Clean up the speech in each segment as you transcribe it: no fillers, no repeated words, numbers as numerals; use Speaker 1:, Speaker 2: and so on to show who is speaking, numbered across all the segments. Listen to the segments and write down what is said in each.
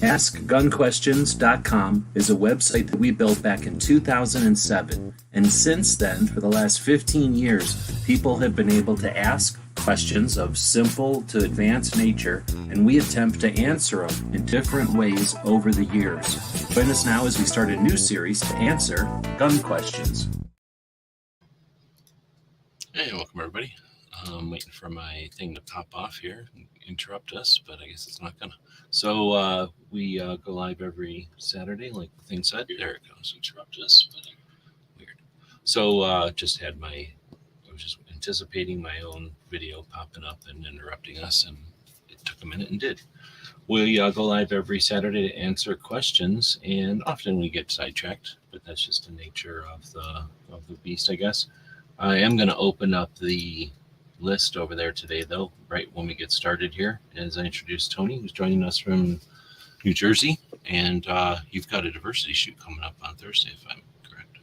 Speaker 1: AskGunQuestions.com is a website that we built back in 2007, and since then, for the last 15 years, people have been able to ask questions of simple to advanced nature, and we attempt to answer them in different ways over the years. Join us now as we start a new series to answer gun questions.
Speaker 2: Hey, welcome everybody. I'm waiting for my thing to pop off here and interrupt us, but I guess it's not gonna. So we go live every Saturday, like the thing said. There it goes. Interrupt us, but weird. So just had I was just anticipating my own video popping up and interrupting us, and it took a minute and did. We go live every Saturday to answer questions, and often we get sidetracked, but that's just the nature of the beast, I guess. I am going to open up the list over there today, though, right when we get started here, as I introduce Tony, who's joining us from New Jersey, and you've got a diversity shoot coming up on Thursday, if I'm correct.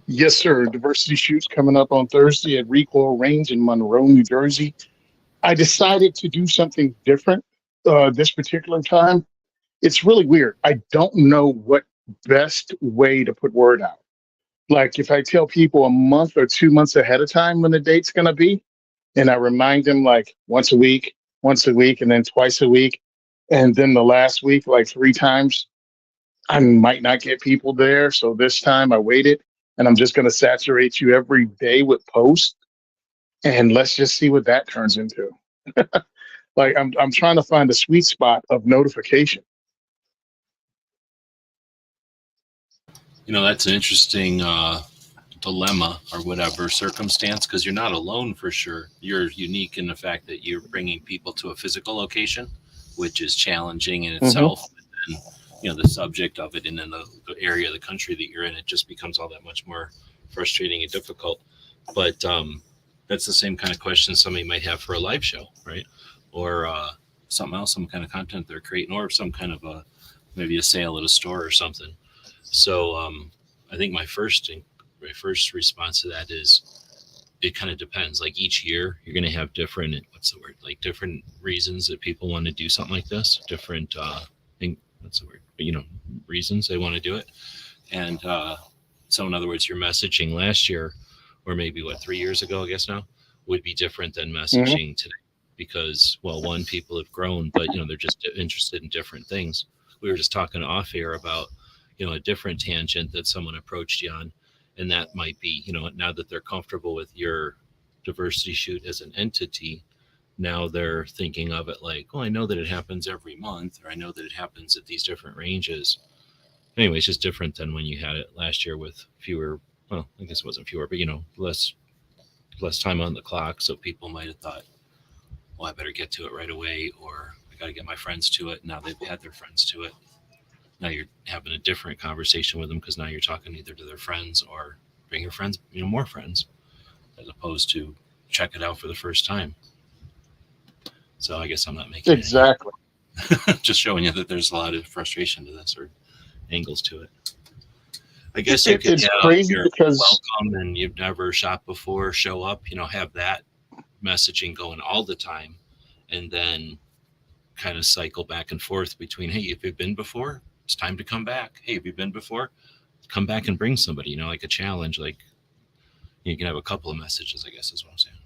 Speaker 3: Yes, sir. Diversity shoot's coming up on Thursday at Recoil Range in Monroe, New Jersey. I decided to do something different this particular time. It's really weird. I don't know what best way to put word out. Like if I tell people a month or 2 months ahead of time when the date's going to be, and I remind them like once a week, and then twice a week, and then the last week, like 3 times, I might not get people there. So this time I waited, and I'm just going to saturate you every day with posts, and let's just see what that turns into. Like I'm trying to find a sweet spot of notification.
Speaker 2: You know, that's an interesting dilemma or whatever circumstance, because you're not alone for sure. You're unique in the fact that you're bringing people to a physical location, which is challenging in itself. Mm-hmm. And then, the subject of it and in the area of the country that you're in, it just becomes all that much more frustrating and difficult. But that's the same kind of question somebody might have for a live show, right? Or something else, some kind of content they're creating, or some kind of maybe a sale at a store or something. So I think my first response to that is it kind of depends. Like each year you're going to have different, different reasons that people want to do something like this, different, reasons they want to do it. And so in other words, your messaging last year, or maybe 3 years ago, I guess now, would be different than messaging today because, well, one, people have grown, but, they're just interested in different things. We were just talking off air about, a different tangent that someone approached you on. And that might be, now that they're comfortable with your diversity shoot as an entity, now they're thinking of it like, oh, I know that it happens every month, or I know that it happens at these different ranges. Anyway, it's just different than when you had it last year with fewer, well, I guess it wasn't fewer, but, less time on the clock. So people might have thought, well, I better get to it right away, or I got to get my friends to it. Now they've had their friends to it. Now you're having a different conversation with them because now you're talking either to their friends or bring your friends, more friends, as opposed to check it out for the first time. So I guess I'm not making
Speaker 3: exactly.
Speaker 2: Just showing you that there's a lot of frustration to this or angles to it. I guess you could have
Speaker 3: crazy because
Speaker 2: welcome and you've never shot before, show up, have that messaging going all the time, and then kind of cycle back and forth between, hey, have you been before? It's time to come back. Hey, have you been before? Come back and bring somebody, like a challenge. Like you can have a couple of messages, I guess is what I'm saying.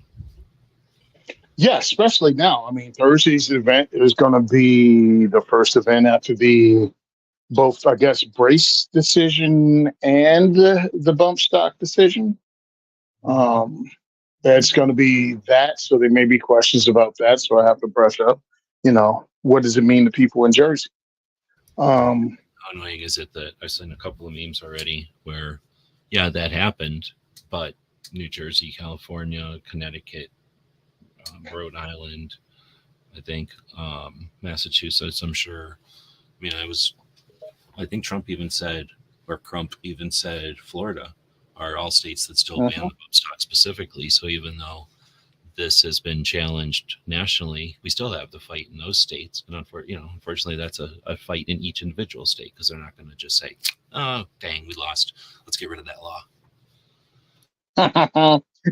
Speaker 3: Yeah, especially now. I mean, Thursday's event is going to be the first event after the both, I guess, brace decision and the bump stock decision. It's going to be that. So there may be questions about that. So I have to brush up, what does it mean to people in Jersey?
Speaker 2: How annoying is it that I've seen a couple of memes already where, yeah, that happened, but New Jersey, California, Connecticut, Rhode Island, I think, Massachusetts, I'm sure. I mean, I think Trump even said Florida are all states that still ban the bump stock specifically. So even though this has been challenged nationally, we still have the fight in those states. And unfortunately, that's a fight in each individual state because they're not going to just say, oh, dang, we lost. Let's get rid of that
Speaker 3: law.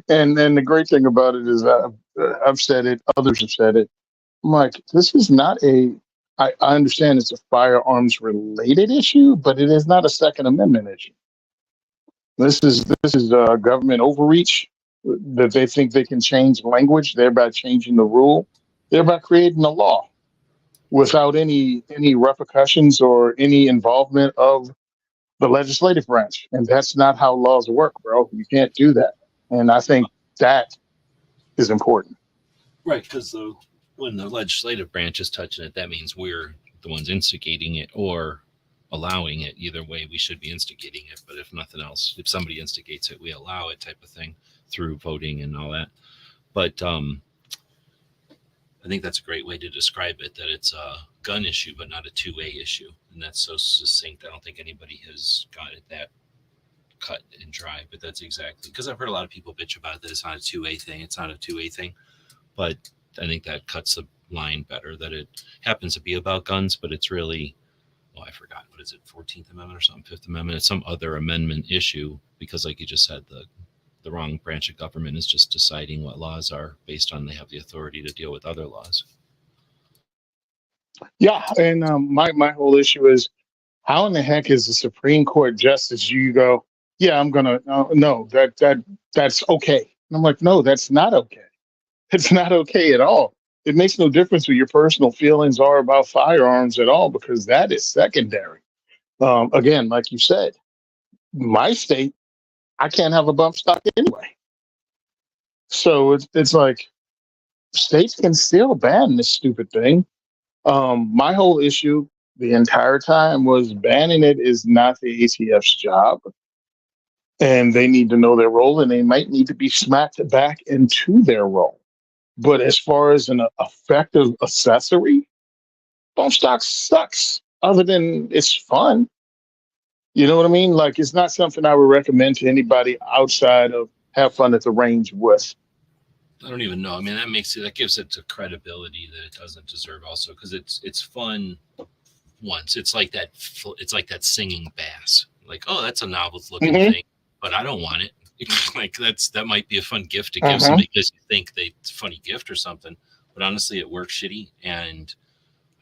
Speaker 3: And then the great thing about it is I've said it, others have said it. I'm like, this is not a I understand it's a firearms related issue, but it is not a Second Amendment issue. This is government overreach that they think they can change language, thereby changing the rule, thereby creating a law without any repercussions or any involvement of the legislative branch. And that's not how laws work, bro. You can't do that. And I think that is important.
Speaker 2: Right, because when the legislative branch is touching it, that means we're the ones instigating it or allowing it. Either way, we should be instigating it. But if nothing else, if somebody instigates it, we allow it, type of thing, through voting and all that. But I think that's a great way to describe it, that it's a gun issue, but not a two-way issue. And that's so succinct. I don't think anybody has got it that cut and dry, but that's exactly, because I've heard a lot of people bitch about it, that it's not a two-way thing. It's not a two-way thing. But I think that cuts the line better, that it happens to be about guns, but it's really, I forgot, what is it, 14th Amendment or something, 5th Amendment? It's some other amendment issue, because like you just said, the wrong branch of government is just deciding what laws are based on they have the authority to deal with other laws.
Speaker 3: Yeah, and my whole issue is, how in the heck is the Supreme Court justice? You go, yeah, I'm gonna no, that's okay. And I'm like, no, that's not okay. It's not okay at all. It makes no difference what your personal feelings are about firearms at all, because that is secondary. Again, like you said, my state, I can't have a bump stock anyway. So it's like states can still ban this stupid thing. My whole issue the entire time was banning it is not the ATF's job. And they need to know their role, and they might need to be smacked back into their role. But as far as an effective accessory, bump stock sucks, other than it's fun. You know what I mean? Like, it's not something I would recommend to anybody outside of have fun at the range with.
Speaker 2: I don't even know. I mean, that gives it the credibility that it doesn't deserve, also, because it's fun once. It's like that singing bass. Like, oh, that's a novel looking thing, but I don't want it. Like, that might be a fun gift to give somebody because you think it's a funny gift or something, but honestly, it works shitty. And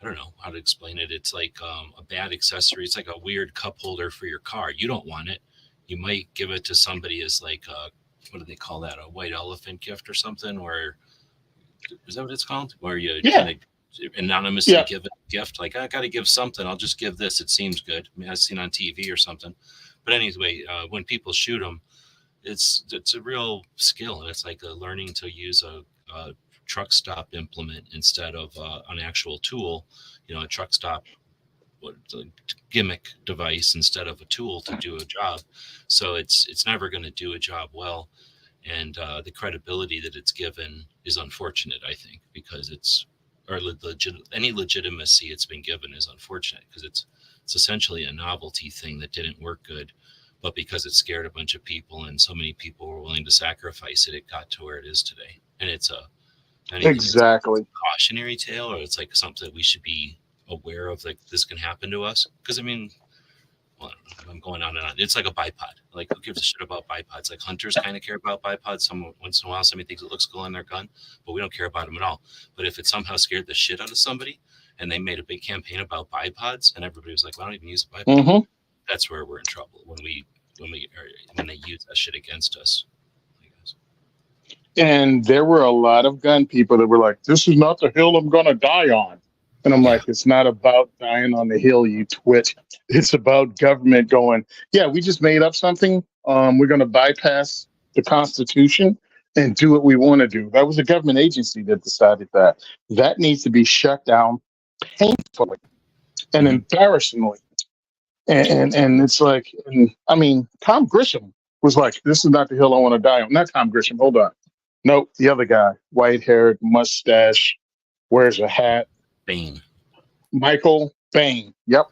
Speaker 2: I don't know how to explain it. It's like a bad accessory. It's like a weird cup holder for your car. You don't want it. You might give it to somebody as like what do they call that? A white elephant gift or something? Or is that what it's called? Where you kind of anonymously give a gift. Like, I got to give something. I'll just give this. It seems good. I mean, I've seen on TV or something. But anyway, when people shoot them, it's a real skill. And it's like learning to use a truck stop implement instead of an actual tool. A truck stop gimmick device instead of a tool to do a job. So it's never going to do a job well. And the credibility that it's given is unfortunate, I think, because any legitimacy it's been given is unfortunate, because it's essentially a novelty thing that didn't work good, but because it scared a bunch of people and so many people were willing to sacrifice it, it got to where it is today. And it's
Speaker 3: exactly
Speaker 2: a cautionary tale, or it's like something that we should be aware of, like this can happen to us. Because I mean, well, I'm going on and on. It's like a bipod. Like, who gives a shit about bipods? Like, hunters kind of care about bipods. Once in a while, somebody thinks it looks cool on their gun, but we don't care about them at all. But if it somehow scared the shit out of somebody, and they made a big campaign about bipods, and everybody was like, "Well, I don't even use a bipod." That's where we're in trouble, when they use that shit against us.
Speaker 3: And there were a lot of gun people that were like, "This is not the hill I'm gonna die on." And I'm like, it's not about dying on the hill, you twit. It's about government going, yeah, we just made up something. We're going to bypass the Constitution and do what we want to do. That was a government agency that decided that. That needs to be shut down painfully and embarrassingly. And it's like, I mean, Tom Grisham was like, this is not the hill I want to die on. Not Tom Grisham. Hold on. Nope. The other guy, white-haired, mustache, wears a hat.
Speaker 2: Bain.
Speaker 3: Michael Bain. Yep.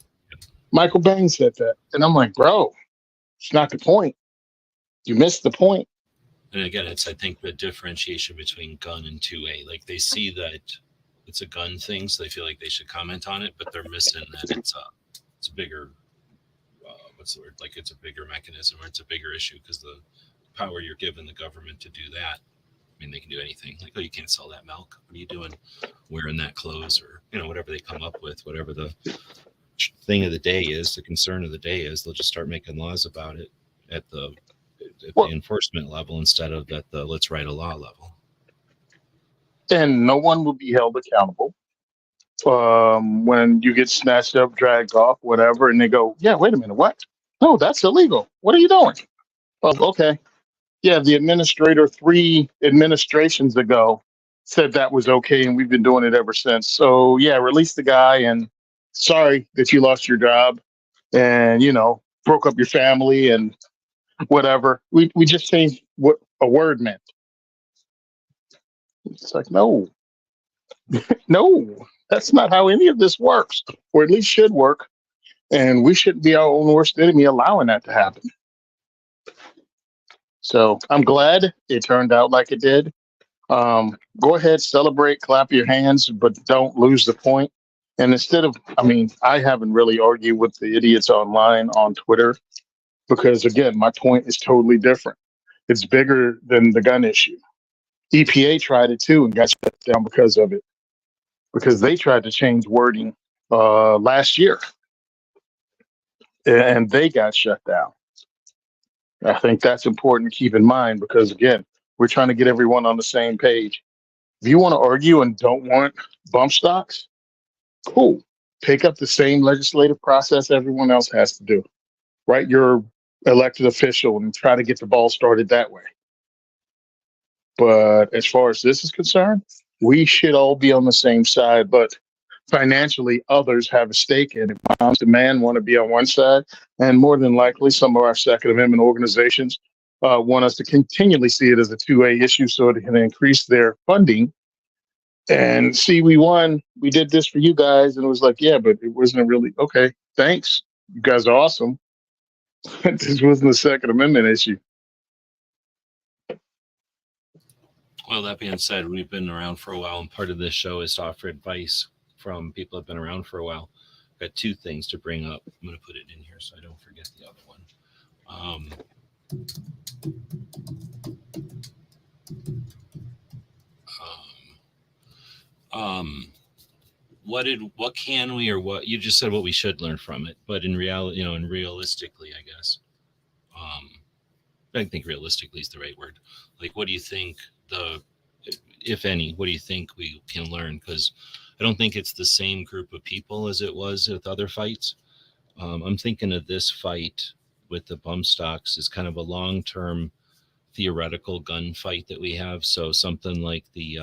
Speaker 3: Michael Bain said that. And I'm like, bro, it's not the point. You missed the point.
Speaker 2: And again, it's, I think, the differentiation between gun and 2A. Like, they see that it's a gun thing, so they feel like they should comment on it, but they're missing that it's a bigger, what's the word? Like, it's a bigger mechanism, or it's a bigger issue, because the power you're giving the government to do that I mean, they can do anything. Like, oh, you can't sell that milk. What are you doing wearing that clothes? Or, whatever they come up with, whatever the thing of the day is, the concern of the day is, they'll just start making laws about it at the enforcement level instead of at the let's write a law level.
Speaker 3: And no one will be held accountable when you get snatched up, dragged off, whatever, and they go, yeah, wait a minute, what? No, that's illegal. What are you doing? Oh, okay. Yeah, the administrator 3 administrations ago said that was okay, and we've been doing it ever since. So yeah, release the guy, and sorry that you lost your job and broke up your family and whatever. We just changed what a word meant. It's like, no, that's not how any of this works, or at least should work. And we shouldn't be our own worst enemy allowing that to happen. So I'm glad it turned out like it did. Go ahead, celebrate, clap your hands, but don't lose the point. And instead of, I haven't really argued with the idiots online on Twitter because, again, my point is totally different. It's bigger than the gun issue. EPA tried it too and got shut down because of it, because they tried to change wording last year and they got shut down. I think that's important to keep in mind because, again, we're trying to get everyone on the same page. If you want to argue and don't want bump stocks, cool. Take up the same legislative process everyone else has to do. Write your elected official and try to get the ball started that way. But as far as this is concerned, we should all be on the same side. But financially, others have a stake in it. Moms and man want to be on one side, and more than likely, some of our Second Amendment organizations want us to continually see it as a 2A issue so they can increase their funding. And see, we won. We did this for you guys, and it was like, yeah, but it wasn't really okay. Thanks, you guys are awesome. This wasn't a Second Amendment issue.
Speaker 2: Well, that being said, we've been around for a while, and part of this show is to offer advice from people who have been around for a while. I've got 2 things to bring up. I'm going to put it in here so I don't forget the other one. What can we, or what you just said, what we should learn from it, but in reality, and realistically, I guess, I think realistically is the right word. Like, what do you think if any, what do you think we can learn? Because I don't think it's the same group of people as it was with other fights. I'm thinking of this fight with the bump stocks as kind of a long-term theoretical gun fight that we have. So something like the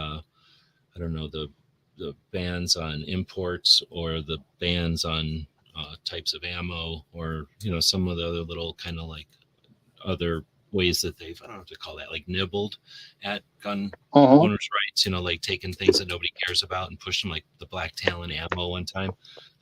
Speaker 2: bans on imports, or the bans on types of ammo, or some of the other little kind of like other ways that they've, I don't know what to call that, like nibbled at gun owners' rights, like taking things that nobody cares about and push them, like the Black Talon ammo one time,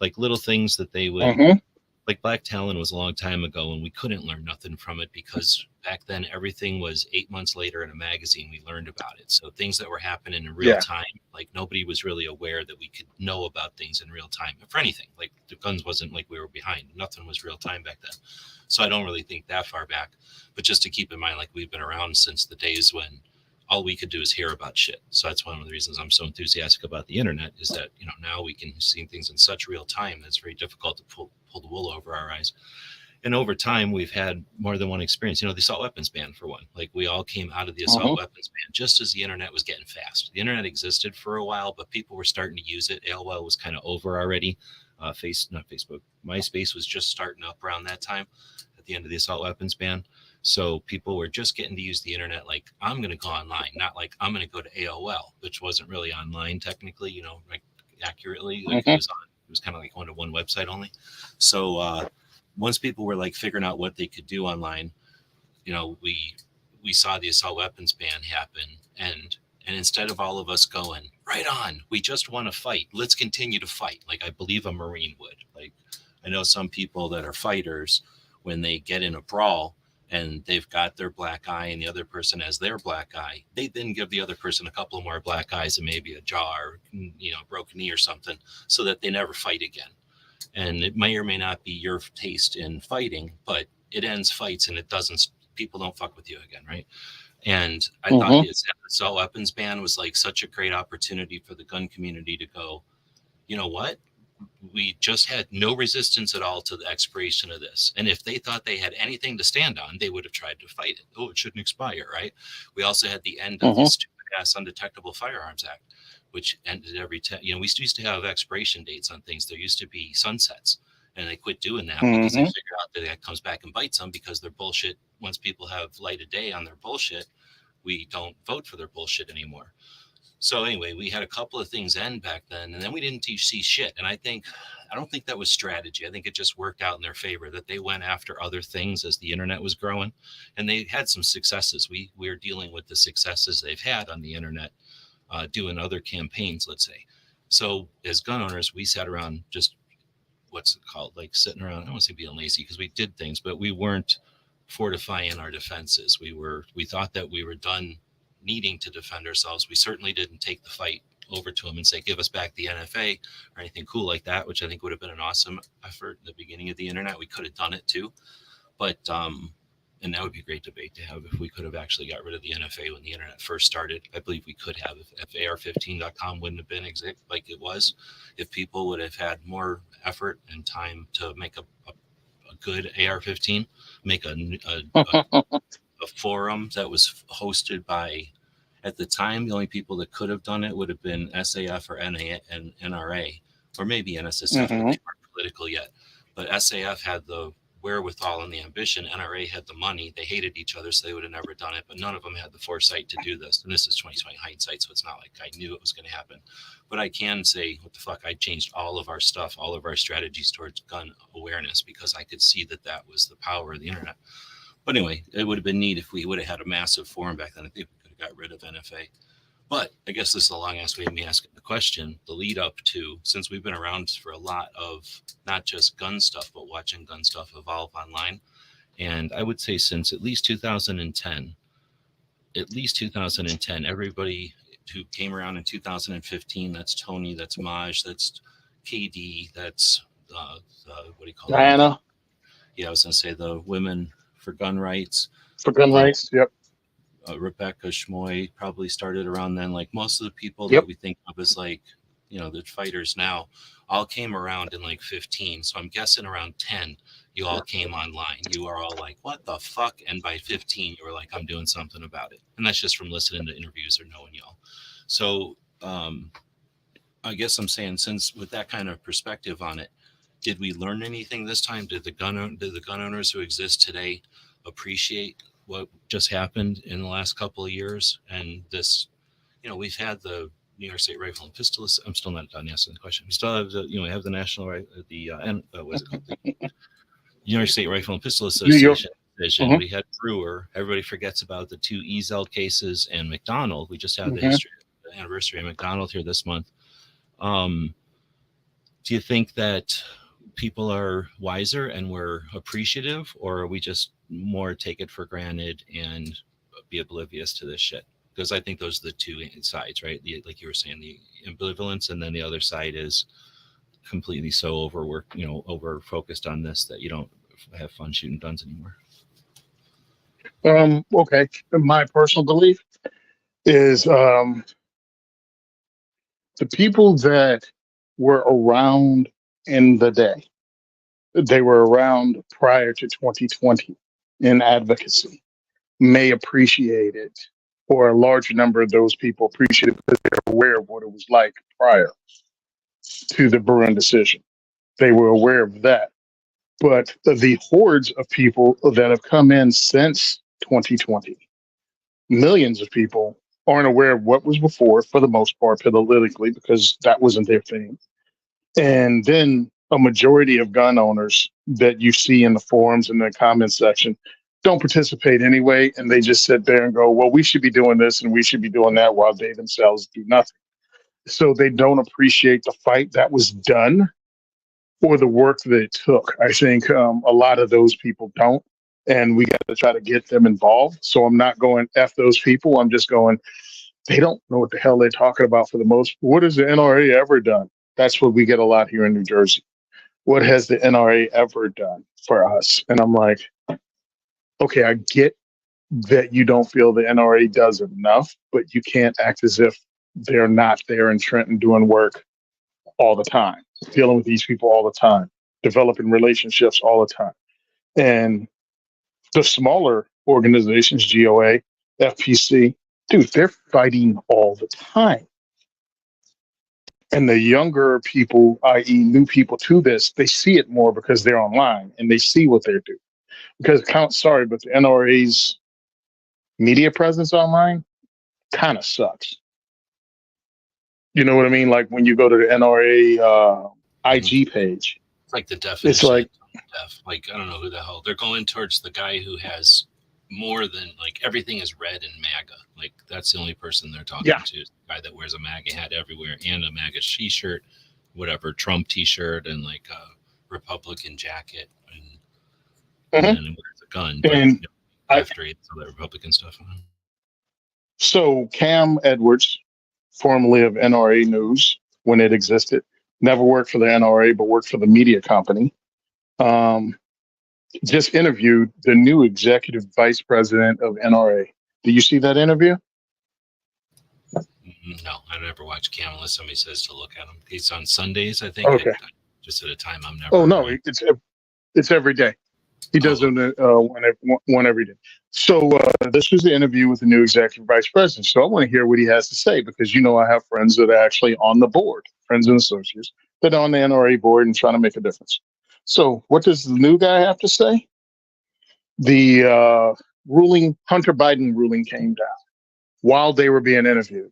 Speaker 2: like little things that they would, like Black Talon was a long time ago, and we couldn't learn nothing from it because back then everything was 8 months later in a magazine we learned about it. So things that were happening in real time, like nobody was really aware that we could know about things in real time for anything. Like the guns wasn't like we were behind. Nothing was real time back then. So I don't really think that far back, but just to keep in mind, like we've been around since the days when all we could do is hear about shit. So that's one of the reasons I'm so enthusiastic about the internet, is that, now we can see things in such real time that it's very difficult to pull the wool over our eyes. And over time, we've had more than one experience. The assault weapons ban, for one. Like, we all came out of the assault weapons ban just as the internet was getting fast. The internet existed for a while, but people were starting to use it. AOL was kind of over already. Not Facebook. MySpace was just starting up around that time at the end of the assault weapons ban. So people were just getting to use the internet like, I'm going to go online, not like I'm going to go to AOL, which wasn't really online technically, like accurately. Like it was kind of like going to one website only. So once people were like figuring out what they could do online, we saw the assault weapons ban happen, and instead of all of us going right on, we just want to fight, let's continue to fight, like I believe a Marine would. Like, I know some people that are fighters, when they get in a brawl and they've got their black eye and the other person has their black eye, they then give the other person a couple more black eyes and maybe a jaw or broken knee or something, so that they never fight again. And it may or may not be your taste in fighting, but it ends fights, and people don't fuck with you again, right? And I thought the assault weapons ban was like such a great opportunity for the gun community to go, you know what? We just had no resistance at all to the expiration of this. And if they thought they had anything to stand on, they would have tried to fight it. Oh, it shouldn't expire, right? We also had the end of the stupid ass Undetectable Firearms Act, which ended every 10. You know, we used to have expiration dates on things. There used to be sunsets, and they quit doing that because they figure out that comes back and bites them because their bullshit. Once people have light of day on their bullshit, we don't vote for their bullshit anymore. So anyway, we had a couple of things end back then, and then we didn't see shit. And I don't think that was strategy. I think it just worked out in their favor that they went after other things as the internet was growing, and they had some successes. We're dealing with the successes they've had on the internet, doing other campaigns, let's say. So as gun owners, we sat around just what's it called, like sitting around. I don't want to say being lazy because we did things, but we weren't fortifying our defenses. We thought that we were done needing to defend ourselves. We certainly didn't take the fight over to them and say, give us back the NFA or anything cool like that, which I think would have been an awesome effort at the beginning of the internet. We could have done it too. But, and that would be a great debate to have if we could have actually got rid of the NFA when the internet first started. I believe we could have if AR15.com wouldn't have been like it was, if people would have had more effort and time to make a good AR15, make a forum that was hosted by, at the time, the only people that could have done it would have been SAF or NRA, or maybe NSSF, but they weren't political yet. But SAF had the wherewithal and the ambition. NRA had the money. They hated each other, so they would have never done it. But none of them had the foresight to do this. And this is 2020 hindsight, so it's not like I knew it was going to happen. But I can say, what the fuck, I changed all of our stuff, all of our strategies towards gun awareness because I could see that was the power of the internet. But anyway, it would have been neat if we would have had a massive forum back then. I think we could have got rid of NFA. But I guess this is a long ass way of me asking the question. The lead up to, since we've been around for a lot of not just gun stuff, but watching gun stuff evolve online. And I would say since at least 2010, everybody who came around in 2015, that's Tony, that's Maj, that's KD, that's what do you call
Speaker 3: Diana?
Speaker 2: Them? Yeah, I was going to say the women for gun rights.
Speaker 3: For gun rights, yep.
Speaker 2: Rebecca Schmoy probably started around then. Like most of the people that we think of as like, you know, the fighters now all came around in like 15. So I'm guessing around 10, you all came online. You are all like, what the fuck? And by 15, you were like, I'm doing something about it. And that's just from listening to interviews or knowing y'all. So I guess I'm saying, since with that kind of perspective on it, did we learn anything this time? Did the gun owners who exist today appreciate what just happened in the last couple of years? And this, you know, we've had the New York State Rifle and Pistol. I'm still not done answering the question. We still have the, you know, we have the national, what's it called? The New York State Rifle and Pistol Association division. We had Brewer. Everybody forgets about the 2 EZEL cases and McDonald. We just had the anniversary of McDonald here this month. Do you think that people are wiser and we're appreciative, or are we just more take it for granted and be oblivious to this shit? Because I think those are the two sides, right? Like you were saying, the ambivalence, and then the other side is completely so overworked, you know, over focused on this that you don't have fun shooting guns anymore.
Speaker 3: Okay. My personal belief is the people that were around in the day, they were around prior to 2020 in advocacy, may appreciate it, or a large number of those people appreciate it because they're aware of what it was like prior to the Bruin decision. They were aware of that. But the hordes of people that have come in since 2020, millions of people aren't aware of what was before, for the most part, politically, because that wasn't their thing. And then a majority of gun owners that you see in the forums and the comment section don't participate anyway. And they just sit there and go, well, we should be doing this and we should be doing that, while they themselves do nothing. So they don't appreciate the fight that was done or the work that it took. I think a lot of those people don't. And we got to try to get them involved. So I'm not going F those people. I'm just going, they don't know what the hell they're talking about for the most. What has the NRA ever done? That's what we get a lot here in New Jersey. What has the NRA ever done for us? And I'm like, okay, I get that you don't feel the NRA does enough, but you can't act as if they're not there in Trenton doing work all the time, dealing with these people all the time, developing relationships all the time. And the smaller organizations, GOA, FPC, dude, they're fighting all the time. And the younger people, i.e., new people to this, they see it more because they're online and they see what they're doing. Because, sorry, but the NRA's media presence online kind of sucks. You know what I mean? Like when you go to the NRA IG page,
Speaker 2: it's like the definition.
Speaker 3: It's like,
Speaker 2: like I don't know who the hell they're going towards. The guy who has more than like everything is red and MAGA. Like that's the only person they're talking to. Is the guy that wears a MAGA hat everywhere and a MAGA T-shirt, whatever Trump T-shirt and like a Republican jacket, and then wears a gun. But,
Speaker 3: and
Speaker 2: after he all that Republican stuff on.
Speaker 3: So Cam Edwards, formerly of NRA News when it existed, never worked for the NRA but worked for the media company. Just interviewed the new executive vice president of NRA. Did you see that interview?
Speaker 2: No, I never watch Cam unless somebody says to look at him. He's on Sundays, I think.
Speaker 3: Okay.
Speaker 2: Just at a time I'm never.
Speaker 3: Oh no, it's every day. He does it one every day. So this was the interview with the new executive vice president. So I want to hear what he has to say because I have friends that are actually on the board, friends and associates that are on the NRA board and trying to make a difference. So what does the new guy have to say? The Hunter Biden ruling came down while they were being interviewed.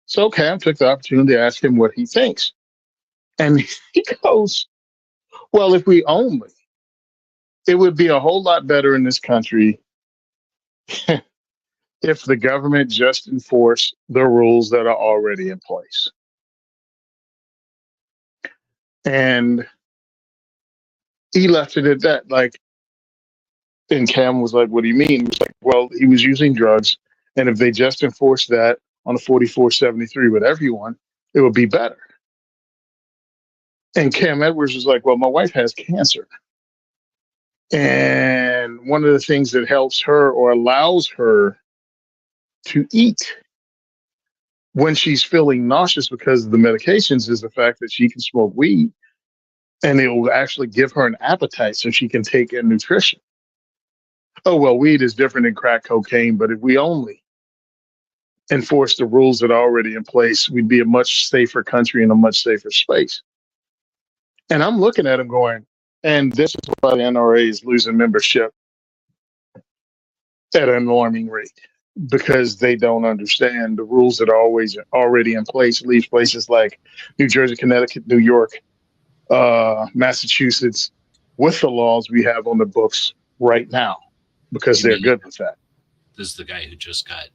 Speaker 3: So I took the opportunity to ask him what he thinks. And he goes, well, if we only, it would be a whole lot better in this country if the government just enforced the rules that are already in place. And he left it at that. And Cam was like, what do you mean? He was like, well, he was using drugs. And if they just enforced that on the 4473 with everyone, it would be better. And Cam Edwards was like, well, my wife has cancer. And one of the things that helps her or allows her to eat when she's feeling nauseous because of the medications is the fact that she can smoke weed and it will actually give her an appetite so she can take in nutrition. Oh, well, weed is different than crack cocaine, but if we only enforce the rules that are already in place, we'd be a much safer country in a much safer space. And I'm looking at him going, and this is why the NRA is losing membership at an alarming rate, because they don't understand the rules that are always already in place. It leaves places like New Jersey, Connecticut, New York, Massachusetts with the laws we have on the books right now, because they're good with that.
Speaker 2: This is the guy who just got,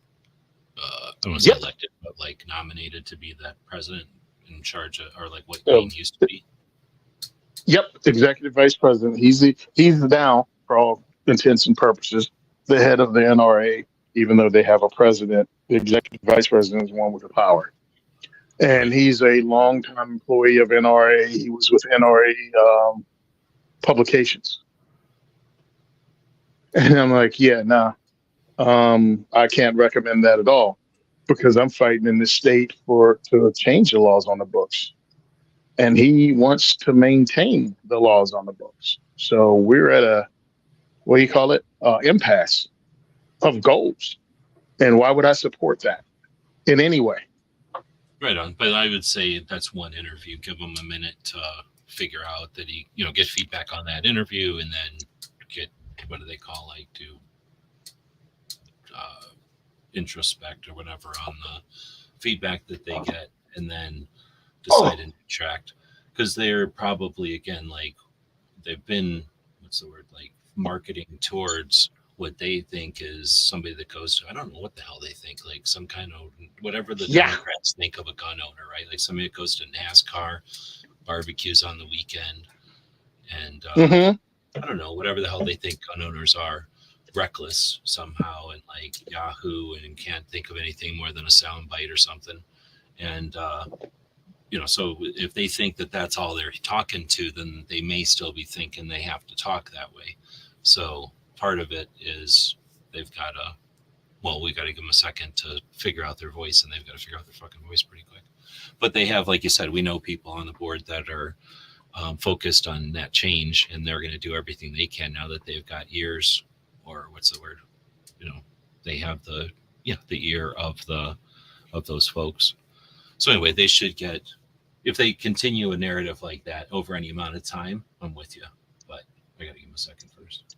Speaker 2: I don't want to say elected, but like nominated to be the president in charge of, or like what Green used to be.
Speaker 3: Yep, executive vice president. He's now, for all intents and purposes, the head of the NRA, even though they have a president. The executive vice president is one with the power. And he's a longtime employee of NRA. He was with NRA publications. And I'm like, I can't recommend that at all, because I'm fighting in this state to change the laws on the books. And he wants to maintain the laws on the books. So we're at a, impasse of goals. And why would I support that in any way?
Speaker 2: Right on. But I would say that's one interview. Give him a minute to figure out that he, get feedback on that interview and then get, what do they call, do introspect or whatever on the feedback that they get, and then decide and tract, because they're probably, again, they've been, marketing towards what they think is somebody that goes to, I don't know what the hell they think, some kind of, whatever the Democrats think of a gun owner, right? Like somebody that goes to NASCAR, barbecues on the weekend, and I don't know, whatever the hell they think gun owners are, reckless somehow, and Yahoo, and can't think of anything more than a sound bite or something. And, so if they think that that's all they're talking to, then they may still be thinking they have to talk that way. So part of it is they've got to well, we got to give them a second to figure out their voice, and they've got to figure out their fucking voice pretty quick. But they have, like you said, we know people on the board that are focused on that change, and they're going to do everything they can now that they've got ears, or what's the word? They have the ear of those folks. So anyway, they should get, if they continue a narrative like that over any amount of time, I'm with you. But I got to give him a second first.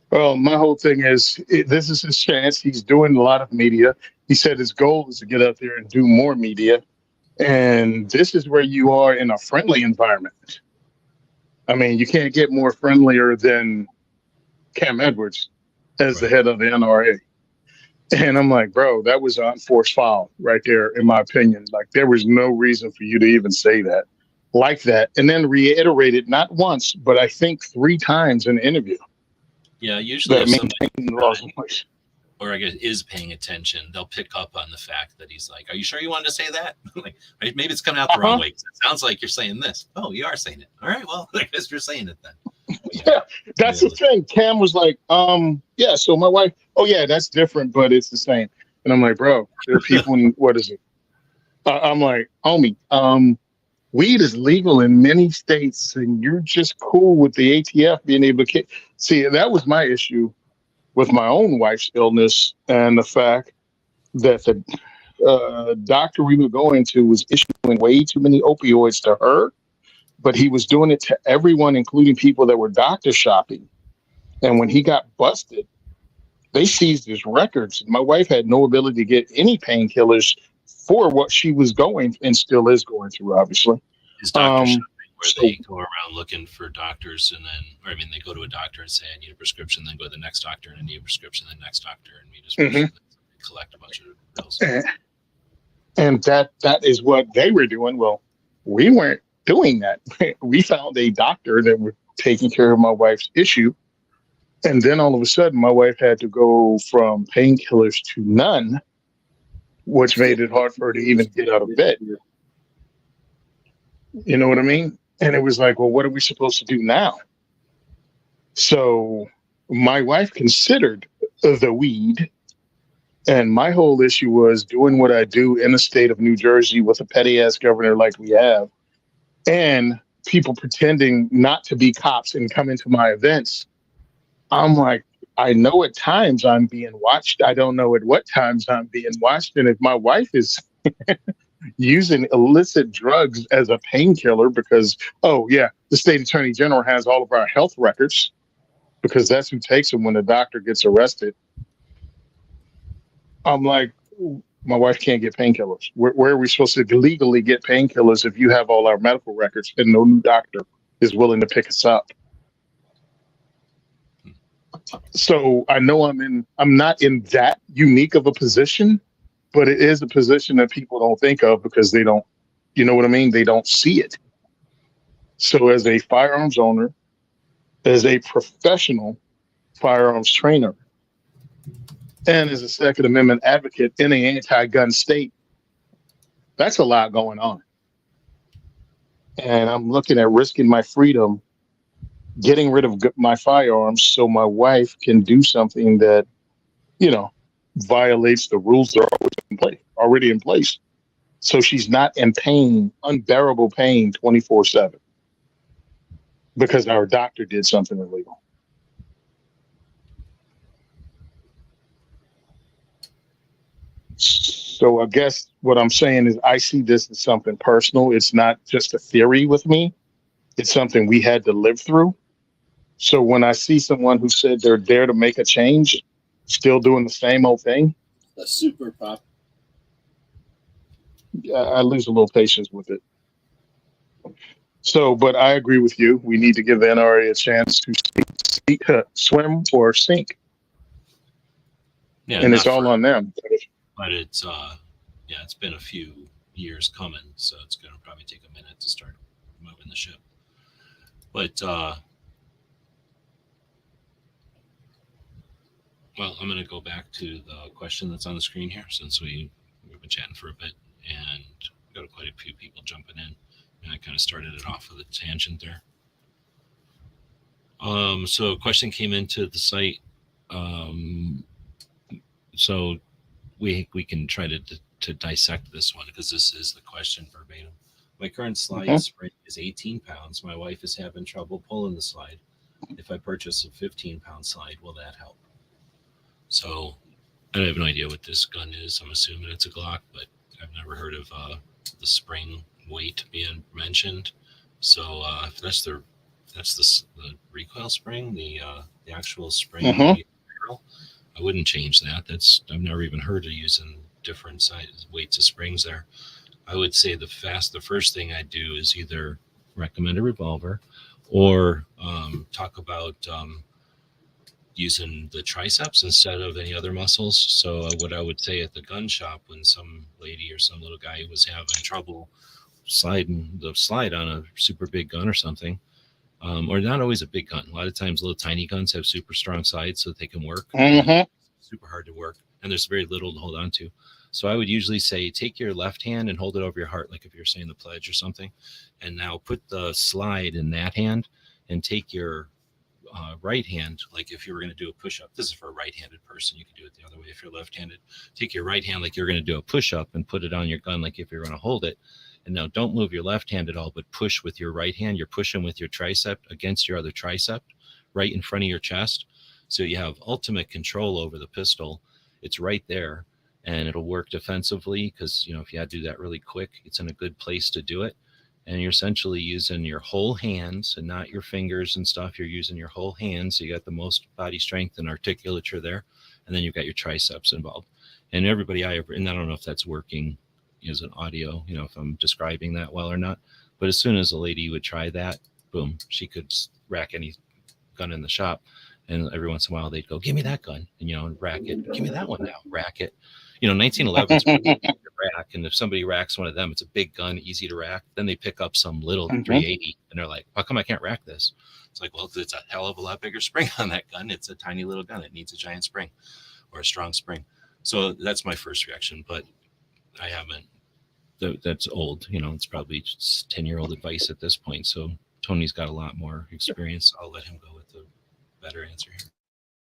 Speaker 3: Well, my whole thing is this is his chance. He's doing a lot of media. He said his goal is to get out there and do more media. And this is where you are in a friendly environment. I mean, you can't get more friendlier than Cam Edwards as the head of the NRA. And I'm like, bro, that was an unforced foul right there, in my opinion. Like, there was no reason for you to even say that like that. And then reiterate it not once, but I think 3 times in the interview.
Speaker 2: Yeah, usually if somebody, or I guess is paying attention, they'll pick up on the fact that he's like, "Are you sure you wanted to say that?" Like, maybe it's coming out the wrong way. It sounds like you're saying this. Oh, you are saying it. All right, well, I guess you're saying it then.
Speaker 3: Yeah, that's the thing. Cam was like, yeah. So my wife, oh yeah, that's different, but it's the same. And I'm like, bro, there are people in what is it? I'm like, homie, weed is legal in many states, and you're just cool with the ATF being able to see. That was my issue with my own wife's illness, and the fact that the doctor we were going to was issuing way too many opioids to her, but he was doing it to everyone, including people that were doctor shopping. And when he got busted, they seized his records. My wife had no ability to get any painkillers for what she was going and still is going through, obviously.
Speaker 2: Is doctor shopping where they go around looking for doctors, and then, or I mean, they go to a doctor and say, I need a prescription, then go to the next doctor and I need a prescription, then next doctor, and we just collect a bunch of pills.
Speaker 3: And that is what they were doing. Well, we weren't doing that. We found a doctor that was taking care of my wife's issue. And then all of a sudden, my wife had to go from painkillers to none, which made it hard for her to even get out of bed. You know what I mean? And it was like, well, what are we supposed to do now? So my wife considered the weed. And my whole issue was doing what I do in the state of New Jersey with a petty ass governor like we have, and people pretending not to be cops and come into my events. I'm like, I know at times I'm being watched. I don't know at what times I'm being watched. And if my wife is using illicit drugs as a painkiller because, oh, yeah, the state attorney general has all of our health records because that's who takes them when the doctor gets arrested. I'm like, my wife can't get painkillers. Where are we supposed to legally get painkillers if you have all our medical records and no new doctor is willing to pick us up? So I know I'm not in that unique of a position, but it is a position that people don't think of because they don't, you know what I mean? They don't see it. So as a firearms owner, as a professional firearms trainer, and as a Second Amendment advocate in an anti-gun state, that's a lot going on. And I'm looking at risking my freedom, getting rid of my firearms so my wife can do something that, you know, violates the rules that are already in place. So she's not in pain, unbearable pain 24/7 because our doctor did something illegal. So I guess what I'm saying is I see this as something personal. It's not just a theory with me. It's something we had to live through. So when I see someone who said they're there to make a change, still doing the same old thing,
Speaker 4: a super pop.
Speaker 3: I lose a little patience with it. So, but I agree with you. We need to give the NRA a chance to swim or sink.
Speaker 2: Yeah,
Speaker 3: and it's all on them.
Speaker 2: But it's it's been a few years coming, so it's going to probably take a minute to start moving the ship. But well, I'm going to go back to the question that's on the screen here, since we've been chatting for a bit, and we've got quite a few people jumping in. And I kind of started it off with a tangent there. So a question came into the site. so we can try to dissect this one, because this is the question verbatim. My current slide spring is 18 pounds. My wife is having trouble pulling the slide. If I purchase a 15-pound slide, will that help? So I have no idea what this gun is. I'm assuming it's a Glock, but I've never heard of the spring weight being mentioned. So if that's the recoil spring, the actual spring barrel, I wouldn't change that. I've never even heard of using different size weights of springs there. I would say the first thing I do is either recommend a revolver or talk about using the triceps instead of any other muscles. So what I would say at the gun shop, when some lady or some little guy was having trouble sliding the slide on a super big gun or something, or not always a big gun. A lot of times little tiny guns have super strong sides so that they can work. Super hard to work, and there's very little to hold on to. So I would usually say, take your left hand and hold it over your heart, like if you're saying the pledge or something. And now put the slide in that hand and take your right hand, like if you were going to do a push-up. This is for a right-handed person. You can do it the other way if you're left-handed. Take your right hand like you're going to do a push-up and put it on your gun like if you're going to hold it. And now don't move your left hand at all, but push with your right hand. You're pushing with your tricep against your other tricep right in front of your chest. So you have ultimate control over the pistol. It's right there. And it'll work defensively because, if you had to do that really quick, it's in a good place to do it. And you're essentially using your whole hands and not your fingers and stuff. You're using your whole hands. So you got the most body strength and articulature there. And then you've got your triceps involved. And everybody and I don't know if that's working as an audio, if I'm describing that well or not. But as soon as a lady would try that, boom, she could rack any gun in the shop. And every once in a while they'd go, give me that gun, and rack it. Give me that one now, rack it. 1911 is pretty easy to rack, and if somebody racks one of them, it's a big gun, easy to rack. Then they pick up some little 380, and they're like, how come I can't rack this? It's like, well, it's a hell of a lot bigger spring on that gun. It's a tiny little gun. It needs a giant spring or a strong spring. So that's my first reaction, but I haven't. That's old. It's probably 10-year-old advice at this point. So Tony's got a lot more experience. I'll let him go with the better answer here.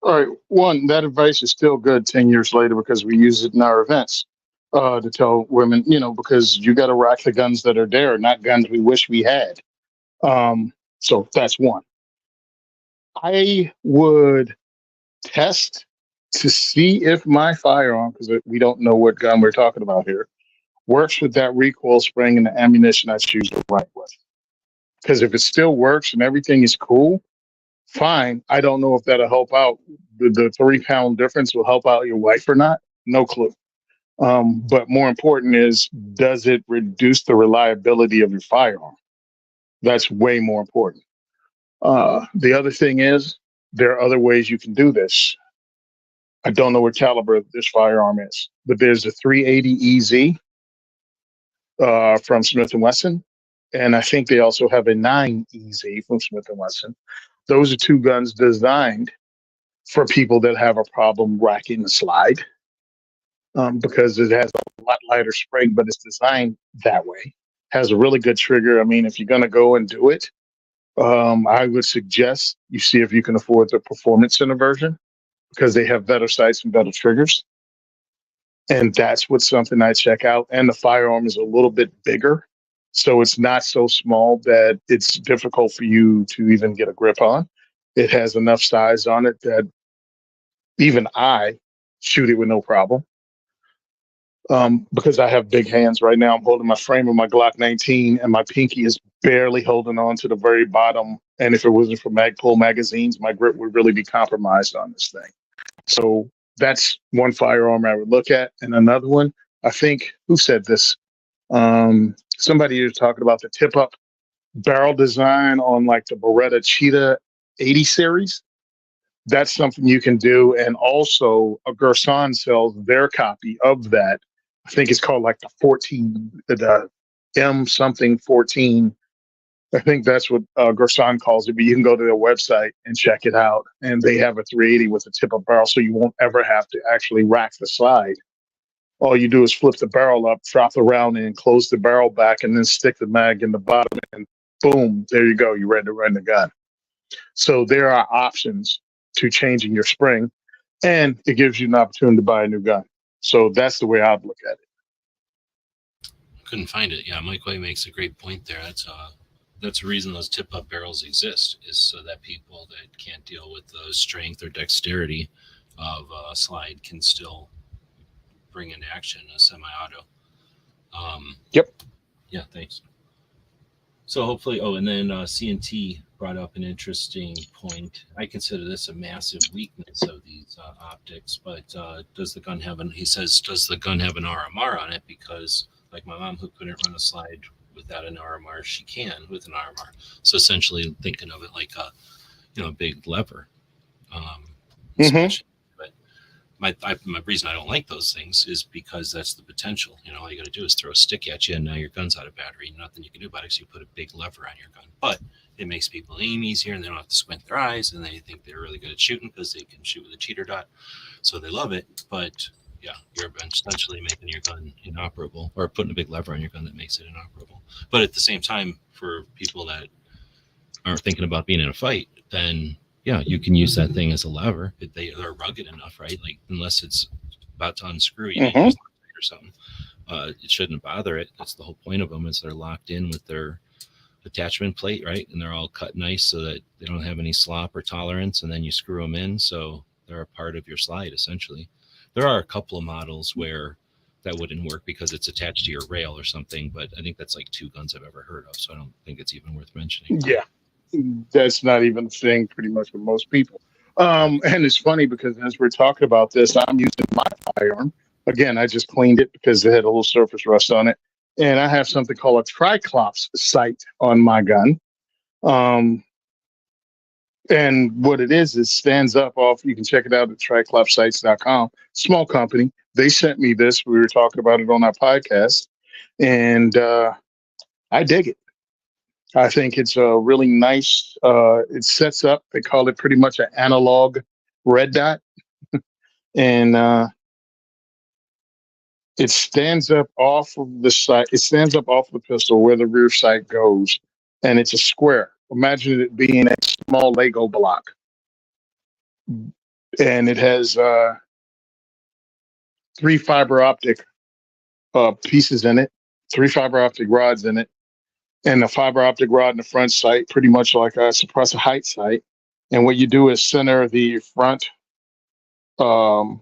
Speaker 3: All right. One, that advice is still good 10 years later because we use it in our events to tell women, because you got to rack the guns that are there, not guns we wish we had. So that's one. I would test to see if my firearm, because we don't know what gun we're talking about here, works with that recoil spring and the ammunition I choose to run with. Because if it still works and everything is cool, fine. I don't know if that'll help out. The 3-pound difference will help out your wife or not. No clue. But more important is, does it reduce the reliability of your firearm? That's way more important. The other thing is, there are other ways you can do this. I don't know what caliber this firearm is, but there's a 380 EZ from Smith & Wesson. And I think they also have a 9 EZ from Smith & Wesson. Those are two guns designed for people that have a problem racking the slide because it has a lot lighter spring, but it's designed that way. Has a really good trigger. I mean, if you're going to go and do it, I would suggest you see if you can afford the Performance Center version because they have better sights and better triggers. And that's what's something I check out. And the firearm is a little bit bigger. So it's not so small that it's difficult for you to even get a grip on. It has enough size on it that even I shoot it with no problem. Because I have big hands right now, I'm holding my frame of my Glock 19 and my pinky is barely holding on to the very bottom. And if it wasn't for Magpul magazines, my grip would really be compromised on this thing. So that's one firearm I would look at. And another one, I think, who said this? Somebody was talking about the tip-up barrel design on like the Beretta Cheetah 80 series. That's something you can do. And also, a Gerson sells their copy of that. I think it's called like the M something 14. I think that's what Gerson calls it. But you can go to their website and check it out. And they have a 380 with a tip-up barrel, so you won't ever have to actually rack the slide. All you do is flip the barrel up, drop the round in, close the barrel back, and then stick the mag in the bottom, and boom, there you go. You're ready to run the gun. So there are options to changing your spring. and it gives you an opportunity to buy a new gun. So that's the way I'd look at it.
Speaker 2: Couldn't find it. Yeah, Mike White makes a great point there. That's the reason those tip-up barrels exist, is so that people that can't deal with the strength or dexterity of a slide can still bring into action a semi-auto.
Speaker 3: Yep.
Speaker 2: Yeah, thanks. So hopefully, and then CNT brought up an interesting point. I consider this a massive weakness of these optics, but does the gun have does the gun have an RMR on it? Because like my mom, who couldn't run a slide without an RMR, she can with an RMR. So essentially thinking of it like a big lever. But my reason I don't like those things is because that's the potential. All you got to do is throw a stick at you, and now your gun's out of battery. Nothing you can do about it because you put a big lever on your gun. But it makes people aim easier, and they don't have to squint their eyes, and they think they're really good at shooting because they can shoot with a cheater dot. So they love it. But yeah, you're essentially making your gun inoperable, or putting a big lever on your gun that makes it inoperable. But at the same time, for people that aren't thinking about being in a fight, then yeah, you can use that thing as a lever. They're rugged enough, right? Like unless it's about to unscrew, you need to use or something. It shouldn't bother it. That's the whole point of them, is they're locked in with their attachment plate, right? And they're all cut nice so that they don't have any slop or tolerance. And then you screw them in, so they're a part of your slide essentially. There are a couple of models where that wouldn't work because it's attached to your rail or something, but I think that's like 2 guns I've ever heard of, so I don't think it's even worth mentioning.
Speaker 3: Yeah. That's not even a thing pretty much with most people. And it's funny because as we're talking about this, I'm using my firearm. Again, I just cleaned it because it had a little surface rust on it. And I have something called a Triclops sight on my gun. And what it is, it stands up off. You can check it out at triclopsights.com. Small company. They sent me this. We were talking about it on our podcast. And I dig it. I think it's a really nice, it sets up, they call it pretty much an analog red dot. And it stands up off of the sight. It stands up off the pistol where the rear sight goes. And it's a square. Imagine it being a small Lego block. And it has 3 fiber optic pieces in it, 3 fiber optic rods in it. And the fiber optic rod in the front sight, pretty much like a suppressor height sight. And what you do is center the front, what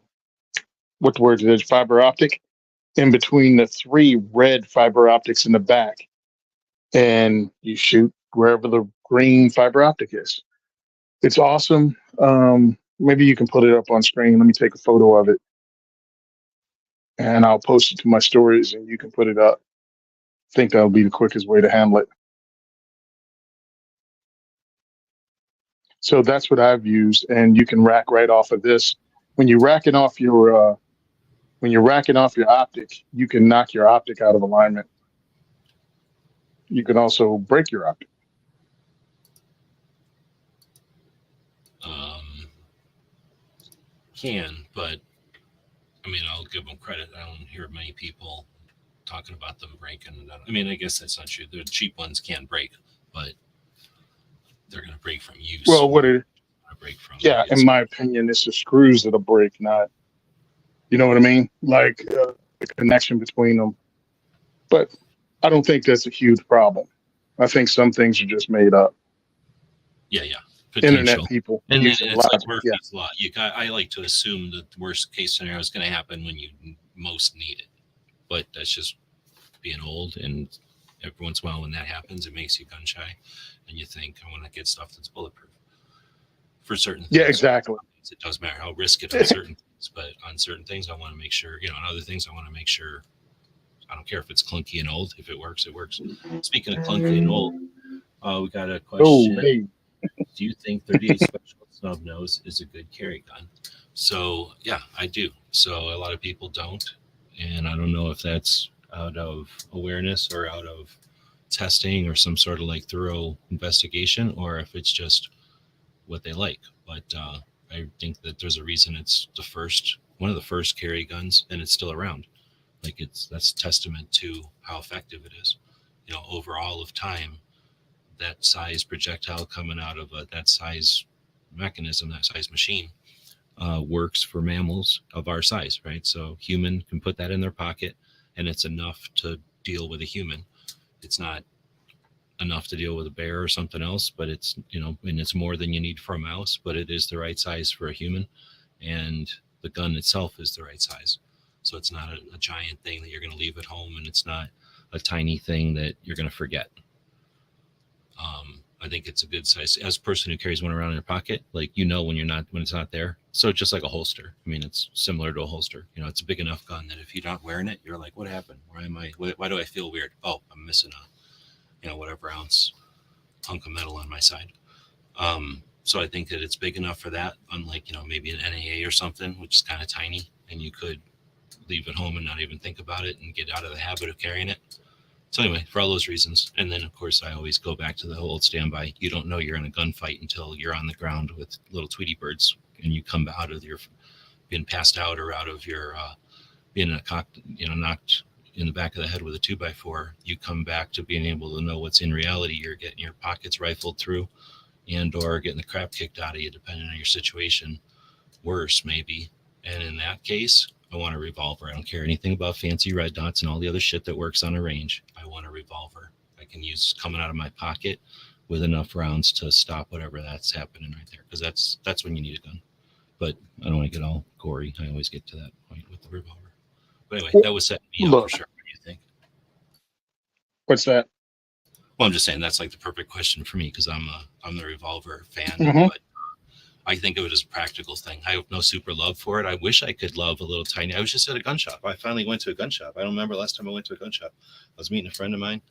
Speaker 3: the word is, fiber optic, in between the 3 red fiber optics in the back. And you shoot wherever the green fiber optic is. It's awesome. Maybe you can put it up on screen. Let me take a photo of it. And I'll post it to my stories and you can put it up. I think that'll be the quickest way to handle it. So that's what I've used, and you can rack right off of this. When you're racking off your optic, you can knock your optic out of alignment. You can also break your optic.
Speaker 2: But I mean, I'll give them credit. I don't hear many people talking about them breaking. I mean, I guess that's not true. The cheap ones can break, but they're going to break from use.
Speaker 3: Well, what it
Speaker 2: break from?
Speaker 3: Yeah, in my opinion, it's the screws that'll break, not, you know what I mean? Like the connection between them. But I don't think that's a huge problem. I think some things are just made up.
Speaker 2: Yeah.
Speaker 3: Internet people.
Speaker 2: And it's like Murphy's Law. I like to assume that the worst case scenario is going to happen when you most need it. But that's just being old, and every once in a while when that happens, it makes you gun shy, and you think, I want to get stuff that's bulletproof for certain things.
Speaker 3: Yeah, exactly.
Speaker 2: It doesn't matter how risk it on certain things, but on certain things, I want to make sure, on other things, I want to make sure. I don't care if it's clunky and old. If it works, it works. Speaking of clunky and old, we got a question.
Speaker 3: Oh, hey.
Speaker 2: Do you think 38 Special Snub Nose is a good carry gun? So, yeah, I do. So a lot of people don't. And I don't know if that's out of awareness or out of testing or some sort of like thorough investigation, or if it's just what they like. But I think that there's a reason it's one of the first carry guns, and it's still around. Like that's testament to how effective it is. Over all of time, that size projectile coming out of that size mechanism, that size machine, works for mammals of our size, right? So human can put that in their pocket, and it's enough to deal with a human. It's not enough to deal with a bear or something else, but it's, and it's more than you need for a mouse, but it is the right size for a human. And the gun itself is the right size. So it's not a giant thing that you're going to leave at home, and it's not a tiny thing that you're going to forget. I think it's a good size. As a person who carries one around in your pocket, like, when it's not there. So just like a holster. I mean, it's similar to a holster. It's a big enough gun that if you're not wearing it, you're like, what happened? Why am I? Why do I feel weird? Oh, I'm missing whatever ounce hunk of metal on my side. So I think that it's big enough for that. Unlike maybe an NAA or something, which is kind of tiny, and you could leave it home and not even think about it and get out of the habit of carrying it. So anyway, for all those reasons. And then, of course, I always go back to the old standby. You don't know you're in a gunfight until you're on the ground with little Tweety birds and you come out of your being passed out or out of your being knocked in the back of the head with a 2x4. You come back to being able to know what's in reality. You're getting your pockets rifled through and or getting the crap kicked out of you, depending on your situation. Worse, maybe. And in that case, I want a revolver. I don't care anything about fancy red dots and all the other shit that works on a range. I want a revolver I can use coming out of my pocket with enough rounds to stop whatever that's happening right there. Because that's when you need a gun. But I don't want to get all gory. I always get to that point with the revolver. But anyway, that was setting me up for sure. What do you think?
Speaker 3: What's that?
Speaker 2: Well, I'm just saying that's like the perfect question for me because I'm the revolver fan.
Speaker 3: Mm-hmm.
Speaker 2: But I think of it as a practical thing. I have no super love for it. I wish I could love a little tiny. I was just at a gun shop. I finally went to a gun shop. I don't remember last time I went to a gun shop. I was meeting a friend of mine.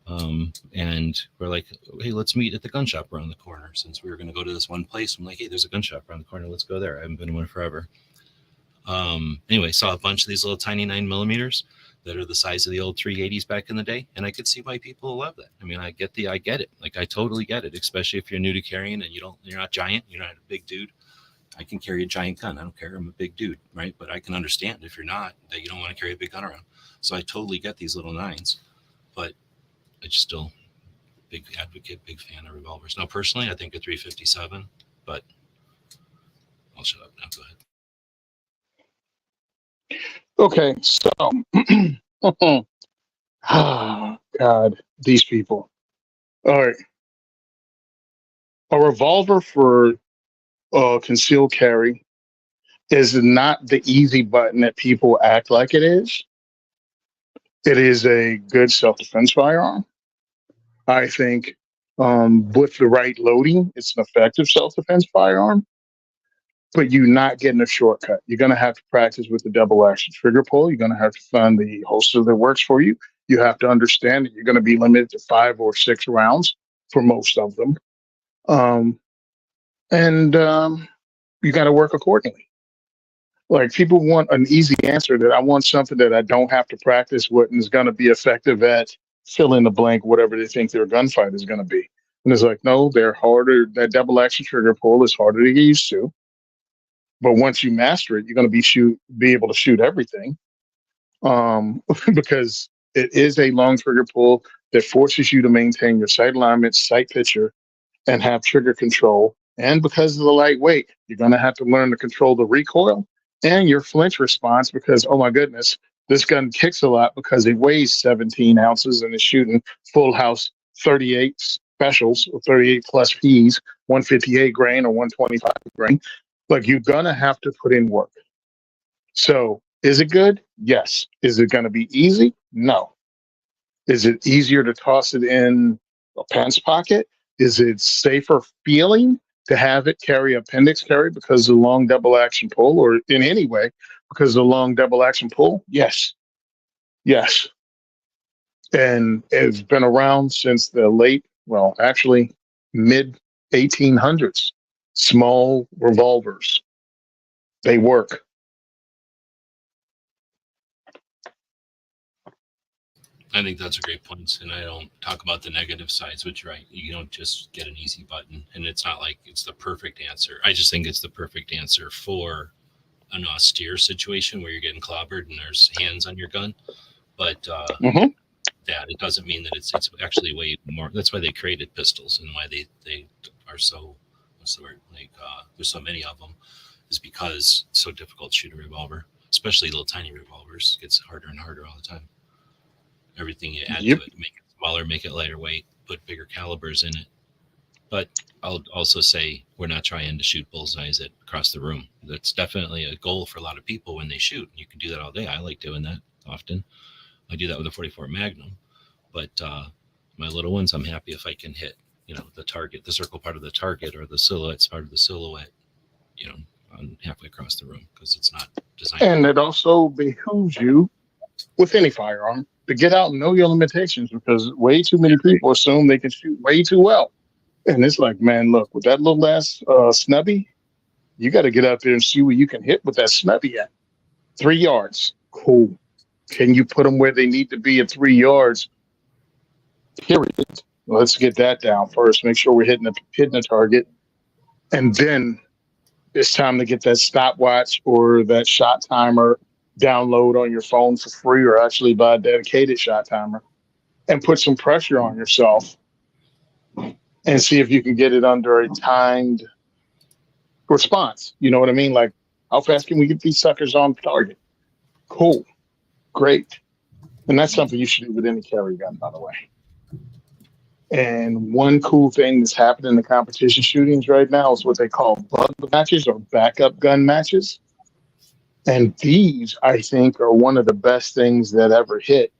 Speaker 2: And we're like, hey, let's meet at the gun shop around the corner. Since we were going to go to this one place, I'm like, hey, there's a gun shop around the corner. Let's go there. I haven't been to one forever. Anyway, saw a bunch of these little tiny 9mm that are the size of the old 380s back in the day. And I could see why people love that. I mean, I get it. Like, I totally get it, especially if you're new to carrying and you're not giant, you're not a big dude. I can carry a giant gun. I don't care. I'm a big dude, right? But I can understand if you're not, that you don't want to carry a big gun around. So I totally get these little 9s, but I just still big advocate, big fan of revolvers. Now, personally, I think a 357, but I'll shut up now. Go ahead.
Speaker 3: Okay, so, oh, God, these people. All right. A revolver for concealed carry is not the easy button that people act like it is. It is a good self-defense firearm. I think with the right loading, it's an effective self-defense firearm. But you're not getting a shortcut. You're going to have to practice with the double action trigger pull. You're going to have to find the holster that works for you. You have to understand that you're going to be limited to 5 or 6 rounds for most of them. You got to work accordingly. Like, people want an easy answer that I want something that I don't have to practice with and is going to be effective at fill in the blank, whatever they think their gunfight is going to be. And it's like, no, they're harder. That double action trigger pull is harder to get used to. But once you master it, you're going to be able to shoot everything, because it is a long trigger pull that forces you to maintain your sight alignment, sight picture, and have trigger control. And because of the lightweight, you're going to have to learn to control the recoil and your flinch response because, oh my goodness, this gun kicks a lot because it weighs 17 ounces and is shooting full house 38 specials or 38 plus Ps, 158 grain or 125 grain. Like, you're going to have to put in work. So is it good? Yes. Is it going to be easy? No. Is it easier to toss it in a pants pocket? Is it safer feeling to have it carry appendix carry because of the long double action pull, or in any way because of the long double action pull? Yes. Yes. And it's been around since the mid 1800s. Small revolvers. They work.
Speaker 2: I think that's a great point. And I don't talk about the negative sides, but you're right. You don't just get an easy button. And it's not like it's the perfect answer. I just think it's the perfect answer for an austere situation where you're getting clobbered and there's hands on your gun. But that it doesn't mean that it's actually way more. That's why they created pistols and why they are so, what's the word? Like, there's so many of them. is because it's so difficult to shoot a revolver, especially little tiny revolvers. It gets harder and harder all the time. Everything you add to it, make it smaller, make it lighter weight, put bigger calibers in it. But I'll also say we're not trying to shoot bullseyes across the room. That's definitely a goal for a lot of people when they shoot. You can do that all day. I like doing that often. I do that with a 44 Magnum. But my little ones, I'm happy if I can hit, the target, the circle part of the target, or the silhouette's part of the silhouette, on halfway across the room, because it's not designed.
Speaker 3: And it also behooves you with any firearm to get out and know your limitations, because way too many people assume they can shoot way too well. And it's like, man, look, with that little ass snubby, you got to get out there and see where you can hit with that snubby at. 3 yards. Cool. Can you put them where they need to be at 3 yards? Period. Let's get that down first. Make sure we're hitting the target. And then it's time to get that stopwatch or that shot timer download on your phone for free, or actually buy a dedicated shot timer, and put some pressure on yourself and see if you can get it under a timed response. You know what I mean? Like, how fast can we get these suckers on target? Cool. Great. And that's something you should do with any carry gun, by the way. And one cool thing that's happening in the competition shootings right now is what they call bug matches or backup gun matches. And these, I think, are one of the best things that ever hit,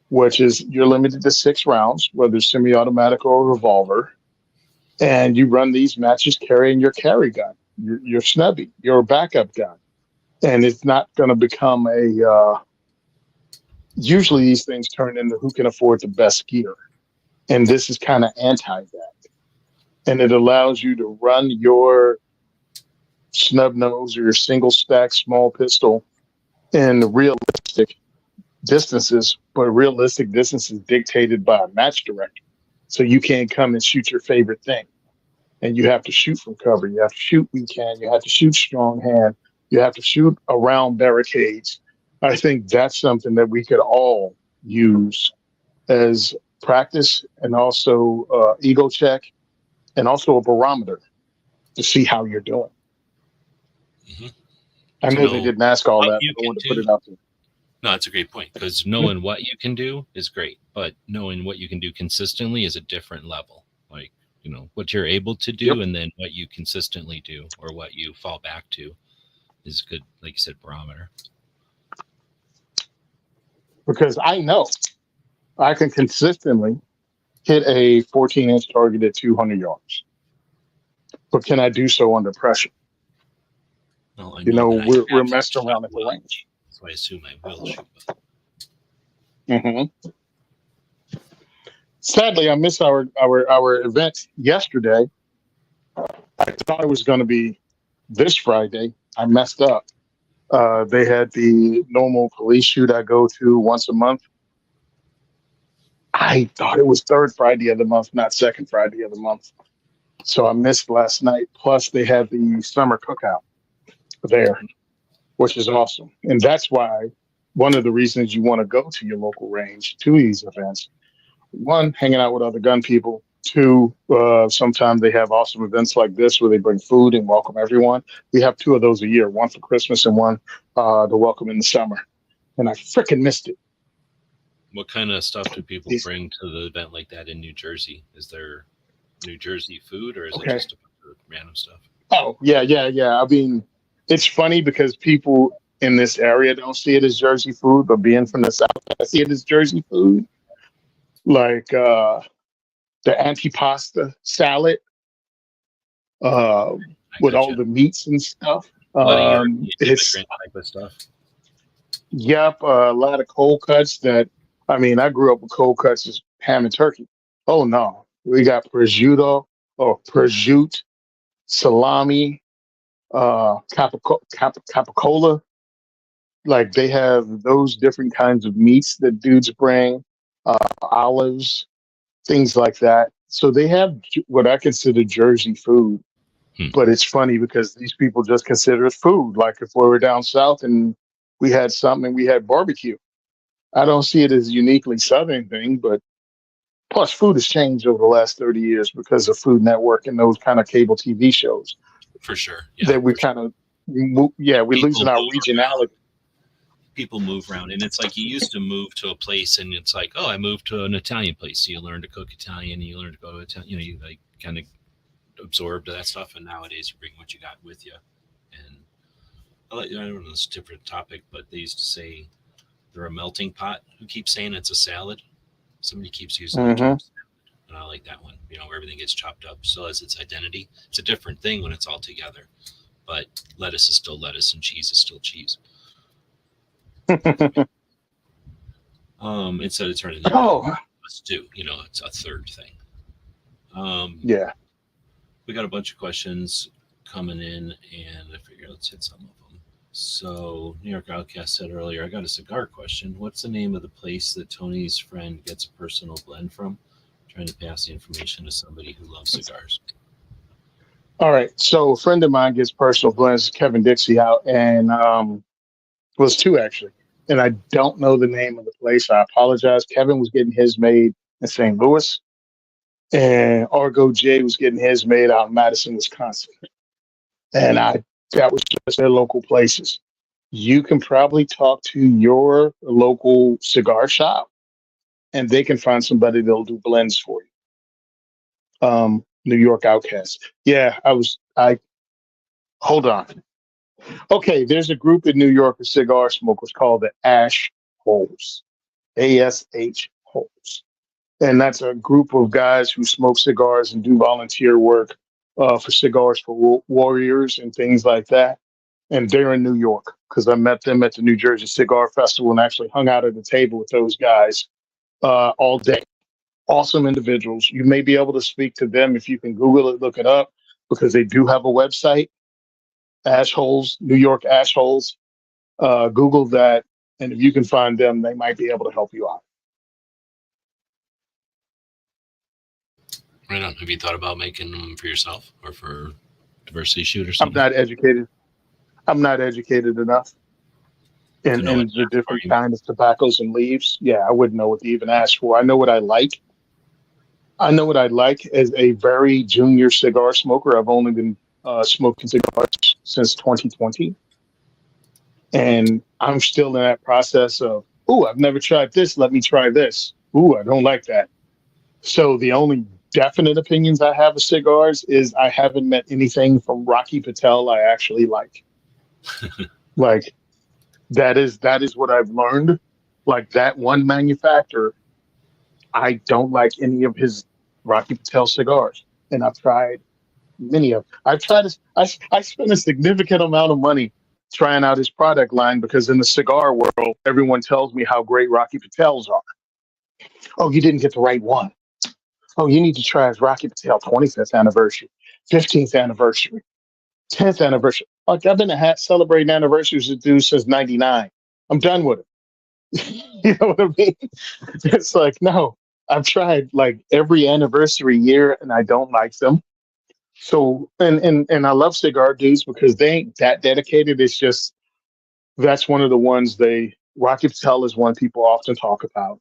Speaker 3: which is you're limited to 6 rounds, whether it's semi-automatic or revolver. And you run these matches carrying your carry gun, your snubby, your backup gun. And it's not going to become usually these things turn into who can afford the best gear. And this is kind of anti that. And it allows you to run your snub nose or your single stack small pistol in realistic distances, but realistic distances dictated by a match director. So you can't come and shoot your favorite thing. And you have to shoot from cover. You have to shoot weekend. You have to shoot strong hand. You have to shoot around barricades. I think that's something that we could all use as practice, and also ego check, and also a barometer to see how you're doing.
Speaker 2: Mm-hmm.
Speaker 3: I know they didn't ask all that, but I wanted to put it out there.
Speaker 2: No, that's a great point, because knowing what you can do is great, but knowing what you can do consistently is a different level. Like, what you're able to do, and then what you consistently do or what you fall back to is good, like you said, barometer.
Speaker 3: Because I know I can consistently hit a 14-inch target at 200 yards. But can I do so under pressure?
Speaker 2: Well,
Speaker 3: we're messing around at the range.
Speaker 2: So I assume I will shoot.
Speaker 3: Mm-hmm. Sadly, I missed our event yesterday. I thought it was going to be this Friday. I messed up. They had the normal police shoot I go to once a month. I thought it was third Friday of the month, not second Friday of the month. So I missed last night. Plus, they had the summer cookout there, which is awesome. And that's why one of the reasons you want to go to your local range to these events. 1, hanging out with other gun people. 2, sometimes they have awesome events like this where they bring food and welcome everyone. We have 2 of those a year, one for Christmas and one to welcome in the summer. And I freaking missed it.
Speaker 2: What kind of stuff do people bring to the event like that in New Jersey? Is there New Jersey food, or is it just a bunch of random stuff? Oh, yeah. I mean, it's funny because people in this area don't see it as Jersey food, but being from the South, I see it as Jersey food. Like the antipasta salad with all the meats and stuff. It's type of stuff.
Speaker 3: Yep, a lot of cold cuts that. I mean, I grew up with cold cuts as ham and turkey. Oh, no. We got prosciutto, salami, capicola. Like, they have those different kinds of meats that dudes bring, olives, things like that. So they have what I consider Jersey food. But it's funny because these people just consider it food. Like if we were down south and we had something and we had barbecue. I don't see it as a uniquely Southern thing, but plus food has changed over the last 30 years because of Food Network and those kind of cable TV shows.
Speaker 2: For sure. Yeah.
Speaker 3: That we
Speaker 2: for sure.
Speaker 3: kind of, we're losing our regionality.
Speaker 2: People move around, and it's like you used to move to a place and it's like, oh, I moved to an Italian place, so you learn to cook Italian and you learn to go to Italian, you like kind of absorbed that stuff, and nowadays you bring what you got with you. And I don't know, it's a different topic, but they used to say they're a melting pot. Who keeps saying it's a salad? Somebody keeps using the term salad, and I like that one, where everything gets chopped up, still has its identity. It's a different thing when it's all together, but lettuce is still lettuce and cheese is still cheese. Instead of turning into a stew, it's a third thing. We got a bunch of questions coming in, and I figured let's hit some of them. So New York Outcast said earlier, I got a cigar question. What's the name of the place that Tony's friend gets a personal blend from? Trying to pass the information to somebody who loves cigars.
Speaker 3: All right. So a friend of mine gets personal blends, Kevin Dixie out, and was two actually. And I don't know the name of the place. I apologize. Kevin was getting his made in St. Louis, and Argo J was getting his made out in Madison, Wisconsin. And that was just their local places. You can probably talk to your local cigar shop, and they can find somebody that'll do blends for you. New York Outcast. Yeah, hold on. Okay, there's a group in New York of cigar smokers called the Ash Holes, ASH Holes. And that's a group of guys who smoke cigars and do volunteer work for Cigars for Warriors and things like that. And they're in New York because I met them at the New Jersey Cigar Festival and actually hung out at the table with those guys all day. Awesome individuals. You may be able to speak to them if you can Google it, look it up, because they do have a website. Ash Holes, New York Ash Holes. Google that, and if you can find them, they might be able to help you out.
Speaker 2: Right on. Have you thought about making them for yourself or for Diversity Shoot or something?
Speaker 3: I'm not educated enough in the different kinds of tobaccos and leaves. Yeah, I wouldn't know what to even ask for. I know what I like. I know what I like as a very junior cigar smoker. I've only been smoking cigars since 2020. And I'm still in that process of, I've never tried this. Let me try this. I don't like that. So the only definite opinions I have of cigars is I haven't met anything from Rocky Patel I actually like. Like, that is what I've learned. Like, that one manufacturer, I don't like any of his Rocky Patel cigars. And I've tried many of them. I spent a significant amount of money trying out his product line because in the cigar world, everyone tells me how great Rocky Patels are. Oh, you didn't get the right one. Oh, you need to try his Rocky Patel 25th anniversary, 15th anniversary, 10th anniversary. Like, I've been celebrating anniversaries with dudes since 99. I'm done with it. You know what I mean? It's like, no, I've tried like every anniversary year and I don't like them. So, and I love cigar dudes because they ain't that dedicated. It's just, that's one of the ones Rocky Patel is one people often talk about.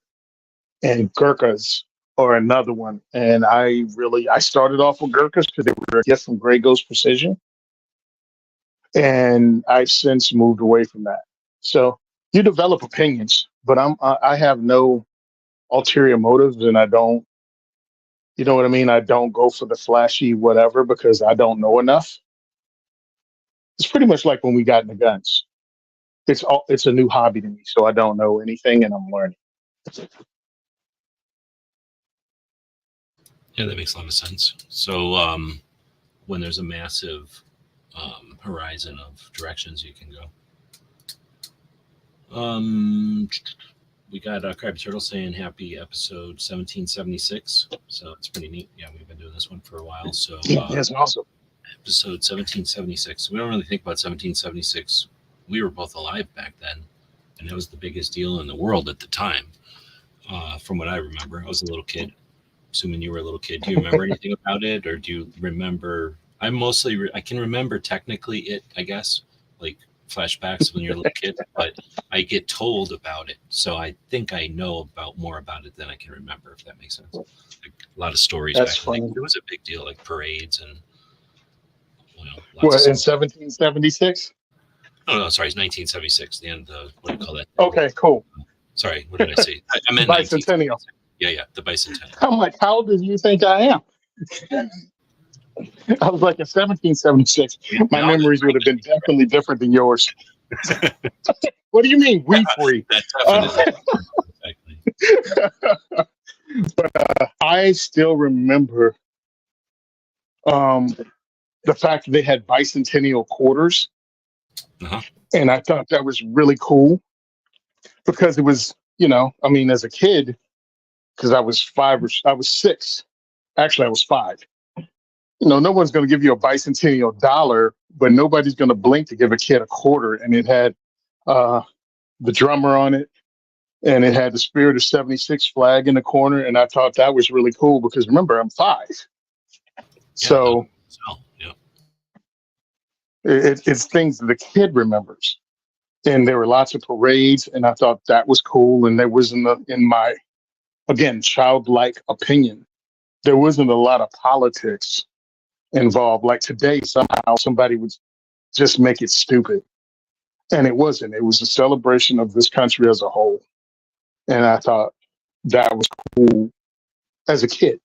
Speaker 3: And Gurkhas are another one. And I started off with Gurkhas because they were a gift from Grey Ghost Precision. And I've since moved away from that. So you develop opinions, but I have no ulterior motives, and I don't, you know what I mean? I don't go for the flashy whatever because I don't know enough. It's pretty much like when we got into guns. It's a new hobby to me, so I don't know anything and I'm learning.
Speaker 2: Yeah, that makes a lot of sense. So when there's a massive horizon of directions you can go. We got Crab Turtle saying happy episode 1776. So it's pretty neat. Yeah, we've been doing this one for a while. So
Speaker 3: that's awesome.
Speaker 2: Episode 1776. We don't really think about 1776. We were both alive back then, and it was the biggest deal in the world at the time. From what I remember, I was a little kid. Assuming you were a little kid, do you remember anything about it, or do you remember? I can remember technically it, I guess, like flashbacks when you're a little kid, but I get told about it, so I think I know more about it than I can remember, if that makes sense. Like, a lot of stories.
Speaker 3: That's
Speaker 2: back
Speaker 3: funny.
Speaker 2: then. It was a big deal, like parades and lots
Speaker 3: What, in
Speaker 2: of stuff.
Speaker 3: 1776?
Speaker 2: Oh, no, sorry, it's 1976. The end of what do you call that?
Speaker 3: Okay, cool.
Speaker 2: Sorry, what did I say? I meant
Speaker 3: Bicentennial.
Speaker 2: 1976. Yeah, the bicentennial.
Speaker 3: I'm like, how old do you think I am? I was like, in 1776, my memories would have been definitely different than yours. What do you mean, we free?
Speaker 2: That definitely. Exactly.
Speaker 3: But I still remember the fact that they had bicentennial quarters.
Speaker 2: Uh-huh.
Speaker 3: And I thought that was really cool because it was, I mean, as a kid, because I was I was 6. Actually, I was 5. No one's going to give you a bicentennial dollar, but nobody's going to blink to give a kid a quarter. And it had the drummer on it, and it had the Spirit of 76 flag in the corner. And I thought that was really cool because remember, I'm 5. So
Speaker 2: yeah.
Speaker 3: It's things that the kid remembers. And there were lots of parades, and I thought that was cool. And there was in my, again, childlike opinion, there wasn't a lot of politics involved. Like today, somehow somebody would just make it stupid. And it wasn't. It was a celebration of this country as a whole. And I thought that was cool as a kid.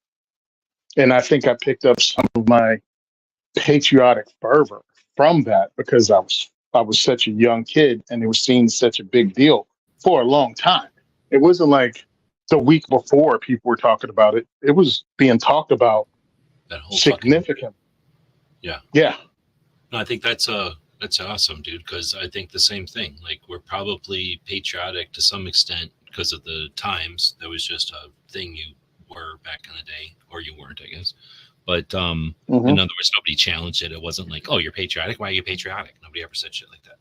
Speaker 3: And I think I picked up some of my patriotic fervor from that because I was such a young kid and it was seen such a big deal for a long time. It wasn't like the week before people were talking about it. It was being talked about
Speaker 2: that whole
Speaker 3: significant.
Speaker 2: Yeah. No, I think that's awesome, dude, because I think the same thing. Like, we're probably patriotic to some extent because of the times. That was just a thing you were back in the day, or you weren't, I guess. But in other words, nobody challenged it. It wasn't like, oh, you're patriotic. Why are you patriotic? Nobody ever said shit like that.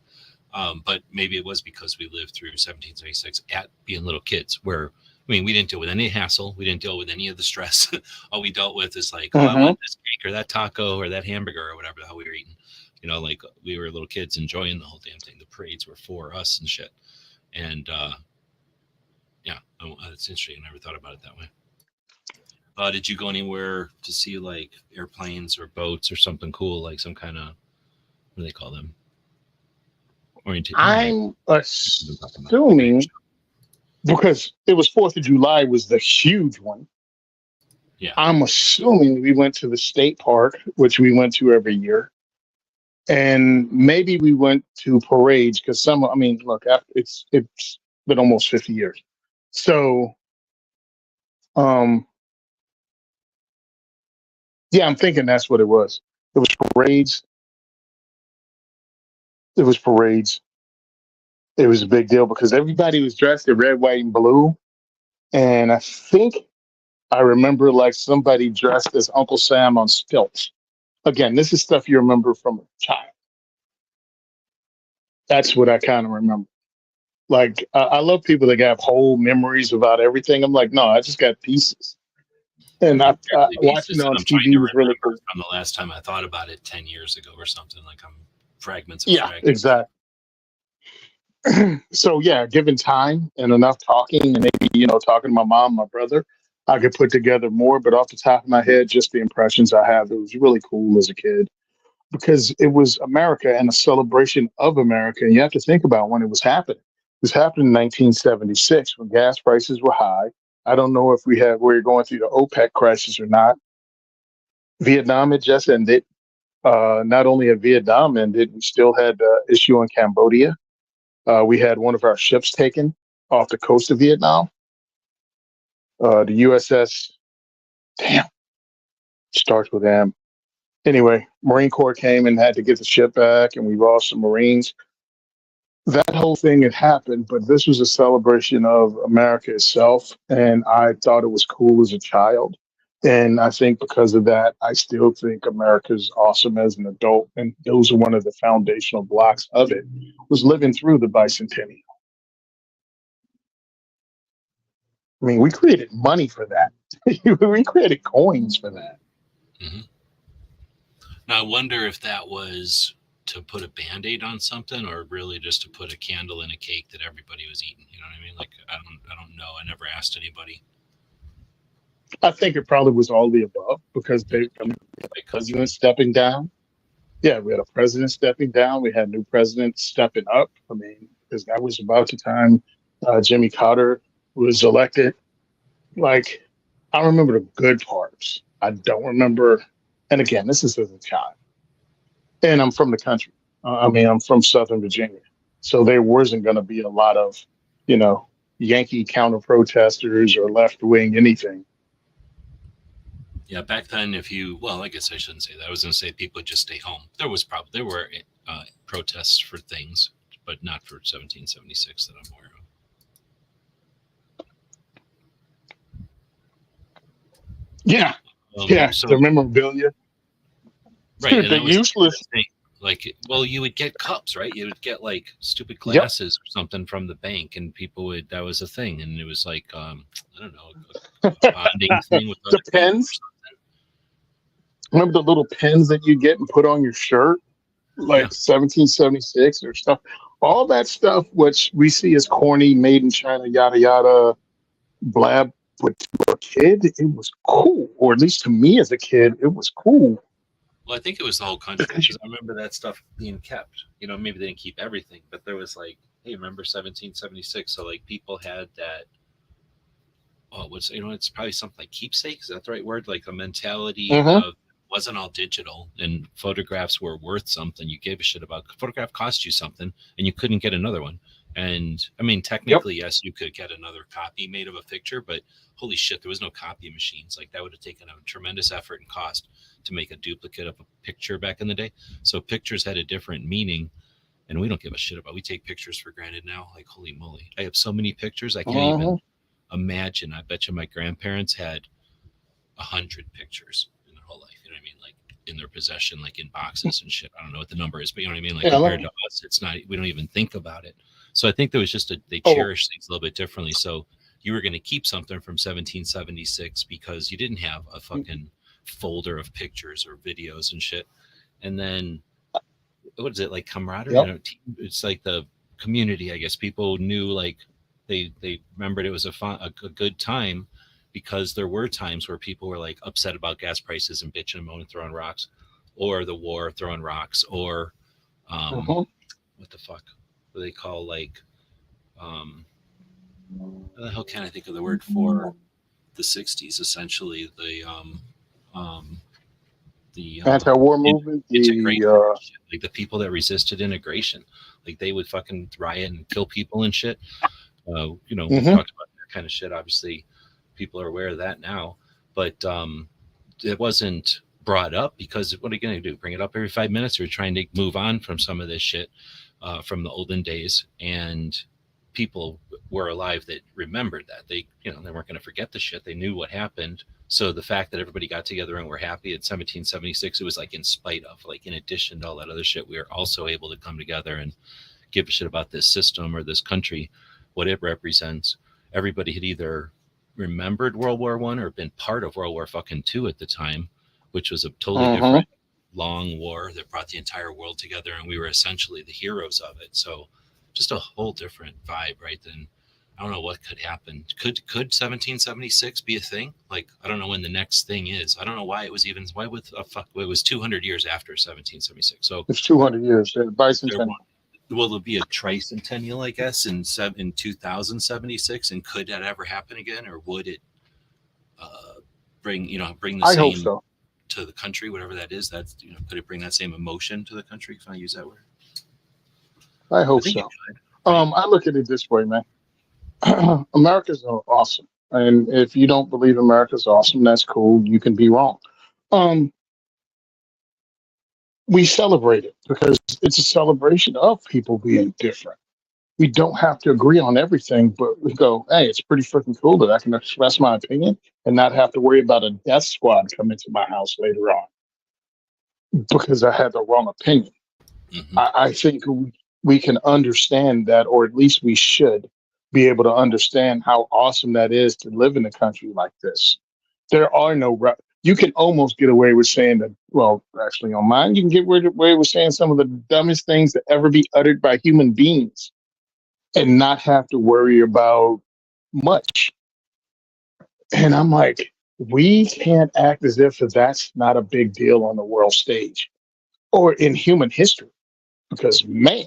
Speaker 2: But maybe it was because we lived through 1776 at being little kids where, I mean, we didn't deal with any hassle. We didn't deal with any of the stress. All we dealt with is like, oh, I want this cake or that taco or that hamburger or whatever the hell we were eating. Like we were little kids enjoying the whole damn thing. The parades were for us and shit. And yeah, it's interesting. I never thought about it that way. Did you go anywhere to see like airplanes or boats or something cool, like some kind of, what do they call them?
Speaker 3: I'm assuming, because it was 4th of July was the huge one.
Speaker 2: Yeah.
Speaker 3: I'm assuming we went to the state park, which we went to every year. And maybe we went to parades because look, it's been almost 50 years. So, yeah, I'm thinking that's what it was. It was parades. It was a big deal because everybody was dressed in red, white, and blue. And I think I remember like somebody dressed as Uncle Sam on stilts. Again, this is stuff you remember from a child. That's what I kind of remember. Like, I love people that have whole memories about everything. I'm like, no, I just got pieces. And watching it on TV was really cool.
Speaker 2: From the last time I thought about it 10 years ago or something, like I'm fragments.
Speaker 3: Exactly. So yeah, given time and enough talking and maybe, talking to my mom, my brother, I could put together more, but off the top of my head, just the impressions I have, it was really cool as a kid because it was America and a celebration of America. And you have to think about when it was happening. It was happening in 1976 when gas prices were high. I don't know if we were going through the OPEC crisis or not. Vietnam had just ended. Not only had Vietnam ended, we still had issue in Cambodia. We had one of our ships taken off the coast of Vietnam. The USS, starts with M. Anyway, Marine Corps came and had to get the ship back, and we lost some Marines. That whole thing had happened, but this was a celebration of America itself, and I thought it was cool as a child. And I think because of that, I still think America's awesome as an adult, and those are one of the foundational blocks of it, was living through the bicentennial. I mean, we created money for that. We created coins for that.
Speaker 2: Mm-hmm. Now, I wonder if that was to put a Band-Aid on something or really just to put a candle in a cake that everybody was eating. You know what I mean? Like, I don't know. I never asked anybody.
Speaker 3: I think it probably was all the above because the president stepping down. Yeah, we had a president stepping down. We had a new president stepping up. I mean, because that was about the time Jimmy Carter was elected. Like, I remember the good parts. I don't remember. And again, this is as a child, and I'm from the country. I mean, I'm from Southern Virginia, so there wasn't going to be a lot of, you know, Yankee counter protesters or left wing anything.
Speaker 2: Yeah, back then, well, I guess I shouldn't say that. I was going to say people would just stay home. There were protests for things, but not for 1776 that I'm aware of.
Speaker 3: Yeah, yeah,
Speaker 2: So
Speaker 3: the memorabilia.
Speaker 2: right, and
Speaker 3: The
Speaker 2: that was
Speaker 3: useless.
Speaker 2: the thing. Like, well, you would get cups, right? You would get like stupid
Speaker 3: Yep.
Speaker 2: glasses or something from the bank, and people would. That was a thing, and it was like, I don't know, a bonding thing with other
Speaker 3: The pens.
Speaker 2: people.
Speaker 3: Remember the little pens that you get and put on your shirt, like
Speaker 2: Yeah.
Speaker 3: 1776 or stuff. All that stuff, which we see as corny, made in China, yada yada, blab. But for a kid, it was cool, or at least to me as a kid, it was cool.
Speaker 2: Well, I think it was the whole country because I remember that stuff being kept. You know, maybe they didn't keep everything, but there was like, hey, remember 1776? So like people had that. Oh, it's probably something like keepsake. Is that the right word? Like a mentality of wasn't all digital and photographs were worth something. You gave a shit about photograph cost you something and you couldn't get another one. And I mean, technically, yes, you could get another copy made of a picture, but holy shit, there was no copy machines. Like that would have taken a tremendous effort and cost to make a duplicate of a picture back in the day. So pictures had a different meaning, and we don't give a shit about. We take pictures for granted now. Like holy moly, I have so many pictures I can't even imagine. I bet you my grandparents had 100 pictures in their whole life. You know what I mean? Like in their possession, like in boxes and shit. I don't know what the number is, but you know what I mean? Like compared to us, it's not. We don't even think about it. So I think there was just they cherish things a little bit differently. So you were going to keep something from 1776 because you didn't have a fucking folder of pictures or videos and shit. And then what is it like camaraderie? You know, it's like the community. I guess people knew like they remembered it was a good time because there were times where people were like upset about gas prices and bitching and moaning, throwing rocks, or the war, throwing rocks, or what the fuck? What they call like what the hell can I think of the word for the 60s? Essentially the
Speaker 3: anti-war movement,
Speaker 2: like the people that resisted integration, like they would fucking riot and kill people and shit. You know, we talked about that kind of shit. Obviously, people are aware of that now, but it wasn't brought up because what are you going to do? Bring it up every 5 minutes? Or trying to move on from some of this shit from the olden days, and people were alive that remembered that they weren't going to forget the shit. They knew what happened. So the fact that everybody got together and were happy in 1776, it was like in spite of, like in addition to all that other shit, we were also able to come together and give a shit about this system or this country, what it represents. Everybody had either remembered World War I or been part of World War fucking II at the time, which was a totally different long war that brought the entire world together, and we were essentially the heroes of it. So just a whole different vibe, right? Then I don't know what could happen. Could 1776 be a thing? Like, I don't know when the next thing is. I don't know why it was even, why would it was 200 years after 1776. So
Speaker 3: it's 200 years. Bicentennial.
Speaker 2: Will there be a tricentennial, I guess, in 2076? And could that ever happen again? Or would it bring the
Speaker 3: I
Speaker 2: same
Speaker 3: hope so.
Speaker 2: to the country, whatever that is? That's, could it bring that same emotion to the country? Can I use that word?
Speaker 3: I hope so. I look at it this way, man. America's awesome. And if you don't believe America's awesome, that's cool. You can be wrong. We celebrate it because it's a celebration of people being different. We don't have to agree on everything, but we go, hey, it's pretty freaking cool that I can express my opinion and not have to worry about a death squad coming to my house later on because I had the wrong opinion. I think we can understand that, or at least we should be able to understand how awesome that is to live in a country like this. There are no, you can almost get away with saying that, well, actually on mine, you can get away with saying some of the dumbest things that ever be uttered by human beings and not have to worry about much. And I'm like, we can't act as if that's not a big deal on the world stage. or in human history. Because, man,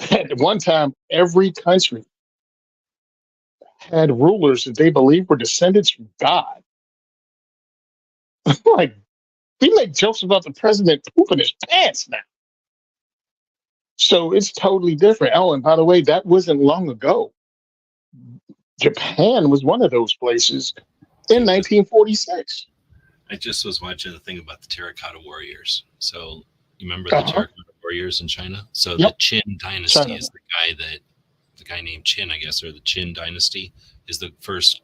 Speaker 3: at one time, every country had rulers that they believed were descendants from God. Like, we make jokes about the president pooping his pants now. So it's totally different. Oh, and by the way, that wasn't long ago. Japan was one of those places in 1946.
Speaker 2: I just was watching the thing about the terracotta warriors. So you remember the terracotta warriors in China? So the Qin dynasty is the guy named Qin, I guess, or the Qin dynasty is the first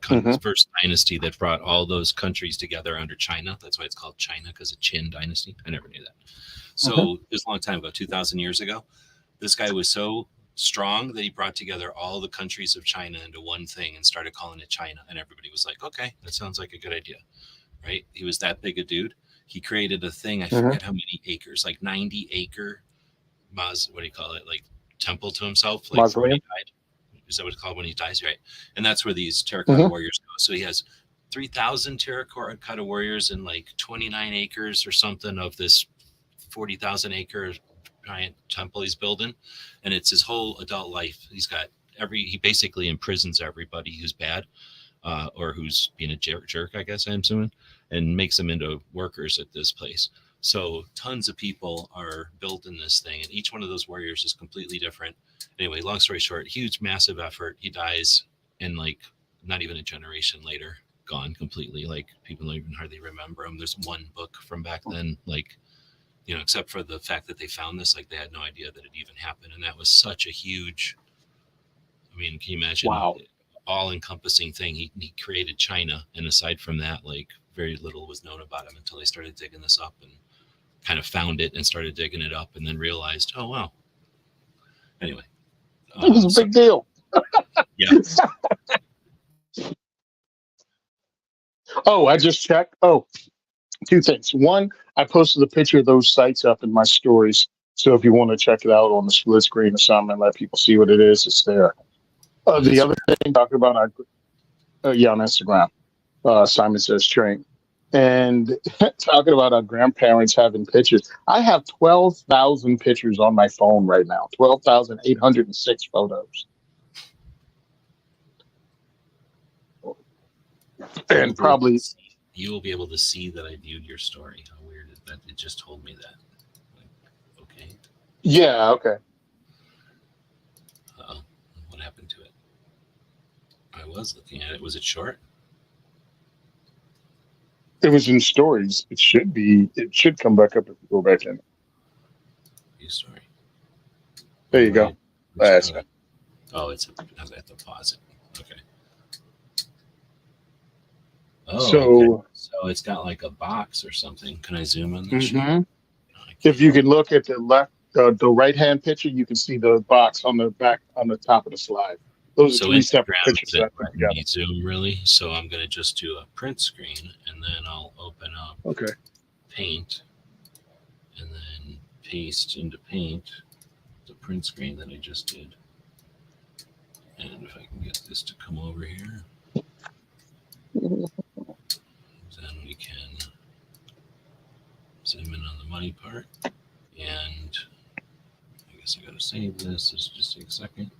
Speaker 2: dynasty that brought all those countries together under China. That's why it's called China, because of Qin dynasty. I never knew that. So it was a long time ago, 2,000 years ago. This guy was so strong that he brought together all the countries of China into one thing and started calling it China. And everybody was like, okay, that sounds like a good idea, right? He was that big a dude. He created a thing. I forget how many acres, like 90-acre, what do you call it? Like temple to himself. Like when he died. Is that what it's called when he dies? Right. And that's where these terracotta warriors go. So he has 3,000 terracotta warriors and like 29 acres or something of this 40,000 acre giant temple he's building. And it's his whole adult life. He basically imprisons everybody who's bad or who's being a jerk, I guess I'm assuming, and makes them into workers at this place. So tons of people are building this thing, and each one of those warriors is completely different. Anyway, long story short, huge, massive effort. He dies, and like not even a generation later, gone completely. Like people don't even hardly remember him. There's one book from back then, like, you know, except for the fact that they found this, like they had no idea that it even happened. And that was such a huge, I mean, can you imagine?
Speaker 3: Wow.
Speaker 2: All-encompassing thing. He created China, and aside from that, like very little was known about him until they started digging this up and kind of found it and started digging it up and then realized, oh, wow. Anyway.
Speaker 3: It was a big deal.
Speaker 2: Yeah.
Speaker 3: Oh, I just checked. Oh, two things. One, I posted a picture of those sites up in my stories. So if you want to check it out on the split screen or something and let people see what it is, it's there. The other thing, talking about, on Instagram, SimonSaysTrain. And talking about our grandparents having pictures. I have 12,000 pictures on my phone right now, 12,806 photos. And probably
Speaker 2: you will be able to see that I viewed your story. How weird is that? It just told me that. Like, okay.
Speaker 3: Yeah, okay.
Speaker 2: Uh-oh. What happened to it? I was looking at it. Was it short?
Speaker 3: It was in stories. It should come back up if you go back in.
Speaker 2: View story.
Speaker 3: There you go. That's it.
Speaker 2: Oh, it's I have to pause it. Okay. Oh,
Speaker 3: so
Speaker 2: it's got like a box or something. Can I zoom in this?
Speaker 3: If you can look at the left, the right-hand picture, you can see the box on the back, on the top of the slide. Those are three separate pictures.
Speaker 2: You zoom really. So I'm going to just do a print screen, and then I'll open up Paint, and then paste into Paint the print screen that I just did. And if I can get this to come over here, then we can zoom in on the money part. And I guess I got to save this. This just take a second.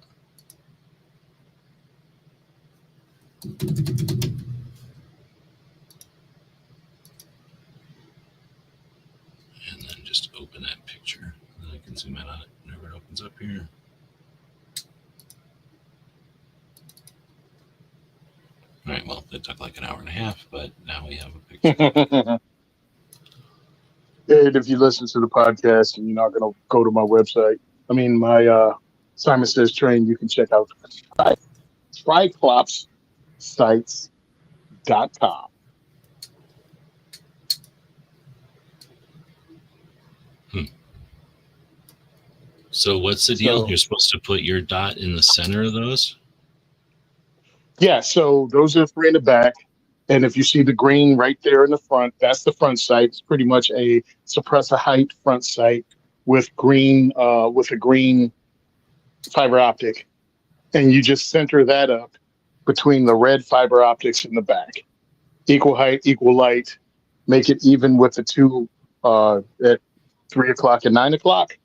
Speaker 2: And then just open that picture. Then I can zoom in on it whenever it opens up here. All right, well, it took like an hour and a half, but now we have a picture.
Speaker 3: And if you listen to the podcast and you're not going to go to my website, my Simon Says Train, you can check out TriClopsSites.com.
Speaker 2: So what's the deal? You're supposed to put your dot in the center of those?
Speaker 3: Yeah, so those are the three in the back. And if you see the green right there in the front, that's the front sight. It's pretty much a suppressor height front sight with a green fiber optic. And you just center that up between the red fiber optics in the back. Equal height, equal light. Make it even with the two 3 o'clock, and 9 o'clock,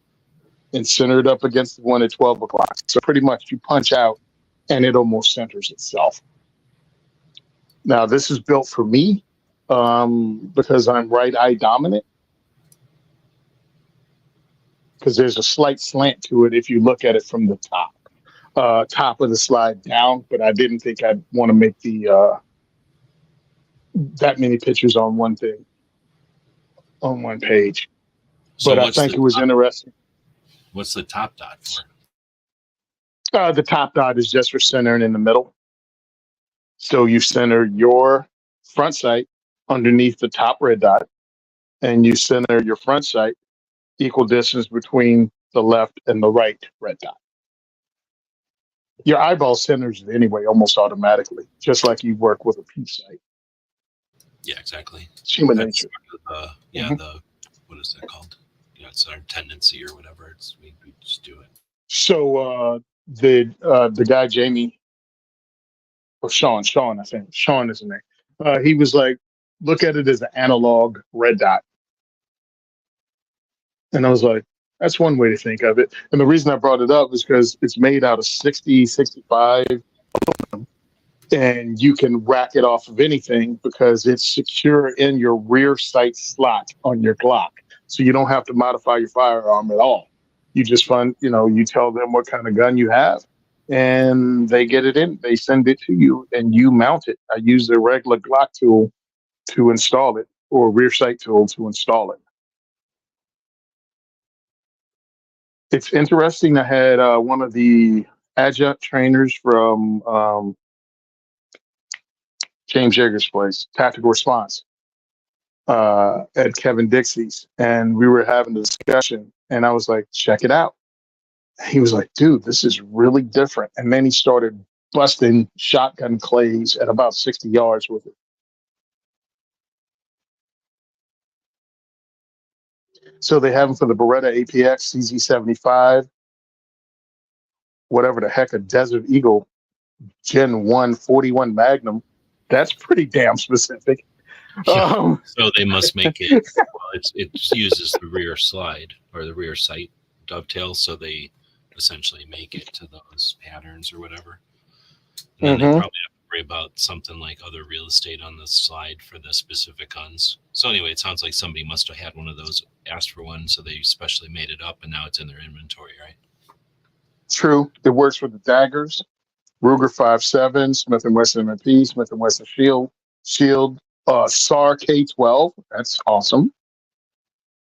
Speaker 3: and center it up against the one at 12 o'clock. So pretty much you punch out and it almost centers itself. Now, this is built for me because I'm right eye dominant, because there's a slight slant to it if you look at it from the top of the slide down, but I didn't think I'd want to make the that many pictures on one thing, on one page.
Speaker 2: So
Speaker 3: but I think it was interesting.
Speaker 2: What's the top dot for?
Speaker 3: The top dot is just for centering in the middle. So you center your front sight underneath the top red dot, and you center your front sight equal distance between the left and the right red dot. Your eyeball centers it anyway, almost automatically, just like you work with a P sight.
Speaker 2: Yeah, exactly.
Speaker 3: It's human nature.
Speaker 2: The what is that called? Yeah, it's our tendency or whatever. It's we just do it.
Speaker 3: So the guy Jamie or Sean, I think Sean is his name. He was like, look at it as an analog red dot, and I was like, that's one way to think of it. And the reason I brought it up is because it's made out of 60, 65 aluminum, and you can rack it off of anything because it's secure in your rear sight slot on your Glock. So you don't have to modify your firearm at all. You just you tell them what kind of gun you have, and they get it in. They send it to you, and you mount it. I use the regular Glock tool to install it, or rear sight tool to install it. It's interesting. I had one of the adjunct trainers from James Yeager's place, Tactical Response, at Kevin Dixie's, and we were having a discussion, and I was like, check it out. He was like, dude, this is really different. And then he started busting shotgun clays at about 60 yards with it. So they have them for the Beretta APX, CZ75, whatever the heck, a Desert Eagle Gen 1 41 Magnum. That's pretty damn specific.
Speaker 2: Yeah. So they must make it. Well, it uses the rear slide or the rear sight dovetail, so they essentially make it to those patterns or whatever. And then they probably have to worry about something like other real estate on the slide for the specific guns. So anyway, it sounds like somebody must have had one of those, asked for one, so they specially made it up, and now it's in their inventory, right?
Speaker 3: True. It works with the daggers, Ruger 5.7, Smith & Wesson M&P, Smith & Wesson Shield, SAR K12. That's awesome.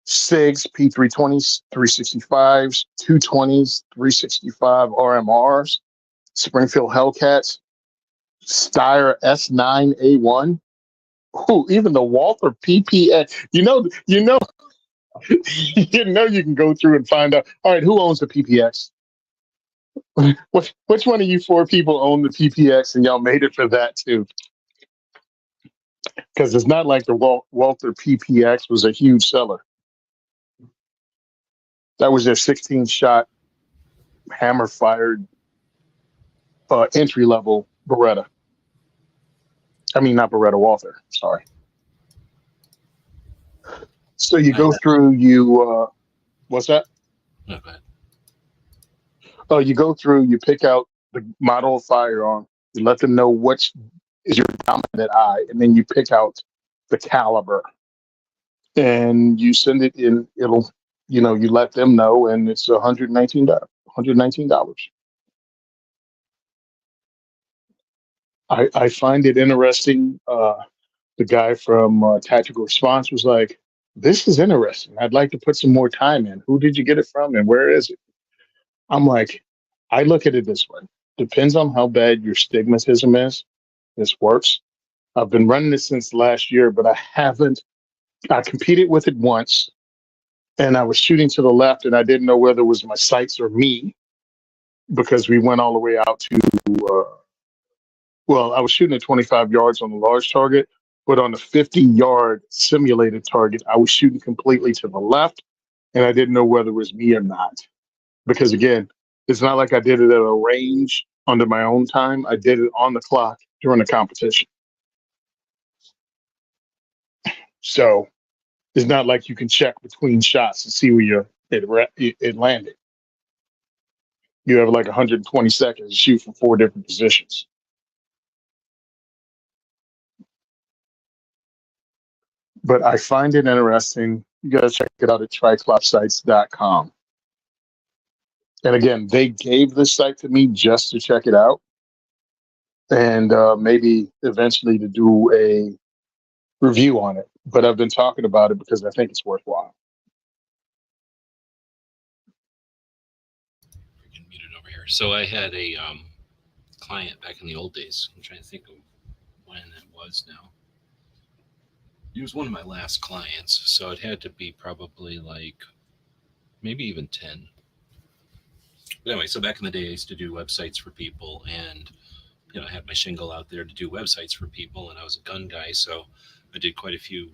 Speaker 3: SIGs, P320s, 365s, 220s, 365 RMRs, Springfield Hellcats, Steyr S9A1. Ooh, even the Walther PPX. You know, you can go through and find out. All right, who owns the PPX? Which one of you four people own the PPX, and y'all made it for that too? Because it's not like the Walther PPX was a huge seller. That was their 16-shot hammer-fired entry-level Beretta. I mean, not Beretta, Walther. Sorry. So you go through, what's that?
Speaker 2: No, go ahead.
Speaker 3: Oh, you go through, you pick out the model of firearm, you let them know which is your dominant eye, and then you pick out the caliber. And you send it in, you let them know, and it's $119. I find it interesting. The guy from Tactical Response was like, this is interesting. I'd like to put some more time in. Who did you get it from, and where is it? I'm like, I look at it this way. Depends on how bad your stigmatism is. This works. I've been running it since last year, but I competed with it once, and I was shooting to the left, and I didn't know whether it was my sights or me, because we went all the way out to, I was shooting at 25 yards on the large target, but on the 50-yard simulated target, I was shooting completely to the left, and I didn't know whether it was me or not. Because again, it's not like I did it at a range under my own time. I did it on the clock during the competition. So It's not like you can check between shots to see where it landed. You have like 120 seconds to shoot from 4 different positions. But I find it interesting. You got to check it out at triclopsites.com. And again, they gave this site to me just to check it out, and maybe eventually to do a review on it. But I've been talking about it because I think it's worthwhile.
Speaker 2: Freaking muted over here. So I had a client back in the old days. I'm trying to think of when it was now. He was one of my last clients, so it had to be probably like maybe even 10. But anyway, so back in the day, I used to do websites for people, and I had my shingle out there to do websites for people, and I was a gun guy, so I did quite a few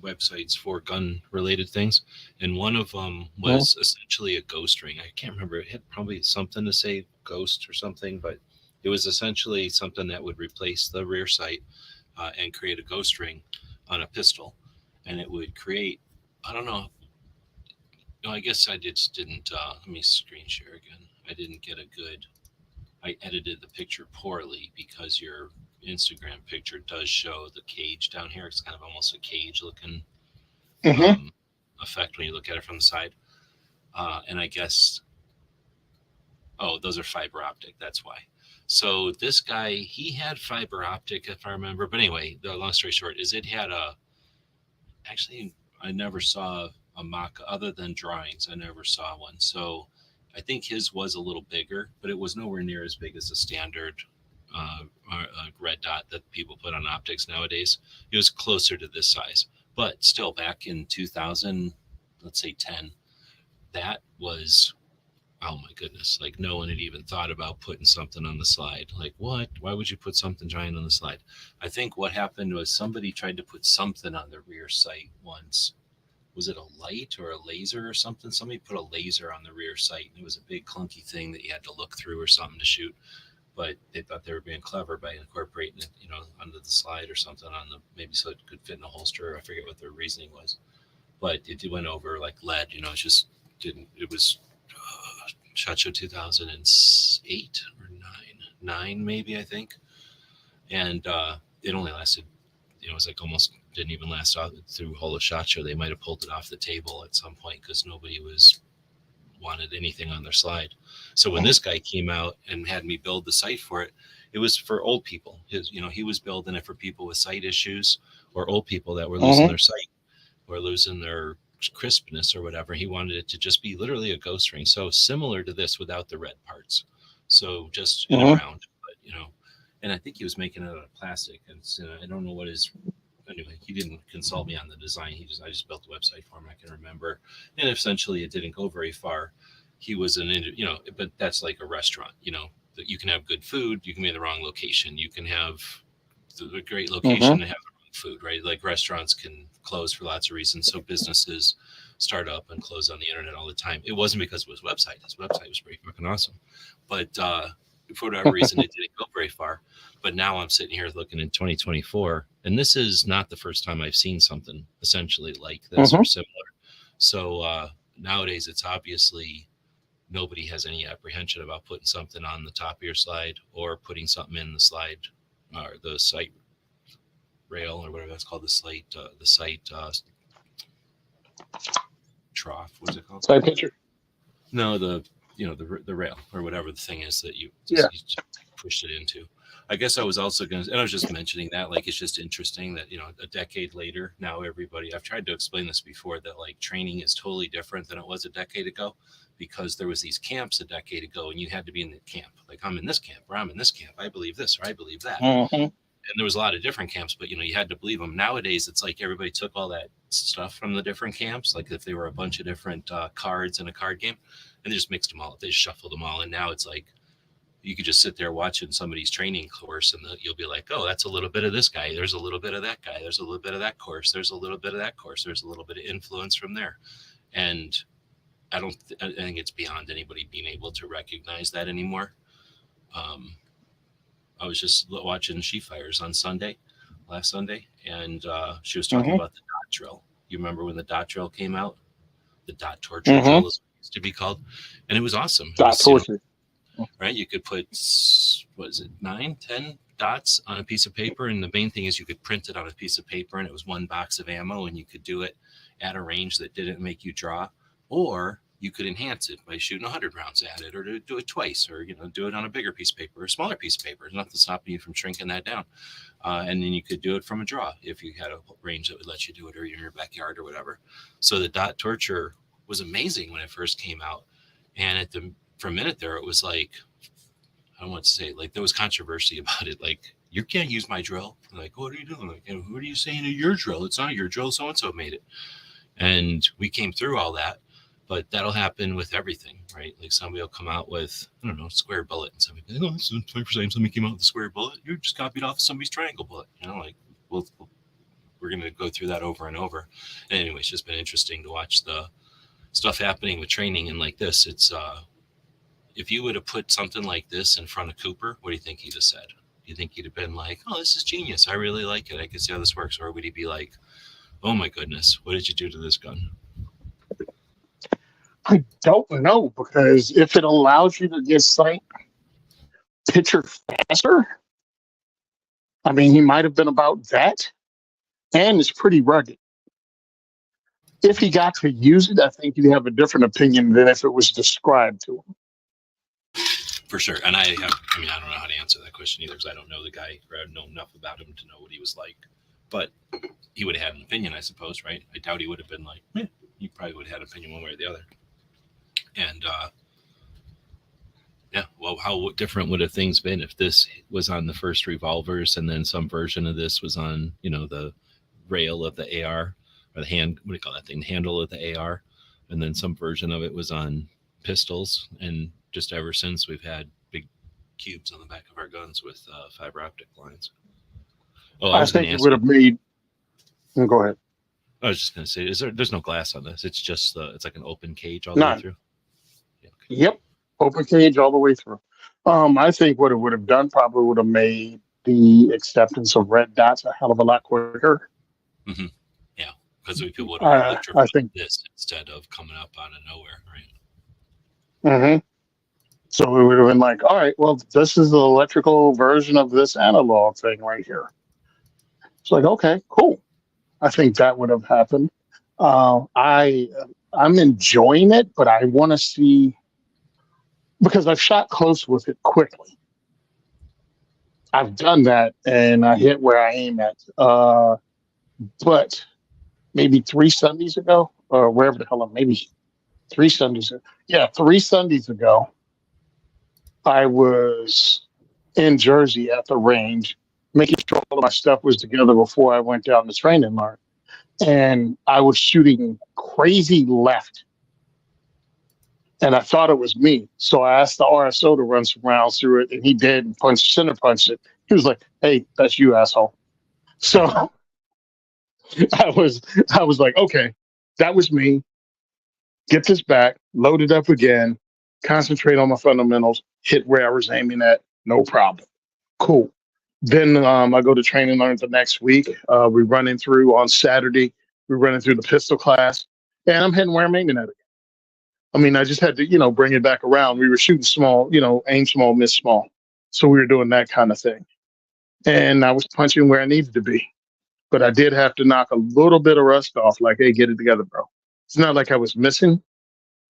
Speaker 2: websites for gun-related things, and one of them was essentially a ghost ring. I can't remember. It had probably something to say ghost or something, but it was essentially something that would replace the rear sight and create a ghost ring on a pistol, and it would create, I don't know. No, I guess I didn't. Let me screen share again. I didn't get a good. I edited the picture poorly because your Instagram picture does show the cage down here. It's kind of almost a cage looking effect when you look at it from the side. And I guess, those are fiber optic. That's why. So this guy, he had fiber optic, if I remember. But anyway, the long story short is it had actually, I never saw a mock other than drawings. I never saw one. So I think his was a little bigger, but it was nowhere near as big as a standard red dot that people put on optics nowadays. It was closer to this size, but still back in 2000, let's say 10, that was, oh my goodness, like no one had even thought about putting something on the slide. Like what? Why would you put something giant on the slide? I think what happened was somebody tried to put something on the rear sight once. Was it a light or a laser or something? Somebody put a laser on the rear sight, and it was a big clunky thing that you had to look through or something to shoot. But they thought they were being clever by incorporating it, under the slide or something maybe so it could fit in a holster. I forget what their reasoning was, but it went over like lead. It just didn't. It was SHOT Show 2008 or nine maybe, I think, and it only lasted. It was like almost didn't even last out through whole of SHOT Show. They might have pulled it off the table at some point because nobody wanted anything on their slide. So when this guy came out and had me build the site for it, it was for old people. He was building it for people with sight issues or old people that were losing their sight or losing their crispness or whatever. He wanted it to just be literally a ghost ring. So similar to this without the red parts. So just in a round, but and I think he was making it out of plastic. And I don't know what his. Anyway, he didn't consult me on the design. I just built the website for him. I can remember, and essentially it didn't go very far. He was but that's like a restaurant. That you can have good food, you can be in the wrong location. You can have the great location and have the wrong food, right? Like restaurants can close for lots of reasons. So businesses start up and close on the internet all the time. It wasn't because of his website. His website was pretty fucking awesome, but for whatever reason, it didn't go very far. But now I'm sitting here looking in 2024, and this is not the first time I've seen something essentially like this or similar. So nowadays, it's obviously nobody has any apprehension about putting something on the top of your slide or putting something in the slide or the site rail or whatever that's called, the site trough. What's it called?
Speaker 3: Side picture.
Speaker 2: No, the rail or whatever the thing is that you pushed it into. I guess I was also going to, and I was just mentioning that, like, it's just interesting that, a decade later, now I've tried to explain this before, that like training is totally different than it was a decade ago, because there was these camps a decade ago and you had to be in the camp. Like, I'm in this camp or I'm in this camp. I believe this or I believe that. And there was a lot of different camps, but you had to believe them. Nowadays, it's like everybody took all that stuff from the different camps. Like if they were a bunch of different cards in a card game, and they just mixed them all. They just shuffled them all. And now it's like, you could just sit there watching somebody's training course and you'll be like, oh, that's a little bit of this guy. There's a little bit of that guy. There's a little bit of that course. There's a little bit of that course. There's a little bit of influence from there. And I think it's beyond anybody being able to recognize that anymore. I was just watching She Fires on last Sunday, and she was talking about the dot drill. You remember when the dot drill came out? The dot torture
Speaker 3: Mm-hmm.
Speaker 2: drill is what it used to be called, and it was awesome. It
Speaker 3: Dot
Speaker 2: was,
Speaker 3: torture.
Speaker 2: right? You could put, what is it, 9, 10 dots on a piece of paper, and the main thing is you could print it on a piece of paper, and it was one box of ammo, and you could do it at a range that didn't make you draw, or you could enhance it by shooting 100 rounds at it, or to do it twice, or do it on a bigger piece of paper or a smaller piece of paper. There's nothing stopping you from shrinking that down. And then you could do it from a draw if you had a range that would let you do it, or in your backyard or whatever. So the dot torture was amazing when it first came out, and for a minute there, it was like, I don't want to say, like, there was controversy about it. Like, you can't use my drill. Like, what are you doing? Like, what are you saying to your drill? It's not your drill. So-and-so made it. And we came through all that, but that'll happen with everything, right? Like, somebody will come out with, I don't know, square bullet, and somebody will be like, oh, this is 20%. Somebody came out with a square bullet. You just copied off somebody's triangle bullet. Like, we're going to go through that over and over. And anyway, it's just been interesting to watch the stuff happening with training. And like this, it's, if you would have put something like this in front of Cooper, what do you think he'd have said? Do you think he'd have been like, oh, this is genius. I really like it. I can see how this works. Or would he be like, oh my goodness, what did you do to this gun?
Speaker 3: I don't know, because if it allows you to get sight picture faster, I mean, he might have been about that. And it's pretty rugged. If he got to use it, I think he'd have a different opinion than if it was described to him.
Speaker 2: For sure. And I don't know how to answer that question either, because I don't know the guy, or I don't know enough about him to know what he was like. But he would have had an opinion, I suppose, right? I doubt he would have been like, he probably would have had an opinion one way or the other. And well, how different would have things been if this was on the first revolvers, and then some version of this was on, the rail of the AR, or the what do you call that thing? The handle of the AR, and then some version of it was on pistols. And just ever since, we've had big cubes on the back of our guns with fiber optic lines. Oh,
Speaker 3: I think it would have made. Go ahead.
Speaker 2: I was just going to say, there's no glass on this. It's just it's like an open cage all the way through. Yeah, okay.
Speaker 3: Yep, open cage all the way through. I think what it would have done probably would have made the acceptance of red dots a hell of a lot quicker.
Speaker 2: Mm-hmm. Yeah, because people would have electrified this instead of coming up out of nowhere, right?
Speaker 3: Mm-hmm. So we would have been like, all right, well, this is the electrical version of this analog thing right here. It's like, okay, cool. I think that would have happened. I'm enjoying it, but I want to see, because I've shot close with it quickly. I've done that, and I hit where I aim at. But maybe 3 Sundays ago, or wherever the hell, maybe 3 Sundays ago. Yeah, 3 Sundays ago, I was in Jersey at the range, making sure all of my stuff was together before I went down to StreamYard. And I was shooting crazy left. And I thought it was me. So I asked the RSO to run some rounds through it, and he did, and center punched it. He was like, hey, that's you, asshole. So I was like, okay, that was me. Get this back, load it up again, concentrate on my fundamentals, hit where I was aiming at, no problem. Cool. Then I go to Train and Learn the next week. We're running through on Saturday. We're running through the pistol class, and I'm hitting where I'm aiming at again. I mean, I just had to, bring it back around. We were shooting small, aim small, miss small. So we were doing that kind of thing. And I was punching where I needed to be. But I did have to knock a little bit of rust off, like, hey, get it together, bro. It's not like I was missing,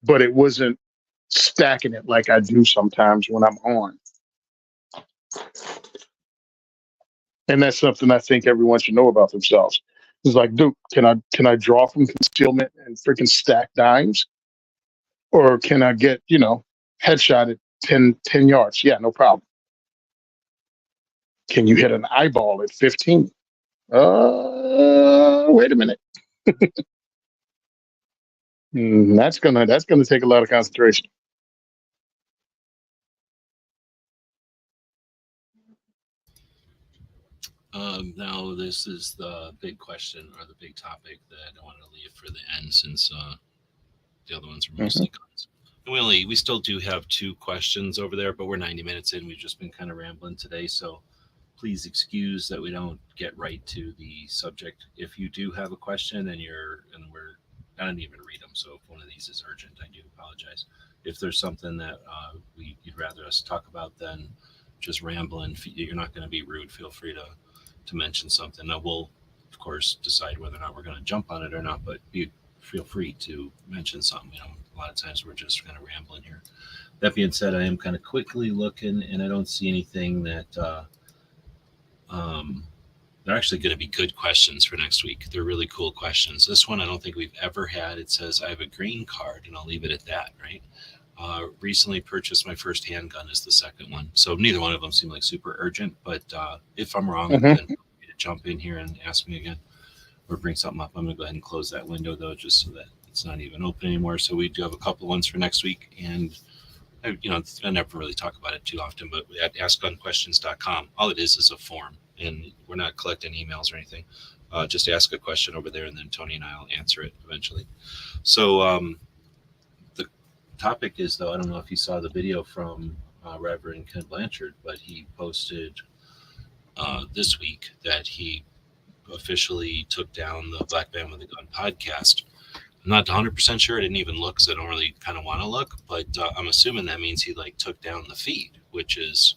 Speaker 3: but it wasn't stacking it like I do sometimes when I'm on. And that's something I think everyone should know about themselves. It's like, dude, can I draw from concealment and freaking stack dimes? Or can I get, headshot at 10 yards? Yeah, no problem. Can you hit an eyeball at 15? Wait a minute. That's gonna take a lot of concentration.
Speaker 2: Now this is the big question, or the big topic that I want to leave for the end, since the other ones are mostly guns. And we still do have 2 questions over there, but we're 90 minutes in. We've just been kind of rambling today, so please excuse that we don't get right to the subject. If you do have a question, and I don't even read them, so if one of these is urgent, I do apologize. If there's something that you'd rather us talk about, then just rambling. You're not going to be rude. Feel free to mention something. Now we'll, of course, decide whether or not we're going to jump on it or not. But you feel free to mention something. A lot of times we're just kind of rambling here. That being said, I am kind of quickly looking, and I don't see anything that. They're actually going to be good questions for next week. They're really cool questions. This one I don't think we've ever had. It says, I have a green card, and I'll leave it at that, right? Recently purchased my first handgun is the second one. So neither one of them seem like super urgent, but if I'm wrong, then feel free to jump in here and ask me again or bring something up. I'm going to go ahead and close that window, though, just so that it's not even open anymore. So we do have a couple of ones for next week, and I never really talk about it too often, but at askgunquestions.com, all it is a form, and we're not collecting emails or anything. Just ask a question over there, and then Tony and I will answer it eventually. So the topic is, though, I don't know if you saw the video from Reverend Ken Blanchard, but he posted this week that he officially took down the Black Man with a Gun podcast. I'm not 100% sure. I didn't even look, because I don't really kind of want to look, but I'm assuming that means he took down the feed, which is,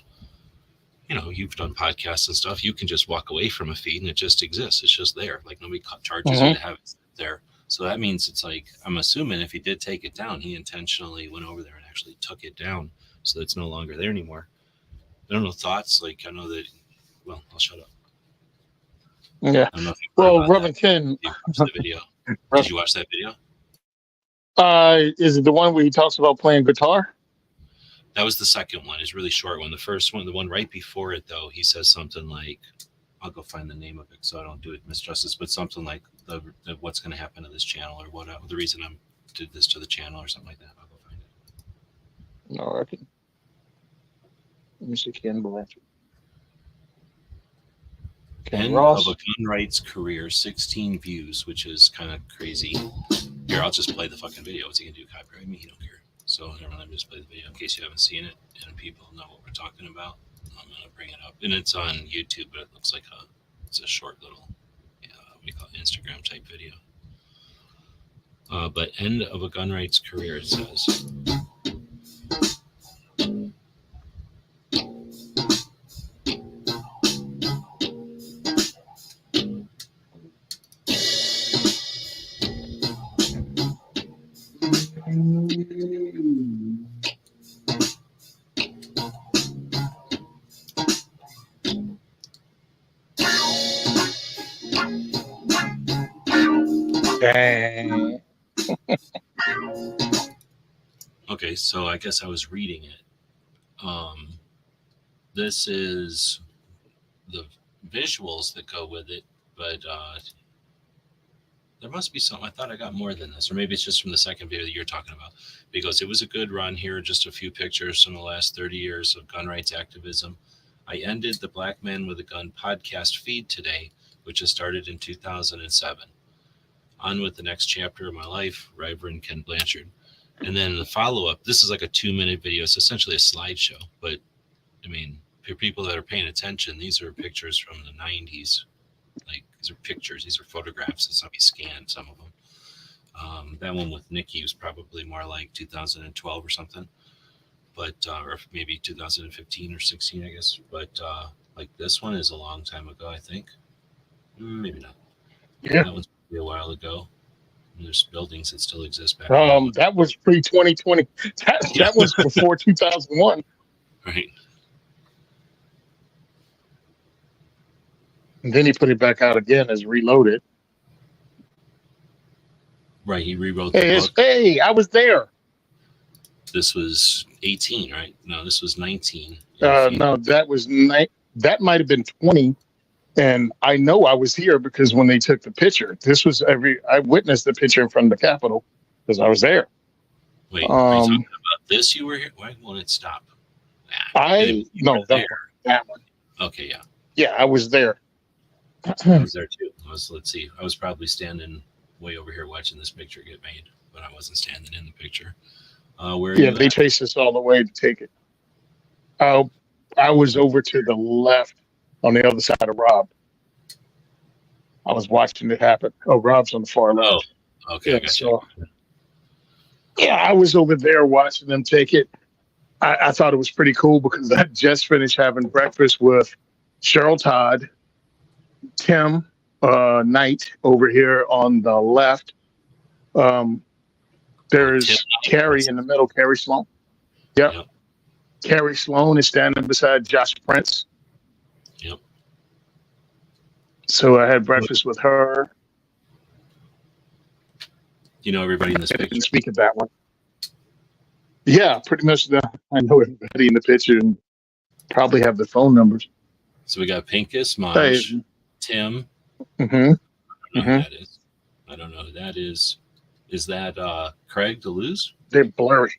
Speaker 2: you've done podcasts and stuff. You can just walk away from a feed and it just exists. It's just there. Nobody charges you to have it there. So that means it's I'm assuming if he did take it down, he intentionally went over there and actually took it down so that it's no longer there anymore. I don't know, thoughts? I know that, well, I'll shut up.
Speaker 3: Yeah.
Speaker 2: I don't know if
Speaker 3: well, Reverend Ken.
Speaker 2: You watched the video. Did you watch that video?
Speaker 3: Is it the one where he talks about playing guitar?
Speaker 2: That was the second one. It's a really short one. The first one, the one right before it, though, he says something like, I'll go find the name of it so I don't do it misjustice, but something like the what's going to happen to this channel, or whatever, the reason I did this to the channel, or something like that. I'll go find it.
Speaker 3: No, I can. Let me see, Ken Blanchard.
Speaker 2: End of a gun rights career, 16 views, which is kind of crazy. Here, I'll just play the fucking video. What's he gonna do? Copyright me? He don't care. So let me just play the video in case you haven't seen it and people know what we're talking about. I'm gonna bring it up, and it's on YouTube, but it looks like it's a short little, we call it Instagram type video. But end of a gun rights career, it says.
Speaker 3: Dang.
Speaker 2: Okay, so I guess I was reading it. This is the visuals that go with it, but there must be something. I thought I got more than this, or maybe it's just from the second video that you're talking about, because it was a good run here. Just a few pictures from the last 30 years of gun rights activism. I ended the Black Man with a Gun podcast feed today, which has started in 2007. On with the next chapter of my life, Reverend Ken Blanchard. And then the follow-up, this is like a 2-minute video. It's essentially a slideshow. But, I mean, for people that are paying attention, these are pictures from the 90s. These are pictures. These are photographs. It's somebody scanned some of them. That one with Nikki was probably more like 2012 or something. But, or maybe 2015 or 16, I guess. But, this one is a long time ago, I think. Maybe not.
Speaker 3: Yeah.
Speaker 2: That one's a while ago. There's buildings that still exist back
Speaker 3: that was pre-2020. That was before 2001.
Speaker 2: Right.
Speaker 3: And then he put it back out again as Reloaded.
Speaker 2: Right, he rewrote the book.
Speaker 3: Hey, I was there.
Speaker 2: This was 18, right? No, this was 19.
Speaker 3: No, that was that might have been 20. And I know I was here because when they took the picture, I witnessed the picture in front of the Capitol because I was there.
Speaker 2: Wait, are you talking about this? You were here? Why won't it stop?
Speaker 3: That one.
Speaker 2: Okay, yeah.
Speaker 3: Yeah, I was there.
Speaker 2: I was there too. Let's see. I was probably standing way over here watching this picture get made, but I wasn't standing in the picture.
Speaker 3: They chased us all the way to take it. I was over to the left on the other side of Rob. I was watching it happen. Oh, Rob's on the far left.
Speaker 2: Oh, okay.
Speaker 3: Yeah,
Speaker 2: I got
Speaker 3: so yeah, I was over there watching them take it. I thought it was pretty cool because I just finished having breakfast with Cheryl Todd, Tim Knight over here on the left. There's Carrie in the middle, Carrie Sloan. Yep. Carrie Sloan is standing beside Josh Prince.
Speaker 2: Yep.
Speaker 3: So I had breakfast with her.
Speaker 2: You know everybody in this
Speaker 3: I
Speaker 2: picture?
Speaker 3: didn't speak of that one. Yeah, pretty much. I know everybody in the picture and probably have the phone numbers.
Speaker 2: So we got Pincus, Maj, Tim.
Speaker 3: Mm-hmm.
Speaker 2: I don't know who that is. Is that Craig DeLuz?
Speaker 3: They're blurry.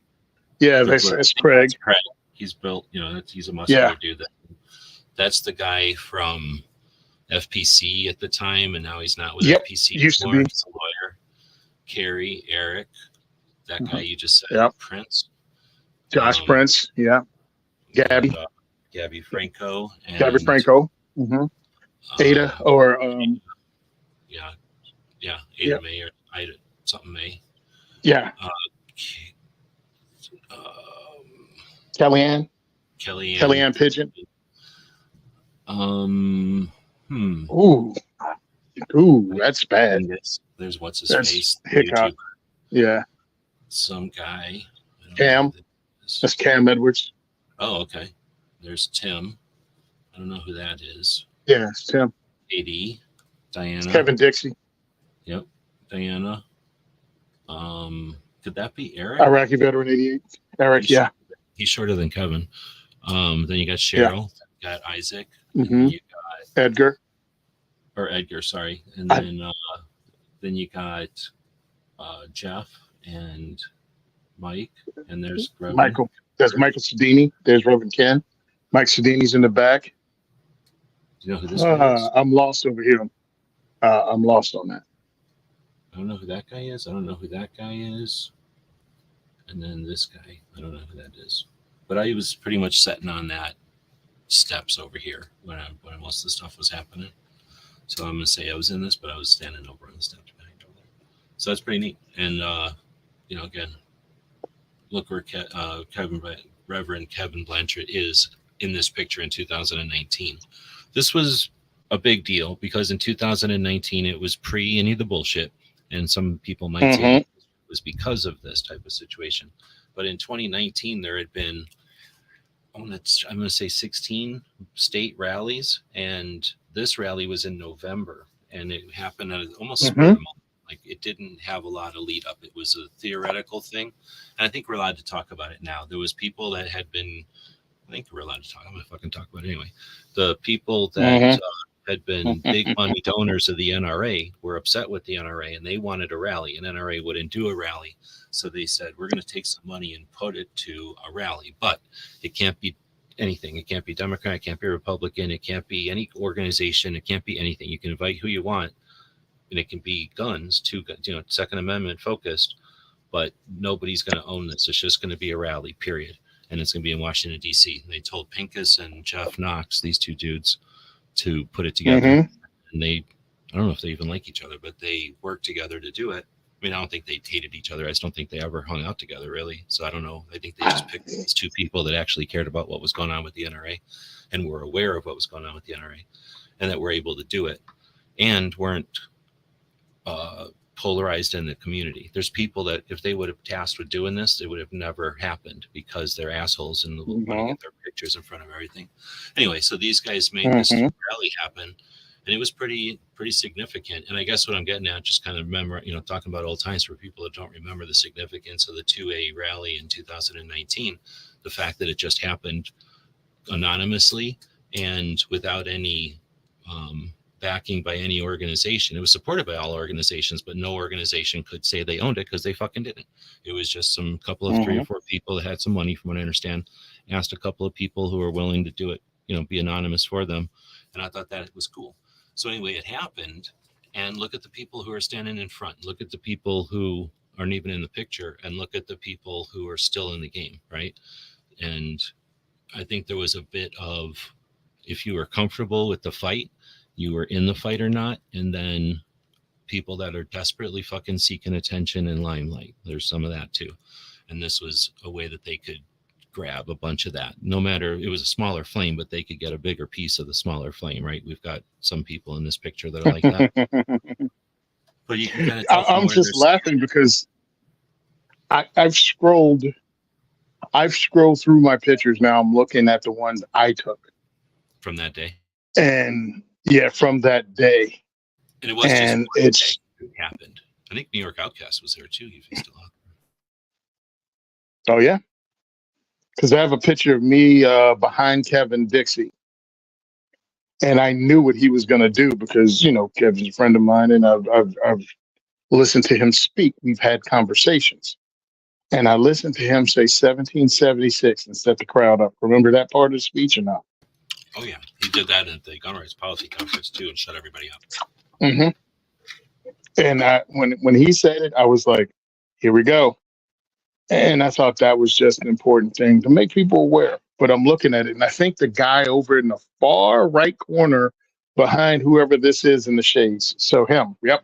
Speaker 3: Yeah, that's Craig.
Speaker 2: That's Craig. He's built, he's a muscular dude. That's the guy from FPC at the time, and now he's not with FPC
Speaker 3: used
Speaker 2: anymore.
Speaker 3: to be.
Speaker 2: He's a lawyer. Carrie, Eric, that guy you just said, Prince.
Speaker 3: Josh Prince, Gabby.
Speaker 2: Gabby Franco. And,
Speaker 3: Gabby Franco. Ada, or...
Speaker 2: Ada May, or Ida, something May.
Speaker 3: Yeah. Kellyanne Pigeon. Ooh, that's bad.
Speaker 2: There's what's his face?
Speaker 3: Hiccup. Yeah.
Speaker 2: Some guy.
Speaker 3: Cam. That's Cam Edwards.
Speaker 2: Oh, okay. There's Tim. I don't know who that is.
Speaker 3: Yeah, it's Tim.
Speaker 2: AD. Diana.
Speaker 3: It's Kevin Dixie.
Speaker 2: Yep. Diana. Could that be Eric?
Speaker 3: Iraqi veteran 88. Eric,
Speaker 2: He's shorter than Kevin. Then you got Cheryl. You got Isaac.
Speaker 3: Mm-hmm.
Speaker 2: You got
Speaker 3: Edgar,
Speaker 2: sorry. And then you got Jeff and Mike. And there's Reverend.
Speaker 3: Michael. There's Michael Sedini. There's Reverend Ken. Mike Sedini's in the back.
Speaker 2: Do you know who this guy is?
Speaker 3: I'm lost over here. I'm lost on that.
Speaker 2: I don't know who that guy is. I don't know who that guy is. And then this guy, I don't know who that is. But I was pretty much sitting on that steps over here when most of the stuff was happening. So I'm going to say I was in this, but I was standing over on the steps behind over there. So that's pretty neat. And, again, look where Reverend Kevin Blanchard is in this picture in 2019. This was a big deal because in 2019, it was pre any of the bullshit. And some people might say it was because of this type of situation. But in 2019, there had been, I'm going to say 16 state rallies. And this rally was in November. And it happened at almost spur of the moment. Like, it didn't have a lot of lead up. It was a theoretical thing. And I think we're allowed to talk about it now. There was people that had been, I think we're allowed to talk. I'm going to fucking talk about it anyway. The people that had been big money donors of the NRA were upset with the NRA, and they wanted a rally, and NRA wouldn't do a rally. So they said, we're going to take some money and put it to a rally, but it can't be anything. It can't be Democrat. It can't be Republican. It can't be any organization. It can't be anything. You can invite who you want, and it can be guns, Second Amendment focused, but nobody's going to own this. It's just going to be a rally, period. And it's going to be in Washington, D.C. And they told Pincus and Jeff Knox, these two dudes, to put it together. And I don't know if they even like each other, but they worked together to do it. I mean, I don't think they hated each other. I just don't think they ever hung out together, really. So I don't know. I think they just picked these two people that actually cared about what was going on with the NRA and were aware of what was going on with the NRA and that were able to do it and weren't polarized in the community. There's people that if they would have tasked with doing this, it would have never happened because they're assholes and want to get their pictures in front of everything. Anyway, so these guys made this rally happen, and it was pretty significant. And I guess what I'm getting at, just kind of remember, talking about old times for people that don't remember the significance of the 2A rally in 2019, the fact that it just happened anonymously and without any backing by any organization. It was supported by all organizations, but no organization could say they owned it because they fucking didn't. It was just some couple of 3 or 4 people that had some money, from what I understand, asked a couple of people who were willing to do it, be anonymous for them. And I thought that was cool. So anyway, it happened, and look at the people who are standing in front. Look at the people who aren't even in the picture, and look at the people who are still in the game, right? And I think there was a bit of if you were comfortable with the fight, you were in the fight or not. And then people that are desperately fucking seeking attention and limelight. There's some of that too. And this was a way that they could grab a bunch of that. No matter, it was a smaller flame, but they could get a bigger piece of the smaller flame, right? We've got some people in this picture that are like that. But you can kind of tell
Speaker 3: I'm just laughing because I've scrolled through my pictures now. I'm looking at the ones I took
Speaker 2: from that day.
Speaker 3: And yeah, from that day.
Speaker 2: And it was
Speaker 3: and
Speaker 2: just it happened. I think New York Outcast was there too. He's still out
Speaker 3: there. Oh yeah, because I have a picture of me behind Kevin Dixie, and I knew what he was going to do because Kevin's a friend of mine, and I've listened to him speak. We've had conversations, and I listened to him say 1776 and set the crowd up. Remember that part of the speech or not?
Speaker 2: Oh yeah, he did that at the Gun Rights Policy Conference too, and shut everybody up.
Speaker 3: Mm-hmm. And when he said it, I was like, here we go. And I thought that was just an important thing to make people aware. But I'm looking at it, and I think the guy over in the far right corner behind whoever this is in the shades, so him, yep,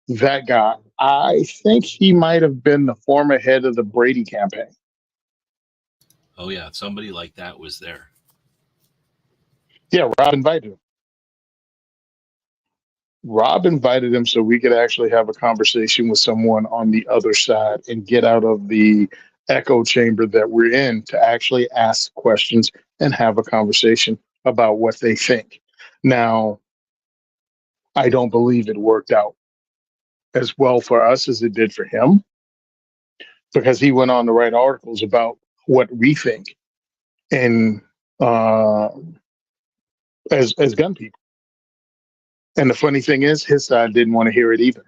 Speaker 3: that guy, I think he might have been the former head of the Brady campaign.
Speaker 2: Oh yeah, somebody like that was there.
Speaker 3: Yeah, Rob invited him. Rob invited him so we could actually have a conversation with someone on the other side and get out of the echo chamber that we're in to actually ask questions and have a conversation about what they think. Now, I don't believe it worked out as well for us as it did for him, because he went on to write articles about what we think and as gun people. And the funny thing is, his side didn't want to hear it either.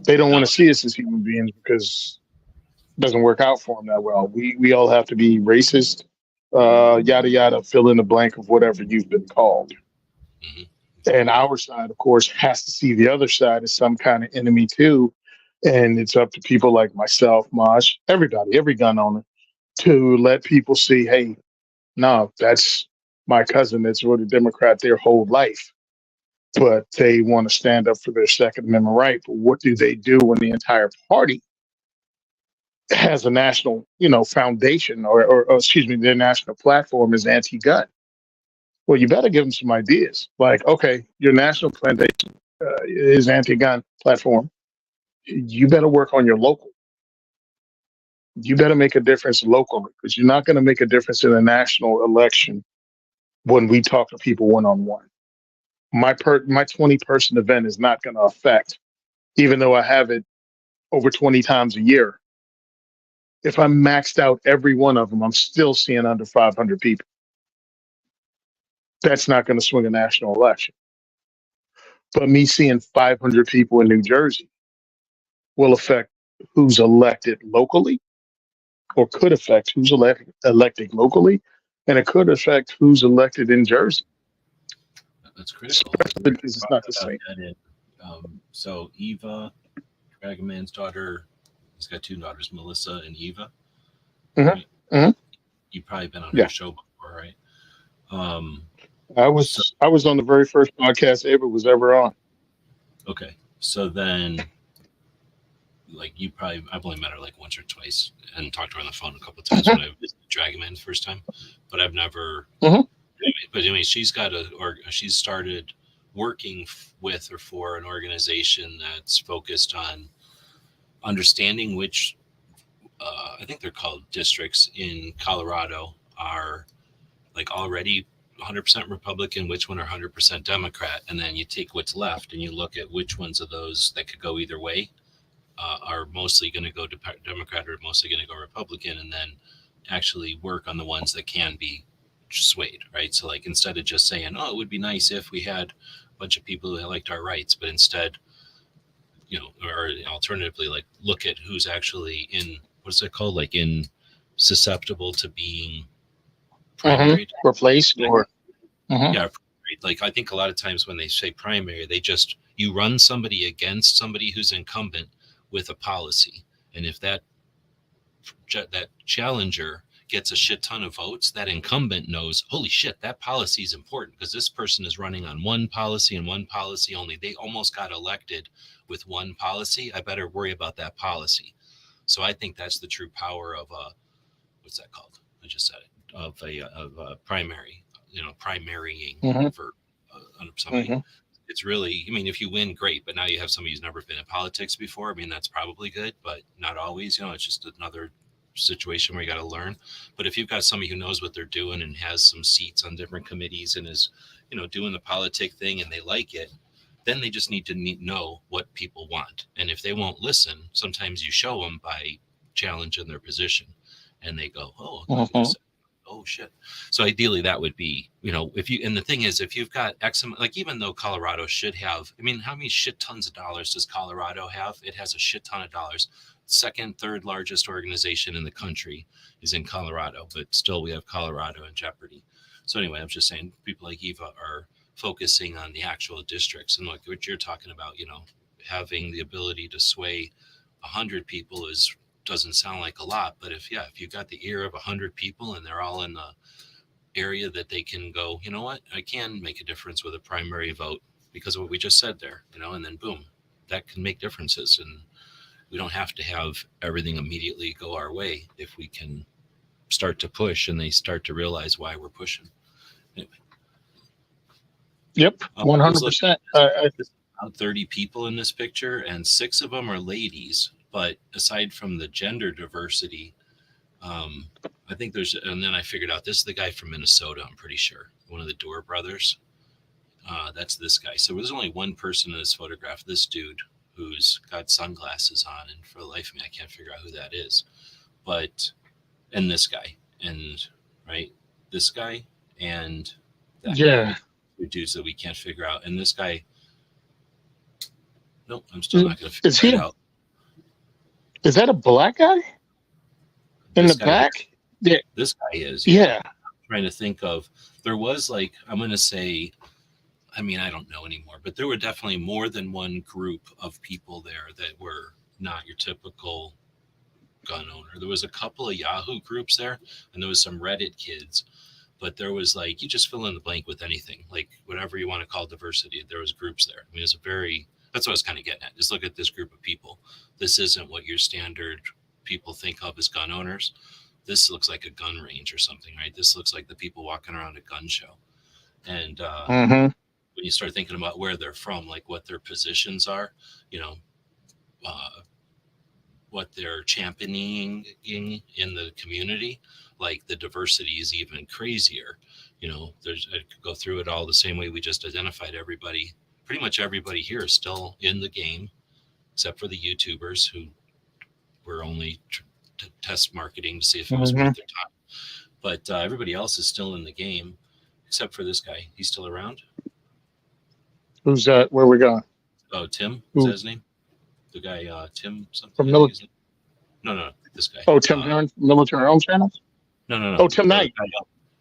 Speaker 3: They don't want to see us as human beings because it doesn't work out for them that well. We all have to be racist, yada, yada, fill in the blank of whatever you've been called. Mm-hmm. And our side, of course, has to see the other side as some kind of enemy too. And it's up to people like myself, Mosh, everybody, every gun owner, to let people see, hey, no, that's my cousin that's voted Democrat their whole life, but they want to stand up for their Second Amendment right. But what do they do when the entire party has a national, foundation or excuse me, their national platform is anti-gun? Well, you better give them some ideas. Like, okay, your national foundation is anti-gun platform. You better work on your local. You better make a difference locally, because you're not going to make a difference in a national election when we talk to people one-on-one. My 20-person event is not going to affect, even though I have it over 20 times a year. If I maxed out every one of them, I'm still seeing under 500 people. That's not going to swing a national election. But me seeing 500 people in New Jersey will affect who's elected locally, or could affect who's elected locally, and it could affect who's elected in Jersey.
Speaker 2: That's critical.
Speaker 3: Because it's not the same.
Speaker 2: So Eva, Dragonman's daughter, he's got two daughters, Melissa and Eva.
Speaker 3: Mm-hmm.
Speaker 2: Right?
Speaker 3: Mm-hmm.
Speaker 2: You've probably been on her show before, right?
Speaker 3: I was on the very first podcast Ava was ever on.
Speaker 2: Okay, so then, like, I've only met her like once or twice and talked to her on the phone a couple of times when I visited Dragonman the first time, but I've never.
Speaker 3: Mm-hmm.
Speaker 2: But anyway, she's started working with or for an organization that's focused on understanding which, I think they're called districts in Colorado, are like already 100% Republican, which one are 100% Democrat, and then you take what's left and you look at which ones of those that could go either way are mostly going to go Democrat or mostly going to go Republican, and then actually work on the ones that can be swayed, right? So like, instead of just saying, oh, it would be nice if we had a bunch of people who liked our rights, but instead, or alternatively, like, look at who's actually in, what's it called? Like, in susceptible to being primary,
Speaker 3: replaced, or
Speaker 2: yeah, like, I think a lot of times when they say primary, you run somebody against somebody who's incumbent with a policy, and if that challenger gets a shit ton of votes, that incumbent knows, holy shit, that policy is important because this person is running on one policy and one policy only. They almost got elected with one policy. I better worry about that policy. So I think that's the true power of what's that called? I just said it, of a primary, primarying for somebody. It's really, I mean, if you win, great, but now you have somebody who's never been in politics before. I mean, that's probably good, but not always. It's just another situation where you got to learn. But if you've got somebody who knows what they're doing and has some seats on different committees and is, doing the politic thing and they like it, then they just need to know what people want. And if they won't listen, sometimes you show them by challenging their position and they go, oh shit. So ideally that would be, if you, and the thing is, if you've got X, like, even though Colorado should have, I mean, how many shit tons of dollars does Colorado have? It has a shit ton of dollars. Second, third largest organization in the country is in Colorado, but still we have Colorado in jeopardy. So anyway, I'm just saying people like Eva are focusing on the actual districts, and like what you're talking about, having the ability to sway 100 people doesn't sound like a lot, but if you've got the ear of 100 people and they're all in the area that they can go, you know what, I can make a difference with a primary vote because of what we just said there, and then boom, that can make differences. And we don't have to have everything immediately go our way if we can start to push and they start to realize why we're pushing. Anyway.
Speaker 3: Yep, 100%.
Speaker 2: About 30 people in this picture, and 6 of them are ladies. But aside from the gender diversity, I think and then I figured out this is the guy from Minnesota, I'm pretty sure, one of the Dorr brothers. That's this guy. So there's only one person in this photograph, this dude who's got sunglasses on, and for the life of me, I can't figure out who that is. And this guy, and right, this guy, and that guy, dudes that we can't figure out. And this guy, nope, I'm still not going to figure it out.
Speaker 3: Is that a black guy in the back?
Speaker 2: Yeah, this guy is.
Speaker 3: Yeah.
Speaker 2: I'm trying to think of. There was I'm going to say, I mean, I don't know anymore, but there were definitely more than one group of people there that were not your typical gun owner. There was a couple of Yahoo groups there, and there was some Reddit kids, but there was you just fill in the blank with anything, like whatever you want to call diversity. There was groups there. I mean, that's what I was kind of getting at. Just look at this group of people. This isn't what your standard people think of as gun owners. This looks like a gun range or something, right? This looks like the people walking around a gun show. And when you start thinking about where they're from, like what their positions are, what they're championing in the community, like the diversity is even crazier. I could go through it all the same way we just identified everybody. Pretty much everybody here is still in the game, except for the YouTubers who were only test marketing to see if it was worth their time. But everybody else is still in the game, except for this guy. He's still around.
Speaker 3: Who's that? Where we going?
Speaker 2: Oh, Tim. Is that his name? The guy, Tim something.
Speaker 3: From
Speaker 2: No, this guy.
Speaker 3: Oh, Tim Heron, Military Home Channels?
Speaker 2: No.
Speaker 3: Oh, Tim Knight.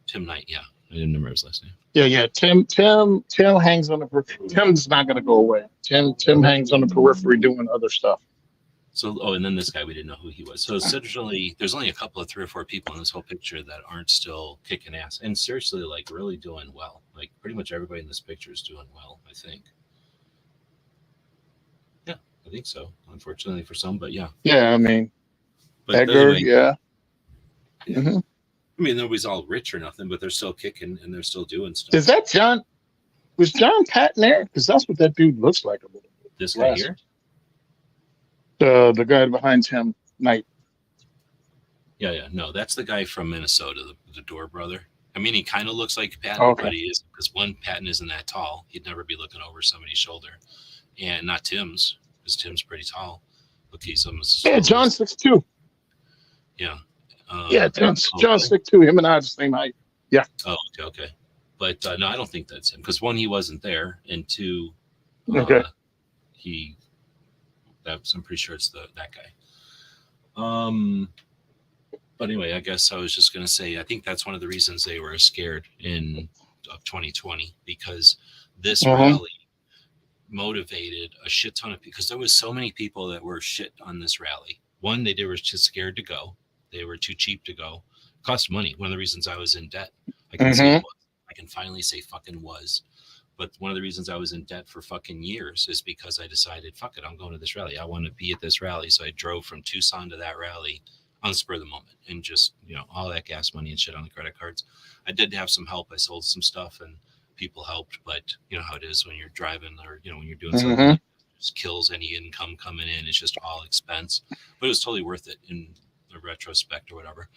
Speaker 2: Tim Knight, yeah. I didn't remember his last name.
Speaker 3: Yeah. Tim hangs on the periphery. Tim's not going to go away. Tim hangs on the periphery doing other stuff.
Speaker 2: So, and then this guy, we didn't know who he was. So essentially, there's only a couple of 3 or 4 people in this whole picture that aren't still kicking ass and seriously, really doing well. Like pretty much everybody in this picture is doing well, I think. Yeah, I think so. Unfortunately for some, but yeah.
Speaker 3: Yeah, I mean, Edgar, yeah.
Speaker 2: Mm-hmm. I mean, nobody's all rich or nothing, but they're still kicking and they're still doing stuff.
Speaker 3: Is that John? Was John Patton there? Because that's what that dude looks like a little bit.
Speaker 2: This guy here?
Speaker 3: The guy behind Tim Knight.
Speaker 2: Yeah. No, that's the guy from Minnesota, the Dorr brother. I mean, he kind of looks like Patton, but he is, because Patton isn't that tall. He'd never be looking over somebody's shoulder. And not Tim's, because Tim's pretty tall. Look, he's almost.
Speaker 3: Yeah, John's 6'2".
Speaker 2: Yeah.
Speaker 3: John's 6'2". Him and I are the same height. Yeah.
Speaker 2: Oh, okay. But no, I don't think that's him, because 1, he wasn't there, and 2, I'm pretty sure it's that guy. But anyway, I guess I was just going to say, I think that's one of the reasons they were scared of 2020, because this rally motivated a shit ton of people, because there was so many people that were shit on this rally. One, they were just scared to go. They were too cheap to go. Cost money. One of the reasons I was in debt, I can say was, I can finally say fucking was. But one of the reasons I was in debt for fucking years is because I decided, fuck it, I'm going to this rally. I want to be at this rally. So I drove from Tucson to that rally on the spur of the moment, and just, all that gas money and shit on the credit cards. I did have some help. I sold some stuff and people helped, but you know how it is when you're driving, or, when you're doing something that just kills any income coming in. It's just all expense, but it was totally worth it in the retrospect or whatever.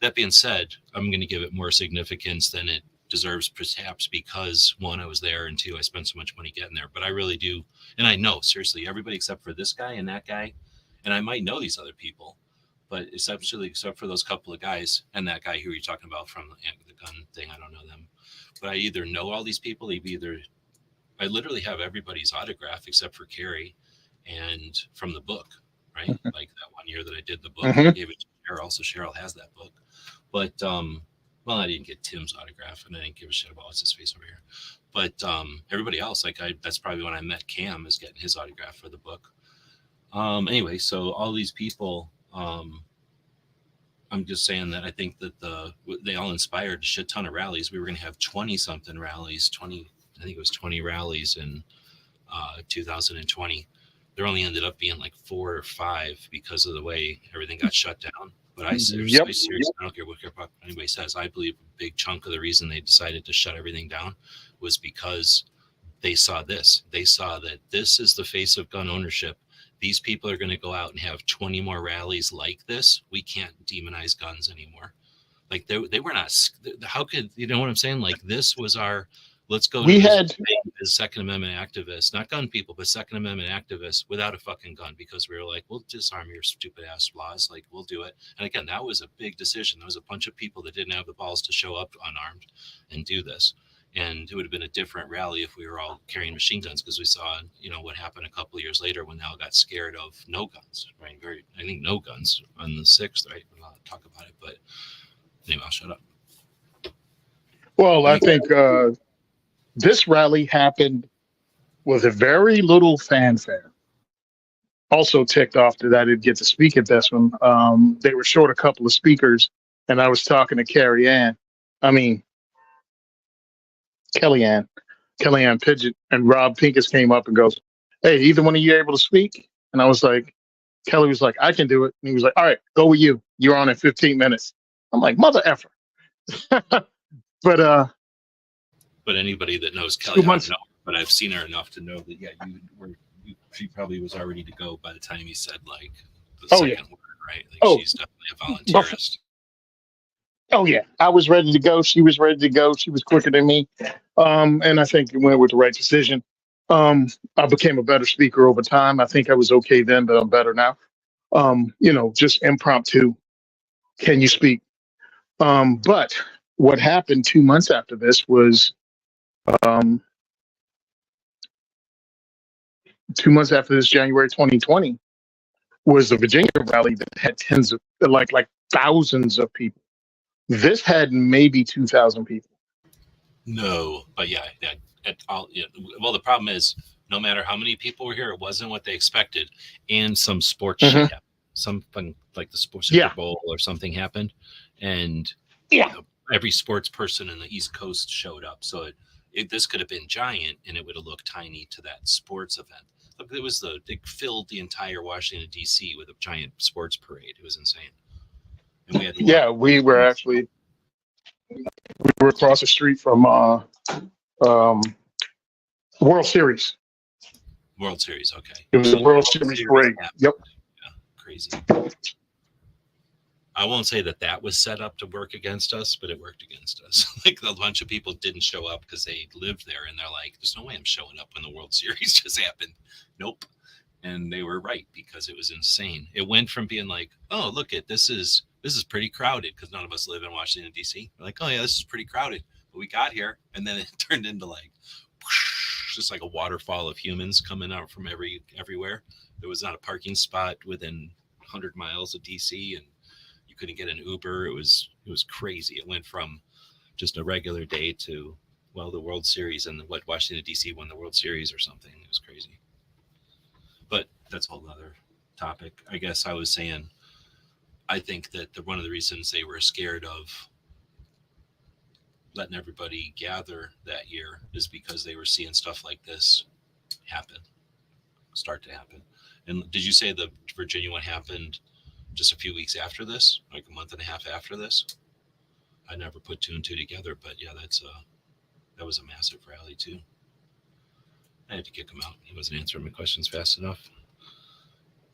Speaker 2: That being said, I'm going to give it more significance than it deserves, perhaps because, one, I was there, and two, I spent so much money getting there. But I really do, and I know, seriously, everybody except for this guy and that guy, and I might know these other people, but essentially except for those couple of guys and that guy who you're talking about from the gun thing, I don't know them. But I either know all these people, I literally have everybody's autograph except for Carrie and from the book, right? Like that one year that I did the book, I gave it to Cheryl, so Cheryl has that book. But well, I didn't get Tim's autograph, and I didn't give a shit about what's his face over here. But everybody else, that's probably when I met Cam, is getting his autograph for the book. Anyway, so all these people, I'm just saying that I think that they all inspired a shit ton of rallies. We were going to have 20 something rallies, I think it was 20 rallies in 2020. There only ended up being like 4 or 5 because of the way everything got shut down. But I seriously, I don't care what anybody says. I believe a big chunk of the reason they decided to shut everything down was because they saw this. They saw that this is the face of gun ownership. These people are going to go out and have 20 more rallies like this. We can't demonize guns anymore. Like they were not. How could, you know what I'm saying? Like, this was our. Let's go. We had as Second Amendment activists, not gun people, but Second Amendment activists without a fucking gun, because we were like, we'll disarm your stupid ass laws. Like, we'll do it. And again, that was a big decision. There was a bunch of people that didn't have the balls to show up unarmed and do this. And it would have been a different rally if we were all carrying machine guns, because we saw, what happened a couple of years later when they all got scared of no guns, right? I think no guns on the 6th, right? We'll not talk about it, but anyway, I'll shut up.
Speaker 3: Well, I think this rally happened with a very little fanfare. Also ticked off that I didn't get to speak at this one. They were short a couple of speakers, and I was talking to Kellyanne Pidgeot, and Rob Pincus came up and goes, "Hey, either one of you able to speak?" And I was like, Kelly was like, "I can do it." And he was like, "All right, go with you. You're on in 15 minutes. I'm like, mother effer.
Speaker 2: But anybody that knows Kelly, I don't know, but I've seen her enough to know that, she probably was all ready to go by the time he said, like, the second word, right? Like, she's definitely a volunteerist.
Speaker 3: Oh, yeah. I was ready to go. She was ready to go. She was quicker than me. And I think it went with the right decision. I became a better speaker over time. I think I was okay then, but I'm better now. Just impromptu. Can you speak? But what happened 2 months after this was 2 months after this, January 2020, was the Virginia rally that had tens of, like thousands of people. This had maybe 2,000 people.
Speaker 2: No, but well, the problem is, no matter how many people were here, it wasn't what they expected, and some sports shit happened. Something like the Super Bowl or something happened, and every sports person in the East Coast showed up. So this could have been giant, and it would have looked tiny to that sports event. Look, it filled the entire Washington D.C. with a giant sports parade. It was insane. And we had
Speaker 3: we were across the street from World Series.
Speaker 2: World Series, okay.
Speaker 3: It was a World Series parade. Yep.
Speaker 2: Yeah, crazy. I won't say that was set up to work against us, but it worked against us. Like, a bunch of people didn't show up because they lived there, and they're like, "There's no way I'm showing up when the World Series just happened." Nope. And they were right, because it was insane. It went from being like, "Oh, look at this is pretty crowded," because none of us live in Washington D.C. We're like, "Oh yeah, this is pretty crowded," but we got here, and then it turned into like whoosh, just like a waterfall of humans coming out from everywhere. There was not a parking spot within 100 miles of D.C., and you couldn't get an Uber. It was crazy. It went from just a regular day to, well, the World Series, and what Washington D.C. won the World Series or something. It was crazy. But that's a whole other topic. I guess I was saying, I think that one of the reasons they were scared of letting everybody gather that year is because they were seeing stuff like this start to happen. And did you say the Virginia one happened just a few weeks after this, like a month and a half after this? I never put two and two together, but yeah, that was a massive rally too. I had to kick him out. He wasn't answering my questions fast enough.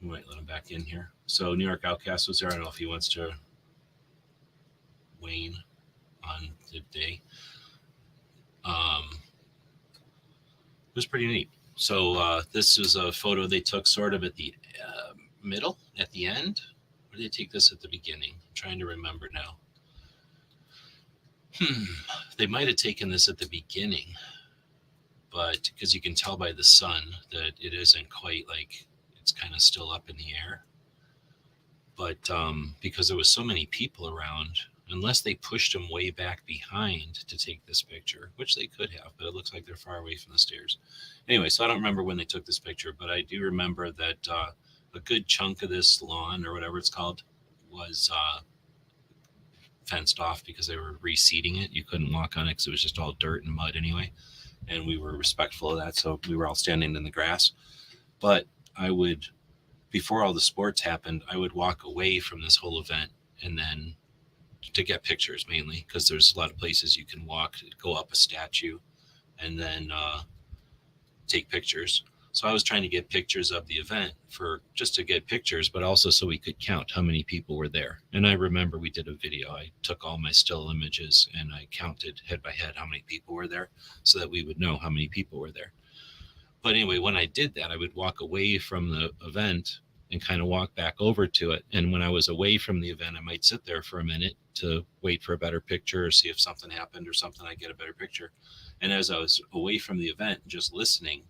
Speaker 2: We might let him back in here. So New York Outcast was there. I don't know if he wants to wane on the day. It was pretty neat. So this was a photo they took sort of at the middle, at the end. Or did they take this at the beginning? I'm trying to remember now. They might have taken this at the beginning, but because you can tell by the sun that it isn't quite like it's kind of still up in the air. But because there was so many people around, unless they pushed them way back behind to take this picture, which they could have, but it looks like they're far away from the stairs. Anyway, so I don't remember when they took this picture, but I do remember that a good chunk of this lawn or whatever it's called was fenced off because they were reseeding it. You couldn't walk on it because it was just all dirt and mud anyway. And we were respectful of that. So we were all standing in the grass. But I would, before all the sports happened, I would walk away from this whole event and then to get pictures mainly, because there's a lot of places you can walk, go up a statue and then take pictures. So I was trying to get pictures of the event for just to get pictures, but also so we could count how many people were there. And I remember we did a video. I took all my still images and I counted head by head how many people were there so that we would know how many people were there. But anyway, when I did that, I would walk away from the event and kind of walk back over to it. And when I was away from the event, I might sit there for a minute to wait for a better picture or see if something happened or something, I get a better picture. And as I was away from the event, just listening,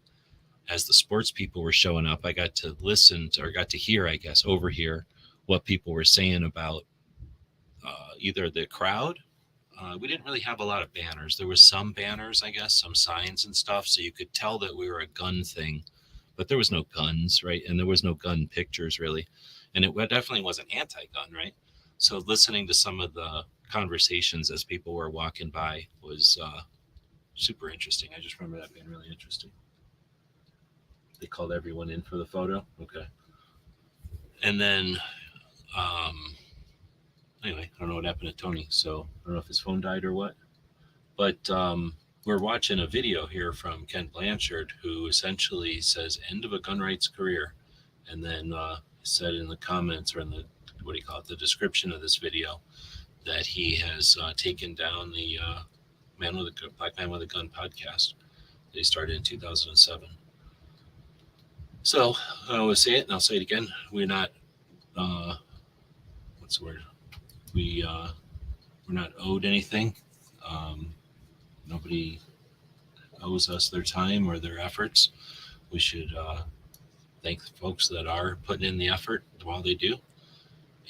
Speaker 2: as the sports people were showing up, I got to listen to, or got to hear, I guess, overhear what people were saying about either the crowd. We didn't really have a lot of banners. There was some banners, I guess, some signs and stuff. So you could tell that we were a gun thing, but there was no guns, right? And there was no gun pictures really. And it definitely wasn't anti-gun, right? So listening to some of the conversations as people were walking by was super interesting. I just remember that being really interesting. They called everyone in for the photo. Okay. And then, anyway, I don't know what happened to Tony. So I don't know if his phone died or what. But we're watching a video here from Ken Blanchard, who essentially says, end of a gun rights career. And then said in the comments or in the, what do you call it, the description of this video, that he has taken down the Black Man with a Gun podcast that he started in 2007. So I always say it, and I'll say it again. We're not, what's the word? We're not owed anything. Nobody owes us their time or their efforts. We should thank the folks that are putting in the effort while they do,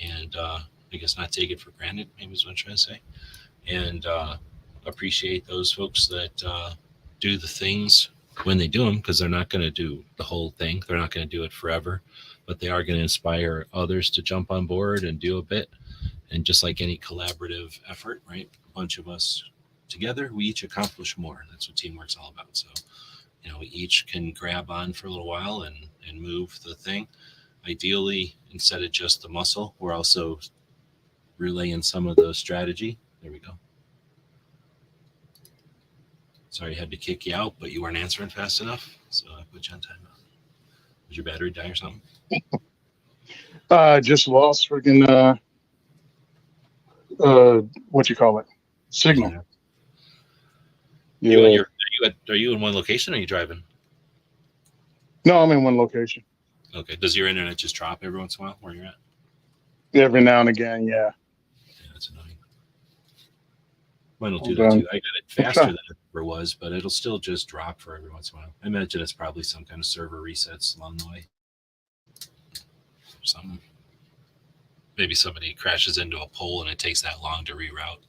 Speaker 2: and I guess not take it for granted. Maybe is what I'm trying to say, and appreciate those folks that do the things when they do them, because they're not going to do the whole thing. They're not going to do it forever, but they are going to inspire others to jump on board and do a bit. And just like any collaborative effort, right? A bunch of us together, we each accomplish more. That's what teamwork's all about. So, you know, we each can grab on for a little while and move the thing. Ideally, instead of just the muscle, we're also relaying some of the strategy. There we go. Sorry, I had to kick you out, but you weren't answering fast enough, so I put you on timeout. Did your battery die or something?
Speaker 3: Just lost freaking what you call it, signal.
Speaker 2: Yeah. Are you in one location or are you driving?
Speaker 3: No, I'm in one location.
Speaker 2: Okay. Does your internet just drop every once in a while where you're at?
Speaker 3: Every now and again, yeah.
Speaker 2: Yeah, that's annoying. Mine will do that too. I got it faster than it ever was, but it'll still just drop for every once in a while. I imagine it's probably some kind of server resets along the way. Something. Maybe somebody crashes into a pole and it takes that long to reroute.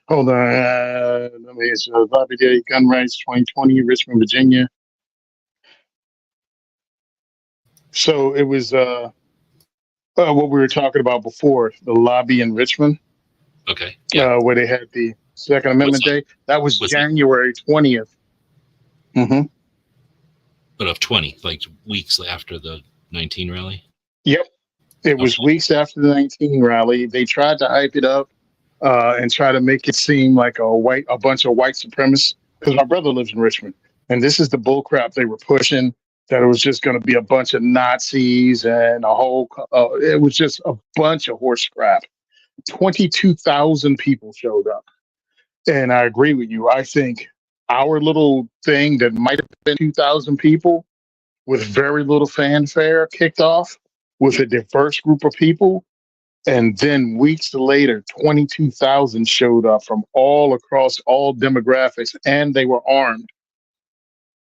Speaker 3: Hold on. Let me. It's Bobby Day Gun Rights 2020, Richmond, Virginia. So it was what we were talking about before, the lobby in Richmond,
Speaker 2: Okay. Yeah.
Speaker 3: where they had the Second Amendment Day. That was
Speaker 2: Was it,
Speaker 3: January 20th. Mm-hmm.
Speaker 2: but of 20, like weeks after the 19 rally?
Speaker 3: Yep. It was
Speaker 2: Okay.
Speaker 3: weeks after the 19 rally. They tried to hype it up and try to make it seem like a bunch of white supremacists. Because my brother lives in Richmond, and this is the bull crap they were pushing. That it was just going to be a bunch of Nazis and a whole. It was just a bunch of horse crap. 22,000 people showed up, and I agree with you. I think our little thing that might have been 2,000 people with very little fanfare kicked off with a diverse group of people. And then weeks later, 22,000 showed up from all across all demographics, and they were armed.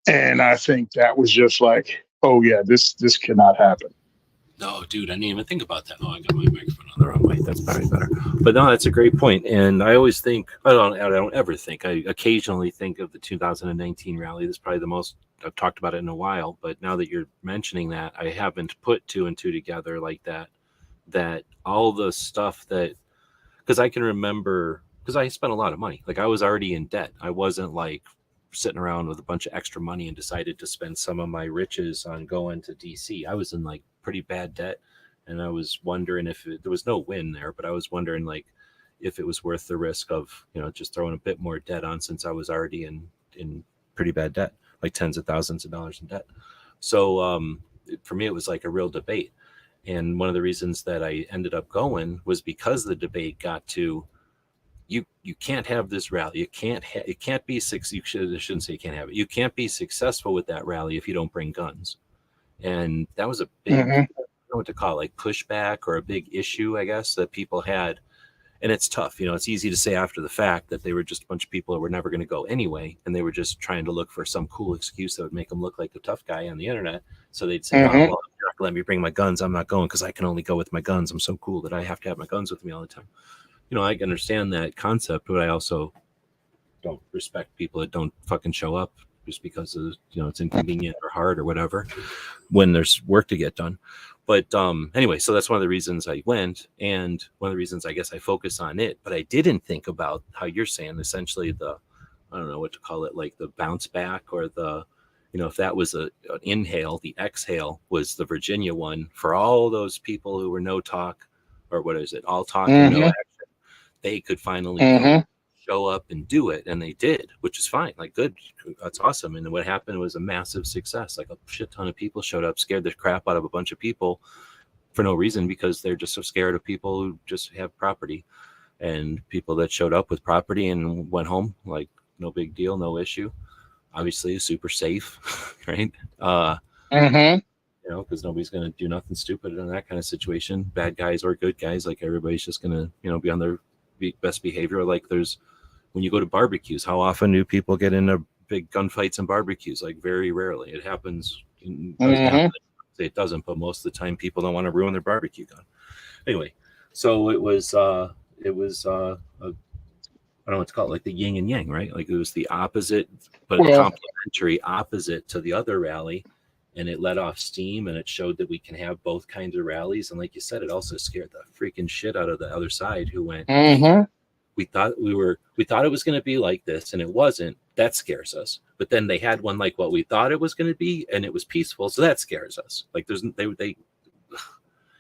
Speaker 3: And I think that was just like, oh yeah, this cannot happen.
Speaker 2: No, dude, I didn't even think about that. Oh, I got my microphone on the wrong way. That's probably better. But no, that's a great point. And I always think, I don't ever think, I occasionally think of the 2019 rally. That's probably the most I've talked about it in a while. But now that you're mentioning that, I haven't put two and two together like that. That all the stuff that, because I can remember, because I spent a lot of money. Like I was already in debt. I wasn't like sitting around with a bunch of extra money and decided to spend some of my riches on going to DC. I was in like pretty bad debt, and I was wondering if there was no win there, but I was wondering like if it was worth the risk of, you know, just throwing a bit more debt on, since I was already in pretty bad debt, like tens of thousands of dollars in debt. So for me, it was like a real debate. And one of the reasons that I ended up going was because the debate got to, you can't have this rally. It can't be six. I shouldn't say you can't have it. You can't be successful with that rally if you don't bring guns. And that was a big, I don't know what to call it, like pushback or a big issue, I guess, that people had. And it's tough. You know, it's easy to say after the fact that they were just a bunch of people that were never going to go anyway. And they were just trying to look for some cool excuse that would make them look like the tough guy on the internet. So they'd say, oh, well, if you're not going to let me bring my guns, I'm not going because I can only go with my guns. I'm so cool that I have to have my guns with me all the time. You know, I can understand that concept, but I also don't respect people that don't fucking show up just because of, you know, it's inconvenient or hard or whatever when there's work to get done. But anyway, so that's one of the reasons I went, and one of the reasons I guess I focus on it. But I didn't think about how you're saying, essentially the, I don't know what to call it, like the bounce back, or the, you know, if that was an inhale, the exhale was the Virginia one for all those people who were no talk, or what is it, all talk and no action. They could finally go, show up and do it, and they did, which is fine. Like, good, that's awesome. And what happened was a massive success. Like a shit ton of people showed up, scared the crap out of a bunch of people for no reason, because they're just so scared of people who just have property, and people that showed up with property and went home like no big deal, no issue. Obviously super safe, right? You know, because nobody's going to do nothing stupid in that kind of situation, bad guys or good guys. Like everybody's just going to, you know, be on their best behavior. Like there's, when you go to barbecues, how often do people get into big gunfights and barbecues? Like very rarely. It happens. It doesn't, but most of the time people don't want to ruin their barbecue gun. Anyway, so it was I don't know what to call it, like the yin and yang, right? Like it was the opposite, but complementary opposite to the other rally. And it let off steam, and it showed that we can have both kinds of rallies. And like you said, it also scared the freaking shit out of the other side, who went, we thought it was going to be like this, and it wasn't. That scares us. But then they had one like what we thought it was going to be, and it was peaceful. So that scares us. Like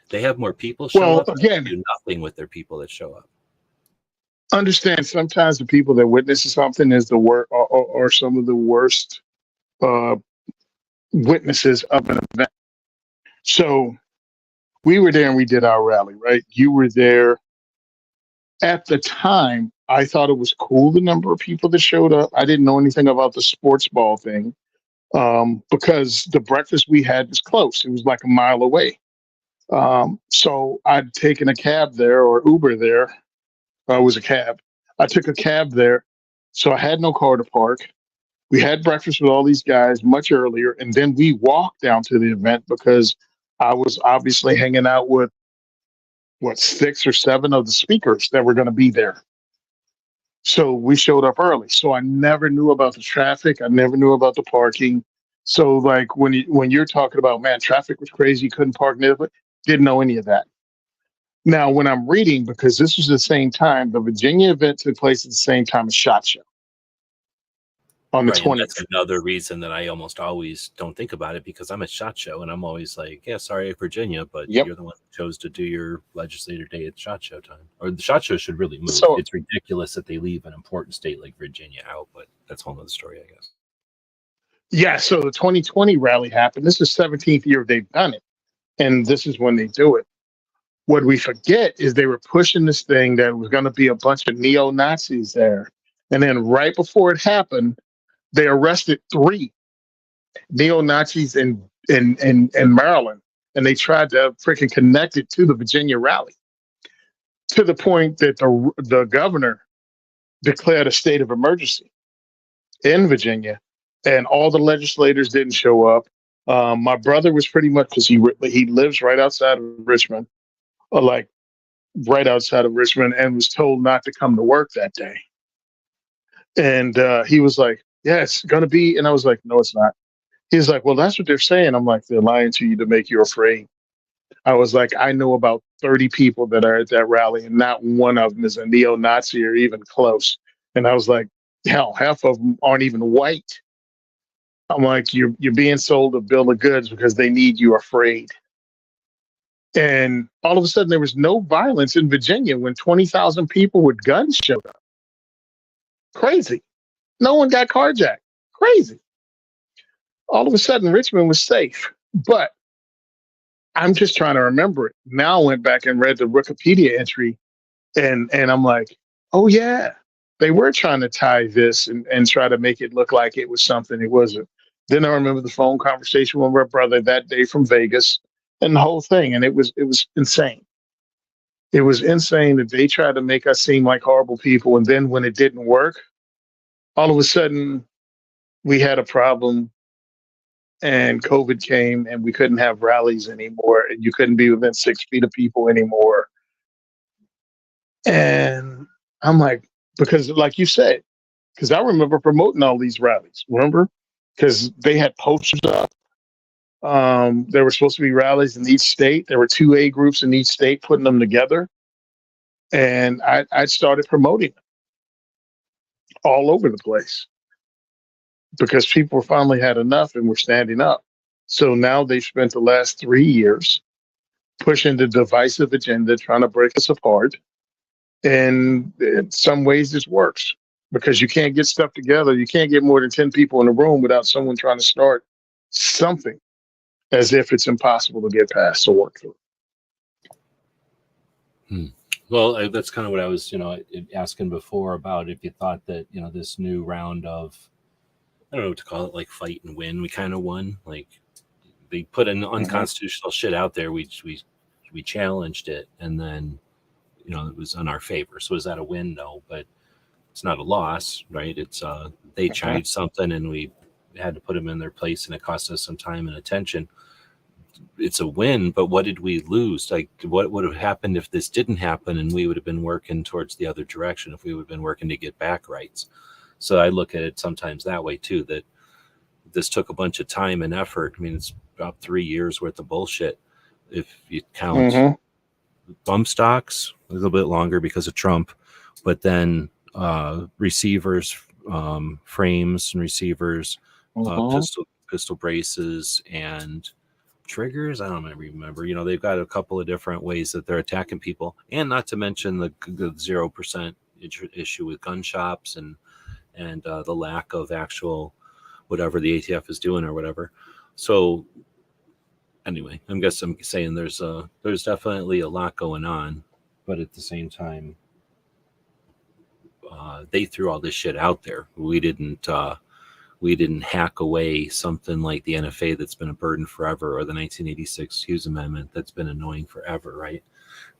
Speaker 2: they have more people show up. Again, do nothing with their people that show up.
Speaker 3: Understand, sometimes the people that witness something is the worst, or some of the worst witnesses of an event. So we were there and we did our rally, right? You were there. At the time, I thought it was cool, the number of people that showed up. I didn't know anything about the sports ball thing, because the breakfast we had was close. It was like a mile away. So I'd taken a cab there, or Uber there. It was a cab. I took a cab there. So I had no car to park. We had breakfast with all these guys much earlier, and then we walked down to the event because I was obviously hanging out with 6 or 7 of the speakers that were going to be there. So we showed up early. So I never knew about the traffic. I never knew about the parking. So like when you're talking about, man, traffic was crazy, couldn't park near, didn't know any of that. Now when I'm reading, because this was the same time, the Virginia event took place at the same time as SHOT Show on the
Speaker 2: Right, and that's
Speaker 3: 20th.
Speaker 2: another reason that I almost always don't think about it, because I'm at SHOT Show and I'm always like, yeah, sorry, Virginia, but
Speaker 3: Yep.
Speaker 2: you're the one who chose to do your legislator day at SHOT Show time. Or the SHOT Show should really move.
Speaker 3: So
Speaker 2: It's ridiculous that they leave an important state like Virginia out, but that's a whole other story, I guess.
Speaker 3: yeah, so the 2020 rally happened. This is 17th year they've done it, and this is when they do it. What we forget is they were pushing this thing that was going to be a bunch of neo-Nazis there, and then right before it happened, they arrested 3 neo-Nazis in Maryland, and they tried to freaking connect it to the Virginia rally, to the point that the governor declared a state of emergency in Virginia, and all the legislators didn't show up. My brother was pretty much, because he lives right outside of Richmond, like right outside of Richmond, and was told not to come to work that day. And he was like, "Yeah, it's gonna be," and I was like, "No, it's not." He's like, "Well, that's what they're saying." I'm like, "They're lying to you to make you afraid." I was like, "I know about 30 people that are at that rally, and not one of them is a neo-Nazi or even close." And I was like, "Hell, half of them aren't even white." I'm like, "You're being sold a bill of goods because they need you afraid." And all of a sudden, there was no violence in Virginia when 20,000 people with guns showed up. Crazy. No one got carjacked. Crazy. All of a sudden, Richmond was safe. But I'm just trying to remember it. Now I went back and read the Wikipedia entry, and I'm like, oh, yeah, they were trying to tie this and try to make it look like it was something it wasn't. Then I remember the phone conversation with my brother that day from Vegas and the whole thing. And it was insane. It was insane that they tried to make us seem like horrible people. And then when it didn't work, all of a sudden we had a problem, and COVID came, and we couldn't have rallies anymore, and you couldn't be within 6 feet of people anymore. And I'm like, because like you said, because I remember promoting all these rallies, remember? Because they had posters up. There were supposed to be rallies in each state. There were 2A groups in each state putting them together. And I started promoting them all over the place, because people finally had enough and were standing up. So now they've spent the last 3 years pushing the divisive agenda, trying to break us apart. And in some ways this works, because you can't get stuff together. You can't get more than 10 people in a room without someone trying to start something, as if it's impossible to get past or work through.
Speaker 2: Well, that's kind of what I was, asking before about if you thought that, this new round of, I don't know what to call it, like fight and win, we kind of won. Like they put an unconstitutional shit out there. We challenged it, and then, it was in our favor. So is that a win? No, but it's not a loss, right? It's they tried something and we had to put them in their place, and it cost us some time and attention. It's a win, but what did we lose? Like, what would have happened if this didn't happen and we would have been working towards the other direction, if we would have been working to get back rights? So I look at it sometimes that way too, that this took a bunch of time and effort. I mean, it's about 3 years worth of bullshit. If you count bump stocks, a little bit longer because of Trump, but then receivers, frames and receivers, pistol braces and triggers. I don't remember. They've got a couple of different ways that they're attacking people, and not to mention the 0% issue with gun shops and the lack of actual whatever the ATF is doing or whatever. So anyway, I'm saying there's definitely a lot going on, but at the same time, they threw all this shit out there. We didn't hack away something like the NFA that's been a burden forever, or the 1986 Hughes Amendment that's been annoying forever, right?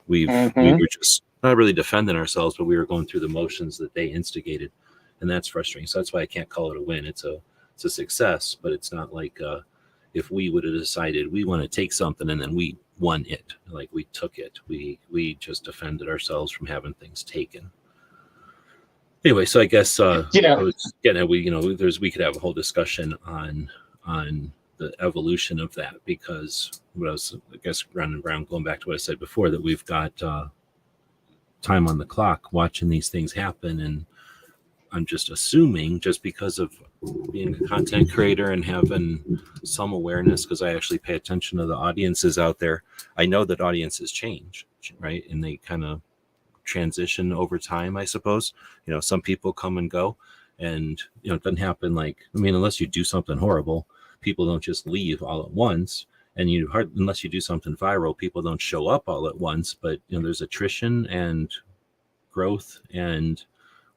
Speaker 2: We were just not really defending ourselves, but we were going through the motions that they instigated, and that's frustrating. So that's why I can't call it a win. It's a success, but it's not like if we would have decided we want to take something and then we won it, like we took it. We just defended ourselves from having things taken. Anyway, so I guess I was getting at, we could have a whole discussion on on the evolution of that, because what I was, I guess, running around, going back to what I said before, that we've got time on the clock watching these things happen. And I'm just assuming, just because of being a content creator and having some awareness, because I actually pay attention to the audiences out there, I know that audiences change, right? And they kind of transition over time, I suppose. You know, some people come and go, and, you know, it doesn't happen like, I mean, unless you do something horrible, people don't just leave all at once. And unless you do something viral, people don't show up all at once. But, you know, there's attrition and growth and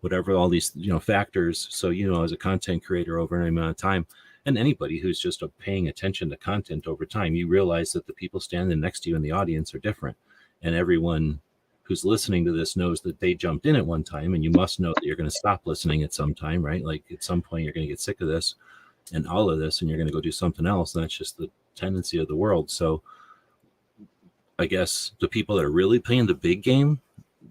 Speaker 2: whatever, all these, you know, factors. So, you know, as a content creator over an amount of time, and anybody who's just paying attention to content over time, you realize that the people standing next to you in the audience are different. And everyone who's listening to this knows that they jumped in at one time, and you must know that you're going to stop listening at some time, right? Like at some point you're going to get sick of this and all of this, and you're going to go do something else. And that's just the tendency of the world. So I guess the people that are really playing the big game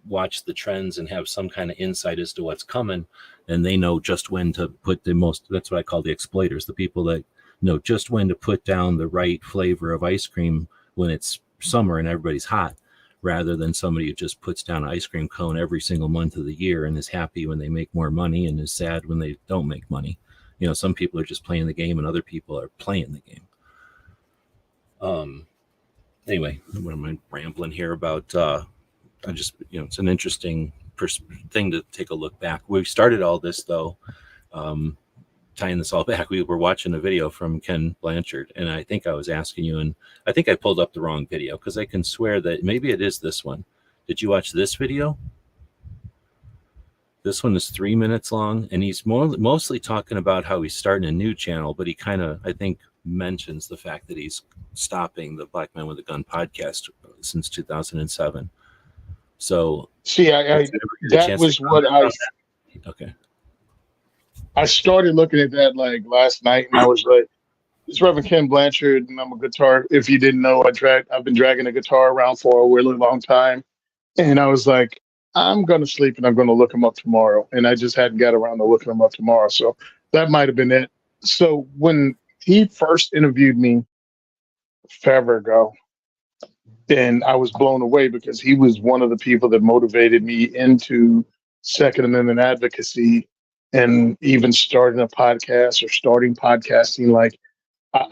Speaker 2: watch the trends and have some kind of insight as to what's coming, and they know just when to put the most, that's what I call the exploiters, the people that know just when to put down the right flavor of ice cream when it's summer and everybody's hot, rather than somebody who just puts down an ice cream cone every single month of the year and is happy when they make more money and is sad when they don't make money. You know, some people are just playing the game and other people are playing the game. Anyway, what am I rambling here about? I just, you know, it's an interesting thing to take a look back. We started all this, though, tying this all back. We were watching a video from Ken Blanchard, and I think I was asking you, and I think I pulled up the wrong video, because I can swear that maybe it is this one. Did you watch this video? This one is 3 minutes long, and he's mostly talking about how he's starting a new channel, but he kind of, I think, mentions the fact that he's stopping the Black Man with a Gun podcast since 2007. So
Speaker 3: see, that was what I.
Speaker 2: Okay.
Speaker 3: I started looking at that like last night, and I was like, "It's Reverend Ken Blanchard, and I'm a guitar. If you didn't know, I've been dragging a guitar around for a really long time." And I was like, "I'm gonna sleep, and I'm gonna look him up tomorrow." And I just hadn't got around to looking him up tomorrow, so that might have been it. So when he first interviewed me forever ago, and I was blown away, because he was one of the people that motivated me into Second Amendment advocacy, and even starting a podcast or starting podcasting. Like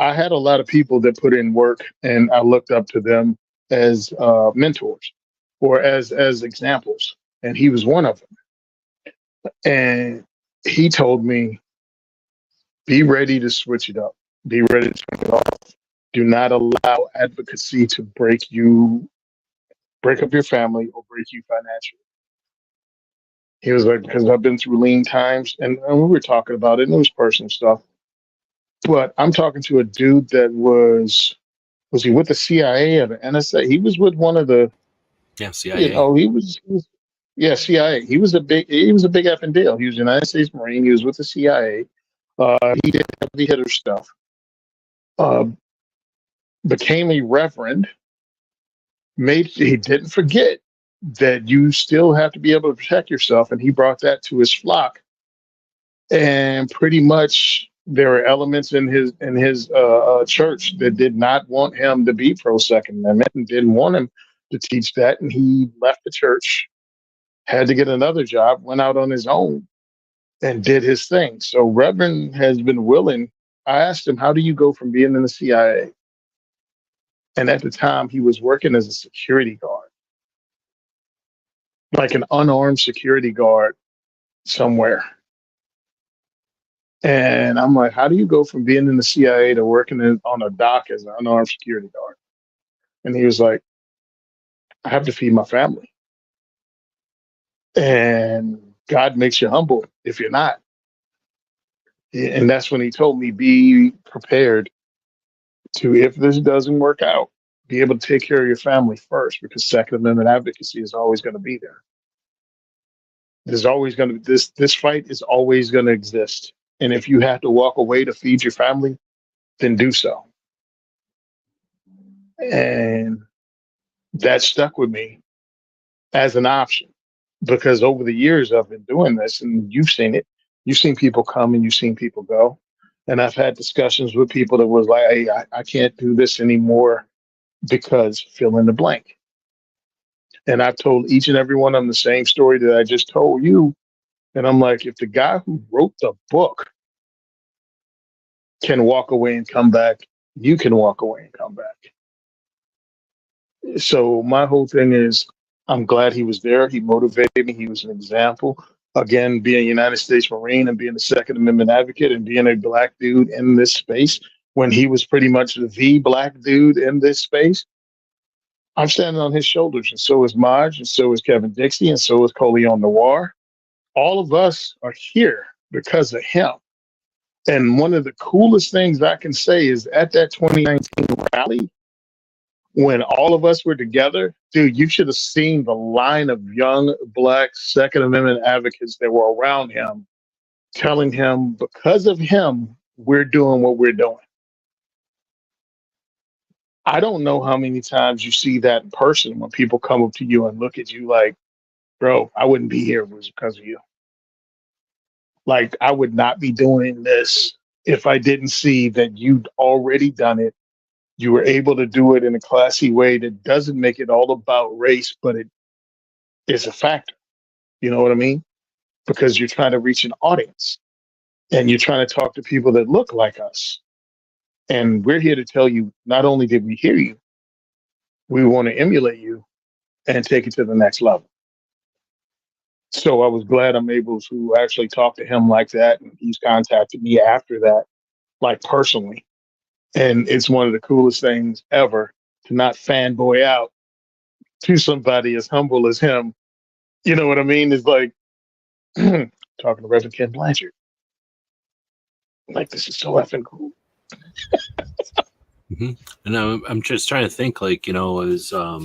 Speaker 3: I had a lot of people that put in work, and I looked up to them as mentors or as examples, and he was one of them. And he told me, be ready to switch it up. Be ready to switch it off. Do not allow advocacy to break up your family, or break you financially. He was like, because I've been through lean times, and we were talking about it, and it was personal stuff. But I'm talking to a dude that was he with the CIA or the NSA? He was with one of the,
Speaker 2: CIA.
Speaker 3: You know, he was yeah, CIA. He was a big effing deal. He was a United States Marine. He was with the CIA. He did heavy hitter stuff. Became a reverend. He didn't forget that you still have to be able to protect yourself, and he brought that to his flock. And pretty much there are elements in his church that did not want him to be pro Second Amendment and didn't want him to teach that, and he left the church, had to get another job, went out on his own, and did his thing. So Reverend has been willing. I asked him, how do you go from being in the CIA? And at the time, he was working as a security guard, like an unarmed security guard somewhere. And I'm like, how do you go from being in the CIA to working on a dock as an unarmed security guard? And he was like, I have to feed my family. And God makes you humble if you're not. And that's when he told me, be prepared to, if this doesn't work out, be able to take care of your family first, because Second Amendment advocacy is always going to be there. There's always going to be this fight is always going to exist. And if you have to walk away to feed your family, then do so. And that stuck with me as an option, because over the years I've been doing this, and you've seen it. You've seen people come and you've seen people go. And I've had discussions with people that was like, hey, I can't do this anymore because fill in the blank. And I've told each and every one of them the same story that I just told you. And I'm like, if the guy who wrote the book can walk away and come back, you can walk away and come back. So my whole thing is, I'm glad he was there. He motivated me. He was an example. Again, being a United States Marine and being a Second Amendment advocate and being a black dude in this space when he was pretty much the black dude in this space, I'm standing on his shoulders. And so is Maj, and so is Kevin Dixie, and so is Coleon Noir. All of us are here because of him. And one of the coolest things I can say is at that 2019 rally, when all of us were together, dude, you should have seen the line of young black Second Amendment advocates that were around him, telling him, because of him, we're doing what we're doing. I don't know how many times you see that in person when people come up to you and look at you like, bro, I wouldn't be here if it was because of you. Like, I would not be doing this if I didn't see that you'd already done it. You were able to do it in a classy way that doesn't make it all about race, but it is a factor. You know what I mean? Because you're trying to reach an audience and you're trying to talk to people that look like us. And we're here to tell you, not only did we hear you, we want to emulate you and take it to the next level. So I was glad I'm able to actually talk to him like that. And he's contacted me after that, like personally. And it's one of the coolest things ever to not fanboy out to somebody as humble as him. You know what I mean? It's like talking to Reverend Ken Blanchard. Like, this is so effing cool.
Speaker 2: Mm-hmm. And I'm just trying to think, like, you know, as I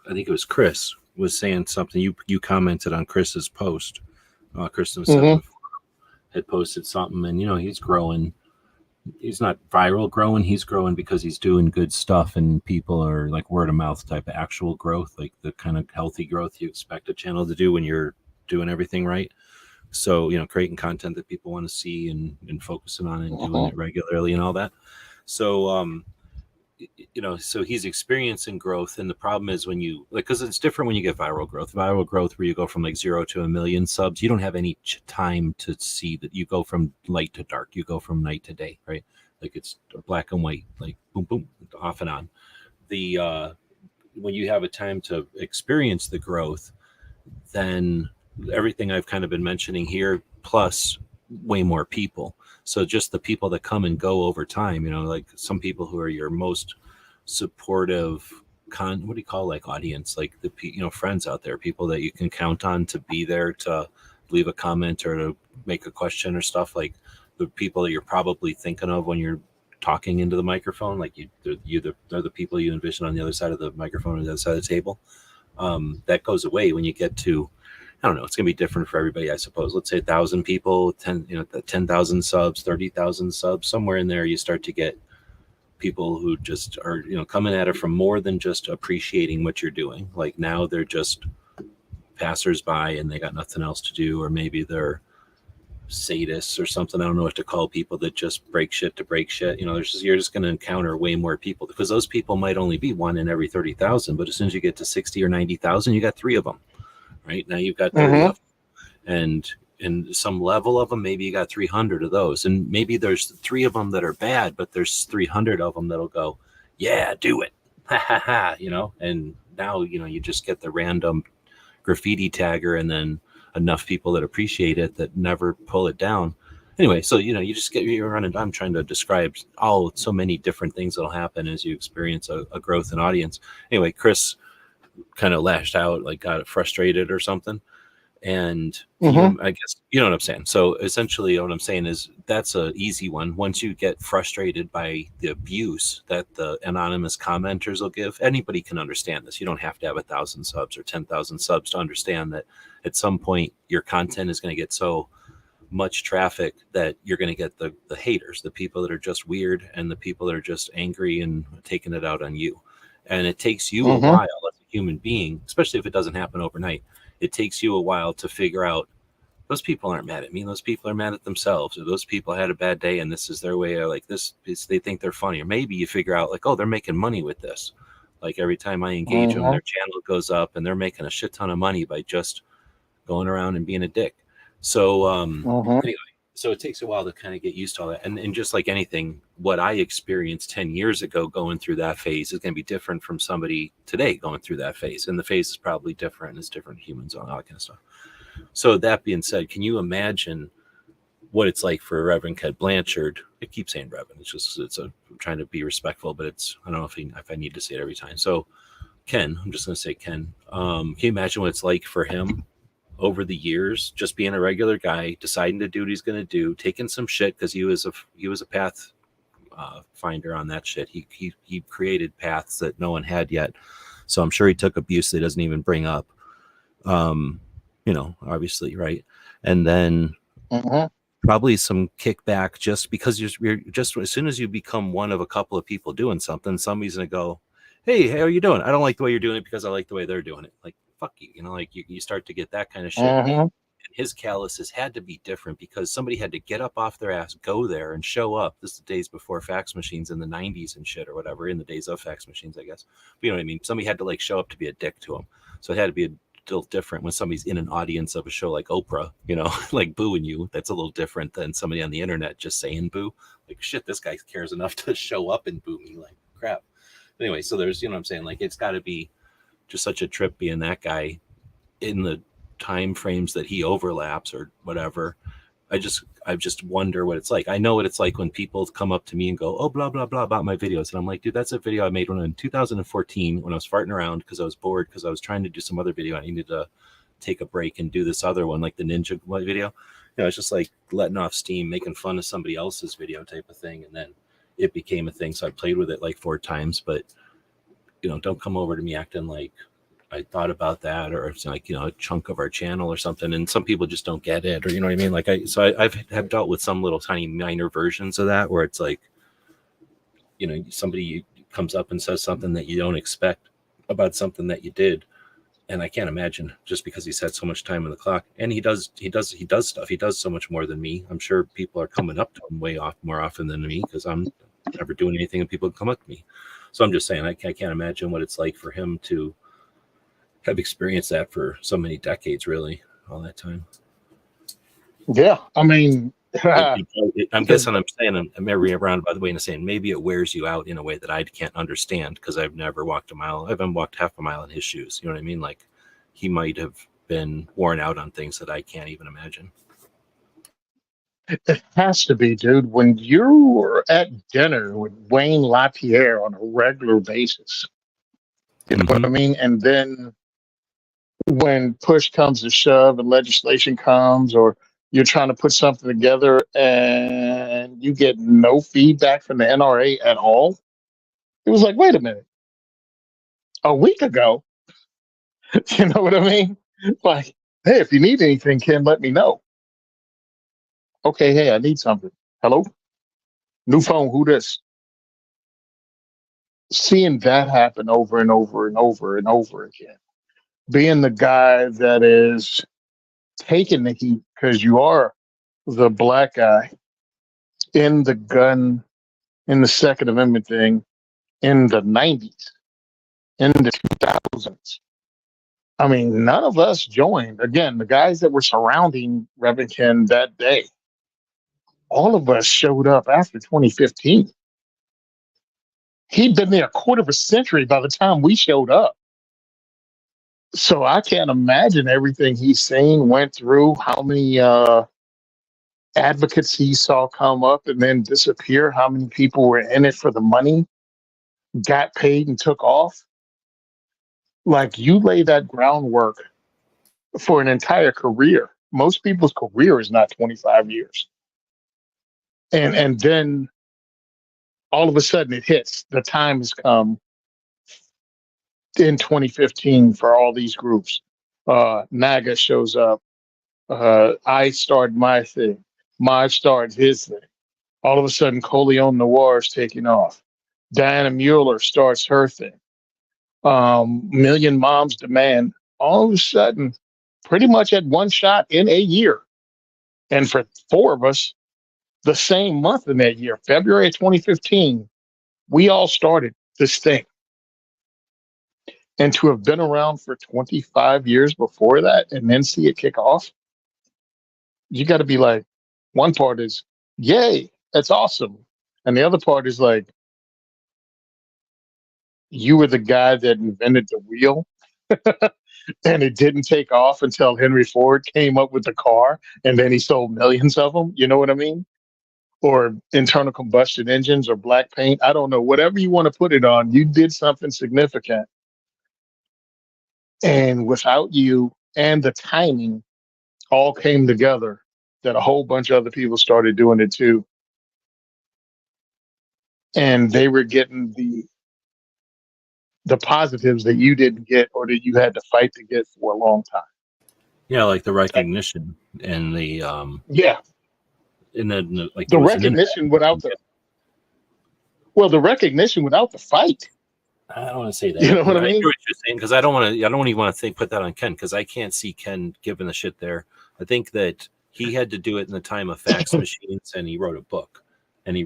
Speaker 2: think it was Chris was saying something. You commented on Chris's post. Kristen had posted something, and you know, he's growing. He's not viral growing. He's growing because he's doing good stuff, and people are like word of mouth type of actual growth, like the kind of healthy growth you expect a channel to do when you're doing everything right. So, you know, creating content that people want to see and focusing on and doing it regularly and all that. So, you know, so he's experiencing growth. And the problem is when you like, because it's different when you get viral growth where you go from like 0 to 1 million subs. You don't have any time to see that. You go from light to dark. You go from night to day, right? Like it's black and white, like boom, boom, off and on. When you have a time to experience the growth, then everything I've kind of been mentioning here, plus way more people. So just the people that come and go over time, you know, like some people who are your most supportive what do you call like audience, like the, you know, friends out there, people that you can count on to be there to leave a comment or to make a question or stuff, like the people that you're probably thinking of when you're talking into the microphone, like they're the people you envision on the other side of the microphone or the other side of the table. That goes away when you get to, I don't know, it's going to be different for everybody, I suppose. Let's say 1,000 people, 10,000 subs, 30,000 subs, somewhere in there, you start to get people who just are, you know, coming at it from more than just appreciating what you're doing. Like now they're just passersby and they got nothing else to do, or maybe they're sadists or something. I don't know what to call people that just break shit to break shit. You know, you're just going to encounter way more people because those people might only be one in every 30,000, but as soon as you get to 60 or 90,000, you got 3 of them. Right now you've got 30 of them, and in some level of them, maybe you got 300 of those, and maybe there's 3 of them that are bad, but there's 300 of them that'll go, yeah, do it, ha ha ha, you know. And now, you know, you just get the random graffiti tagger, and then enough people that appreciate it that never pull it down. Anyway, so you know, you just you're running. I'm trying to describe so many different things that'll happen as you experience a growth in audience. Anyway, Chris kind of lashed out, like got frustrated or something. And I guess, you know what I'm saying? So essentially what I'm saying is that's a easy one. Once you get frustrated by the abuse that the anonymous commenters will give, anybody can understand this. You don't have to have 1,000 subs or 10,000 subs to understand that at some point your content is going to get so much traffic that you're going to get the haters, the people that are just weird, and the people that are just angry and taking it out on you. And it takes you a while as a human being, especially if it doesn't happen overnight. It takes you a while to figure out, those people aren't mad at me. Those people are mad at themselves, or those people had a bad day and this is their way of like this is, they think they're funny. Or maybe you figure out like, oh, they're making money with this. Like every time I engage them, their channel goes up and they're making a shit ton of money by just going around and being a dick. So anyway, so it takes a while to kind of get used to all that. And just like anything, what I experienced 10 years ago going through that phase is going to be different from somebody today going through that phase. And the phase is probably different. It's different humans and all that kind of stuff. So that being said, can you imagine what it's like for Reverend Ken Blanchard? I keep saying Reverend. I'm trying to be respectful, but I don't know if I need to say it every time. So Ken, I'm just going to say Ken. Can you imagine what it's like for him over the years, just being a regular guy, deciding to do what he's going to do, taking some shit because he was a path finder on that shit. He created paths that no one had yet. So I'm sure he took abuse that he doesn't even bring up. Obviously, right? And then probably some kickback just because you're just as soon as you become one of a couple of people doing something, somebody's gonna go, hey, how are you doing? I don't like the way you're doing it because I like the way they're doing it. Like, fuck you, like you start to get that kind of shit. And his calluses had to be different because somebody had to get up off their ass, go there and show up. This is the days before fax machines in the 90s and shit or whatever, in the days of fax machines, I guess. But you know what I mean? Somebody had to like show up to be a dick to him. So it had to be still different when somebody's in an audience of a show like Oprah, like booing you. That's a little different than somebody on the internet just saying boo. Like, shit, this guy cares enough to show up and boo me. Like, crap. Anyway, so there's, what I'm saying? Like, it's got to be just such a trip being that guy in the time frames that he overlaps or whatever. I just wonder what it's like. I know what it's like when people come up to me and go, oh, blah, blah, blah about my videos. And I'm like, dude, that's a video I made in 2014 when I was farting around because I was bored because I was trying to do some other video. I needed to take a break and do this other one, like the ninja video. It's just like letting off steam, making fun of somebody else's video type of thing. And then it became a thing. So I played with it like 4 times, but don't come over to me acting like I thought about that, or it's like, a chunk of our channel or something. And some people just don't get it, or, you know what I mean? Like I've dealt with some little tiny minor versions of that where it's like, somebody comes up and says something that you don't expect about something that you did. And I can't imagine just because he's had so much time on the clock and he does stuff. He does so much more than me. I'm sure people are coming up to him more often than me because I'm never doing anything and people come up to me. So I'm just saying, I can't imagine what it's like for him to have experienced that for so many decades, really, all that time.
Speaker 3: Yeah, I mean,
Speaker 2: I'm guessing I'm saying I'm every around by the way and saying maybe it wears you out in a way that I can't understand because I've never walked a mile. I haven't walked half a mile in his shoes. You know what I mean? Like he might have been worn out on things that I can't even imagine.
Speaker 3: It has to be, dude. When you're at dinner with Wayne LaPierre on a regular basis, you know what I mean? And then when push comes to shove and legislation comes, or you're trying to put something together and you get no feedback from the NRA at all, it was like, wait a minute. A week ago, you know what I mean? Like, hey, if you need anything, Ken, let me know. Okay, hey, I need something. Hello? New phone, who this? Seeing that happen over and over and over and over again. Being the guy that is taking the heat because you are the black guy in the gun, in the Second Amendment thing in the 90s, in the 2000s. I mean, none of us joined. Again, the guys that were surrounding Reverend Ken that day, all of us showed up after 2015. He'd been there a quarter of a century by the time we showed up. So I can't imagine everything he's seen, went through, how many advocates he saw come up and then disappear, how many people were in it for the money, got paid and took off. Like, you lay that groundwork for an entire career. Most people's career is not 25 years. And then all of a sudden it hits. The time has come in 2015 for all these groups. NAGA shows up. I start my thing. Maj starts his thing. All of a sudden, Coleon Noir is taking off. Diana Mueller starts her thing. Million Moms Demand. All of a sudden, pretty much at one shot in a year, And for four of us, the same month in that year, February 2015, we all started this thing. And to have been around for 25 years before that and then see it kick off, you got to be like, one part is, yay, that's awesome. And the other part is like, you were the guy that invented the wheel and it didn't take off until Henry Ford came up with the car and then he sold millions of them. You know what I mean? Or internal combustion engines or black paint. I don't know. Whatever you want to put it on, you did something significant. And without you and the timing all came together that a whole bunch of other people started doing it too. And they were getting the positives that you didn't get or that you had to fight to get for a long time.
Speaker 2: Yeah, like the recognition and the
Speaker 3: Yeah.
Speaker 2: and then like
Speaker 3: The recognition without the recognition without the fight.
Speaker 2: I don't want to say that.
Speaker 3: You know what I
Speaker 2: I
Speaker 3: mean?
Speaker 2: hear what you're saying, because I don't even want to put that on Ken, because I can't see Ken giving the shit there. I think that he had to do it in the time of fax machines, and he wrote a book. And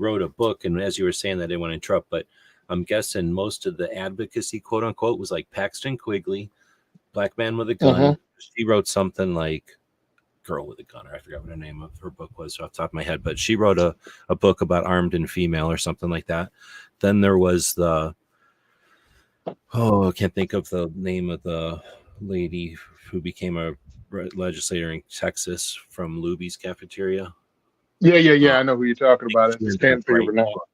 Speaker 2: as you were saying, that I didn't want to interrupt, but I'm guessing most of the advocacy, quote unquote, was like Paxton Quigley, Black Man with a Gun.
Speaker 3: Mhm.
Speaker 2: She wrote something like Girl with a Gunner. I forgot what her name of her book was off the top of my head, but she wrote a book about armed and female or something like that. Then there was I can't think of the name of the lady who became a legislator in Texas from Luby's Cafeteria.
Speaker 3: Yeah. I know who you're talking about. I
Speaker 2: She
Speaker 3: just
Speaker 2: ended
Speaker 3: can't
Speaker 2: up
Speaker 3: figure
Speaker 2: writing
Speaker 3: it
Speaker 2: a
Speaker 3: out.
Speaker 2: book.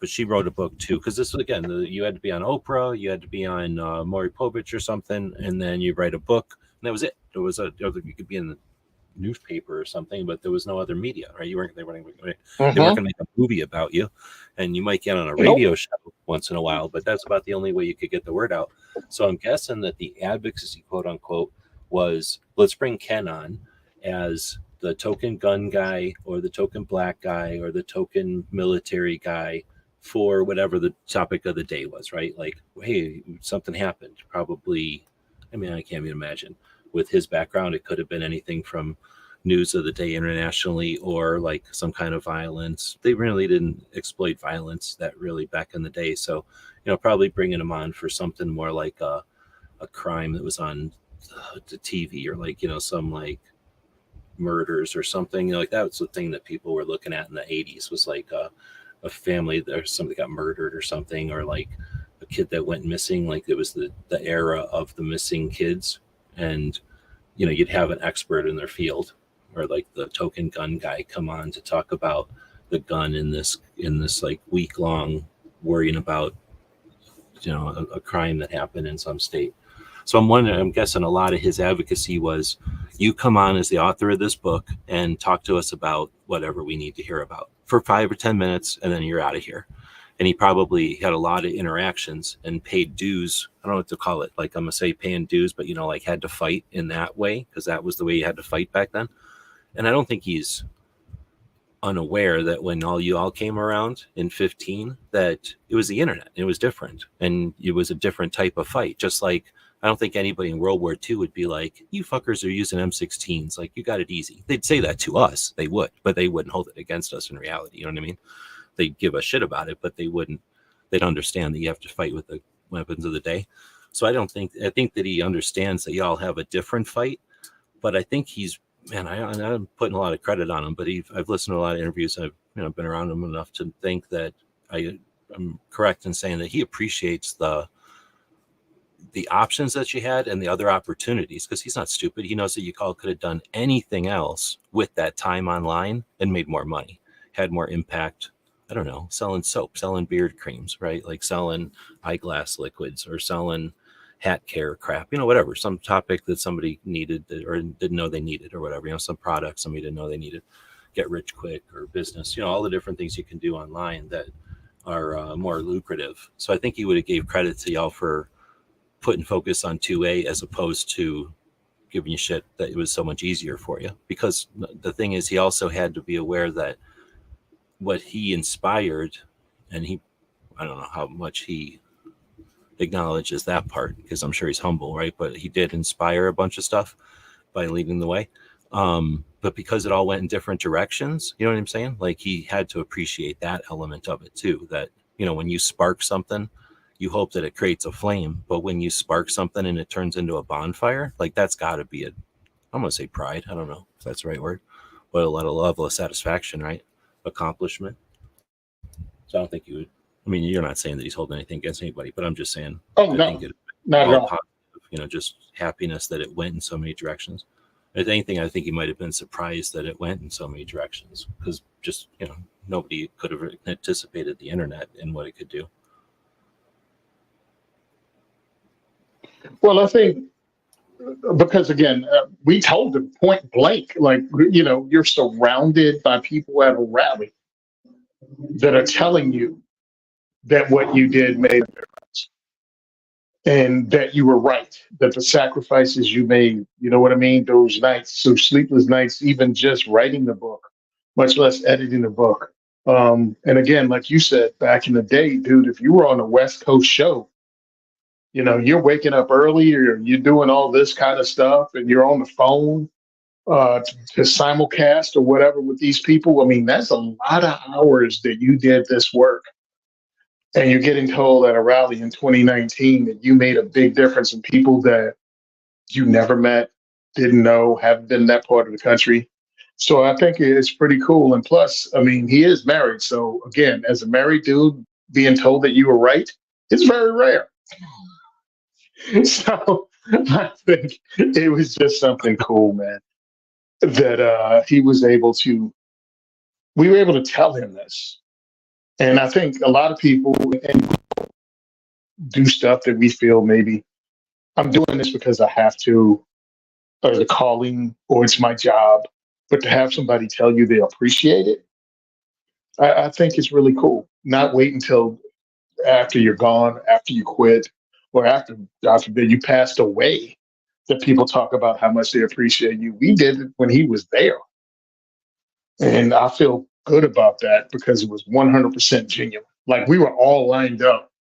Speaker 2: But she wrote a book too, because this was, again, you had to be on Oprah, you had to be on Maury Povich or something, and then you write a book, and that was it. There was you could be in the newspaper or something, but there was no other media, right? They weren't going to make a movie about you, and you might get on a radio show once in a while, but that's about the only way you could get the word out. So I'm guessing that the advocacy, quote unquote, was, let's bring Ken on as the token gun guy or the token black guy or the token military guy for whatever the topic of the day was, right? Like, hey, something happened. Probably, I mean, I can't even imagine. With his background, it could have been anything from news of the day internationally or like some kind of violence. They really didn't exploit violence that really back in the day. So, probably bringing him on for something more like a crime that was on the TV or like, some like murders or something like that. Was the thing that people were looking at in the 80s was like a family or somebody got murdered or something, or like a kid that went missing. Like it was the era of the missing kids, and you'd have an expert in their field or like the token gun guy come on to talk about the gun in this like week long worrying about a crime that happened in some state. So I'm guessing a lot of his advocacy was, you come on as the author of this book and talk to us about whatever we need to hear about for 5 or 10 minutes, and then you're out of here. And he probably had a lot of interactions and paid dues. I don't know what to call it. Like, I'm going to say paying dues, but, like had to fight in that way, because that was the way you had to fight back then. And I don't think he's unaware that when you all came around in 15, that it was the internet. It was different. And it was a different type of fight. Just like, I don't think anybody in World War II would be like, you fuckers are using M16s. Like, you got it easy. They'd say that to us. They would, but they wouldn't hold it against us in reality. You know what I mean? They'd give a shit about it, but they'd understand that you have to fight with the weapons of the day. So I think that he understands that y'all have a different fight, but I think I'm putting a lot of credit on him, but I've listened to a lot of interviews. I've been around him enough to think that I'm correct in saying that he appreciates the options that you had and the other opportunities, because he's not stupid. He knows that you all could have done anything else with that time online and made more money, had more impact. I don't know, selling soap, selling beard creams, right? Like selling eyeglass liquids or selling hat care crap, whatever, some topic that somebody needed or didn't know they needed or whatever, some product somebody didn't know they needed, get rich quick or business, all the different things you can do online that are more lucrative. So I think he would have gave credit to y'all for putting focus on 2A as opposed to giving you shit that it was so much easier for you. Because the thing is, he also had to be aware that what he inspired, and I don't know how much he acknowledges that part, because I'm sure he's humble, right? But he did inspire a bunch of stuff by leading the way. but because it all went in different directions, you know what I'm saying? Like he had to appreciate that element of it too. That, you know, when you spark something, you hope that it creates a flame, but when you spark something and it turns into a bonfire, like that's got to be I'm gonna say pride. I don't know if that's the right word, but a level of satisfaction, right? Accomplishment. So I don't think you would. I mean, you're not saying that he's holding anything against anybody, but I'm just saying.
Speaker 3: Oh,
Speaker 2: I
Speaker 3: no,
Speaker 2: think
Speaker 3: not at all.
Speaker 2: positive, you know, just happiness that it went in so many directions. If anything, I think he might have been surprised that it went in so many directions because just, you know, nobody could have anticipated the internet and what it could do.
Speaker 3: Well, I think because again, we told him point blank, like, you know, you're surrounded by people at a rally that are telling you that what you did made a difference and that you were right, that the sacrifices you made, you know what I mean? Those nights, those sleepless nights, even just writing the book, much less editing the book. And again, like you said, back in the day, dude, if you were on a West Coast show, you know, you're waking up early or you're doing all this kind of stuff and you're on the phone to simulcast or whatever with these people. I mean, that's a lot of hours that you did this work. And you're getting told at a rally in 2019 that you made a big difference in people that you never met, didn't know, haven't been in that part of the country. So I think it's pretty cool. And plus, I mean, he is married. So again, as a married dude, being told that you were right, it's very rare. So I think it was just something cool, man, that we were able to tell him this. And I think a lot of people do stuff that we feel maybe I'm doing this because I have to, or the calling, or it's my job. But to have somebody tell you they appreciate it, I think it's really cool. Not wait until after you're gone, after you quit, or after, God forbid, you passed away, that people talk about how much they appreciate you. We did it when he was there. And I feel good about that because it was 100% genuine. Like we were all lined up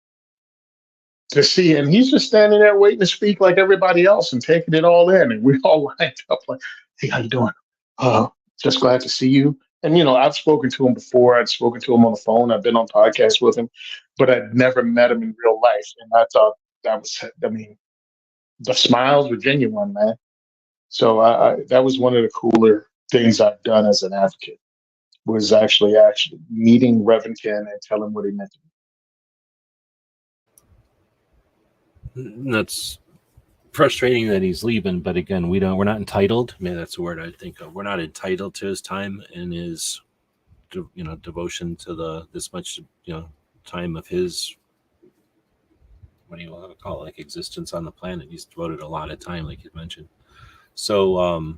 Speaker 3: to see, and he's just standing there waiting to speak like everybody else and taking it all in. And we all lined up like, hey, how you doing? Just glad to see you. And, you know, I've spoken to him before. I'd spoken to him on the phone. I've been on podcasts with him, but I'd never met him in real life. And I thought that was, I mean, the smiles were genuine, man. So that was one of the cooler things I've done as an advocate was actually meeting Reverend Ken and telling him what he meant to me.
Speaker 2: That's frustrating that he's leaving, but again, we're not entitled. Maybe that's the word I think of. We're not entitled to his time and his, you know, devotion to this much, you know, time of his, what do you want to call it, like existence on the planet. He's devoted a lot of time, like you mentioned. So,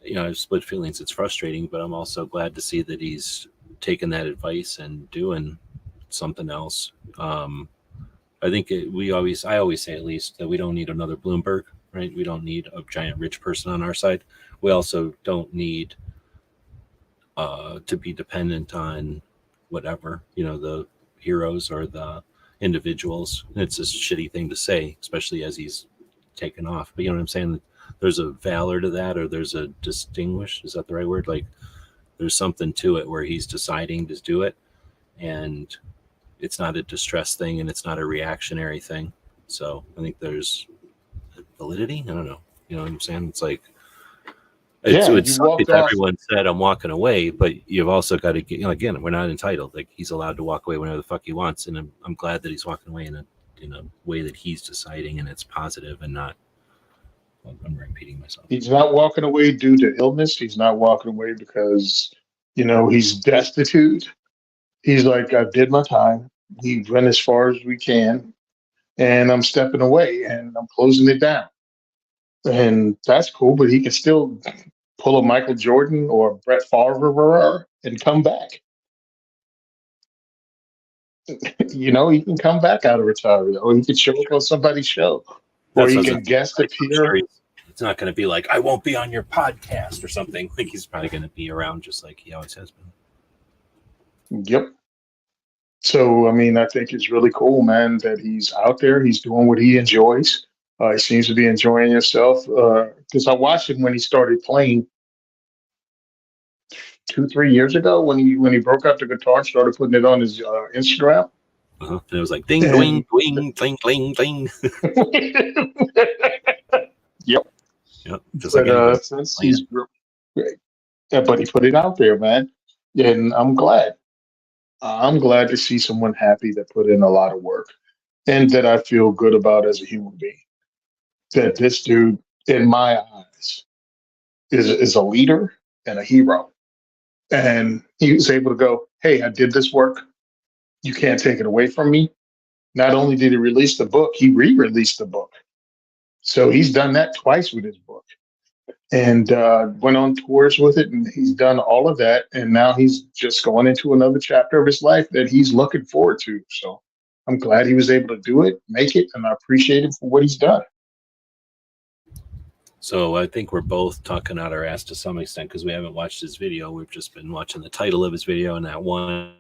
Speaker 2: you know, I have split feelings. It's frustrating, but I'm also glad to see that he's taken that advice and doing something else. I think I always say at least that we don't need another Bloomberg, right? We don't need a giant rich person on our side. We also don't need to be dependent on whatever, you know, the heroes or the individuals. It's a shitty thing to say, especially as he's taken off. But you know what I'm saying? There's a valor to that, or there's a distinguish. Is that the right word? Like there's something to it where he's deciding to do it, and it's not a distress thing and it's not a reactionary thing. So I think there's validity. I don't know. You know what I'm saying? It's like, it's everyone said I'm walking away, but you've also got to get, you know, again, we're not entitled. Like he's allowed to walk away whenever the fuck he wants. And I'm glad that he's walking away in a way that he's deciding and it's positive and not, I'm repeating myself.
Speaker 3: He's not walking away due to illness. He's not walking away because, you know, he's destitute. He's like, I did my time. We went as far as we can, and I'm stepping away and I'm closing it down. And that's cool, but he can still pull a Michael Jordan or Brett Favre and come back. You know, he can come back out of retirement, or he can show up on somebody's show, or he can guest appear.
Speaker 2: It's not going to be like, I won't be on your podcast or something. Like he's probably going to be around just like he always has been.
Speaker 3: Yep. So, I mean, I think it's really cool, man, that he's out there. He's doing what he enjoys. He seems to be enjoying himself. Because I watched him when he started playing 2-3 years ago when he broke out the guitar and started putting it on his Instagram.
Speaker 2: And it was like ding, doing, doing, cling, cling, cling.
Speaker 3: Yep.
Speaker 2: Yep. Just
Speaker 3: But
Speaker 2: like
Speaker 3: since he's great. Yeah, but he put it out there, man, and I'm glad. I'm glad to see someone happy that put in a lot of work and that I feel good about as a human being. That this dude, in my eyes, is a leader and a hero. And he was able to go, hey, I did this work. You can't take it away from me. Not only did he release the book, he re-released the book. So he's done that twice with his book. And went on tours with it, and he's done all of that, and now he's just going into another chapter of his life that he's looking forward to. So I'm glad he was able to do it, make it, and I appreciate him for what he's done.
Speaker 2: So I think we're both talking out our ass to some extent because we haven't watched his video. We've just been watching the title of his video and that one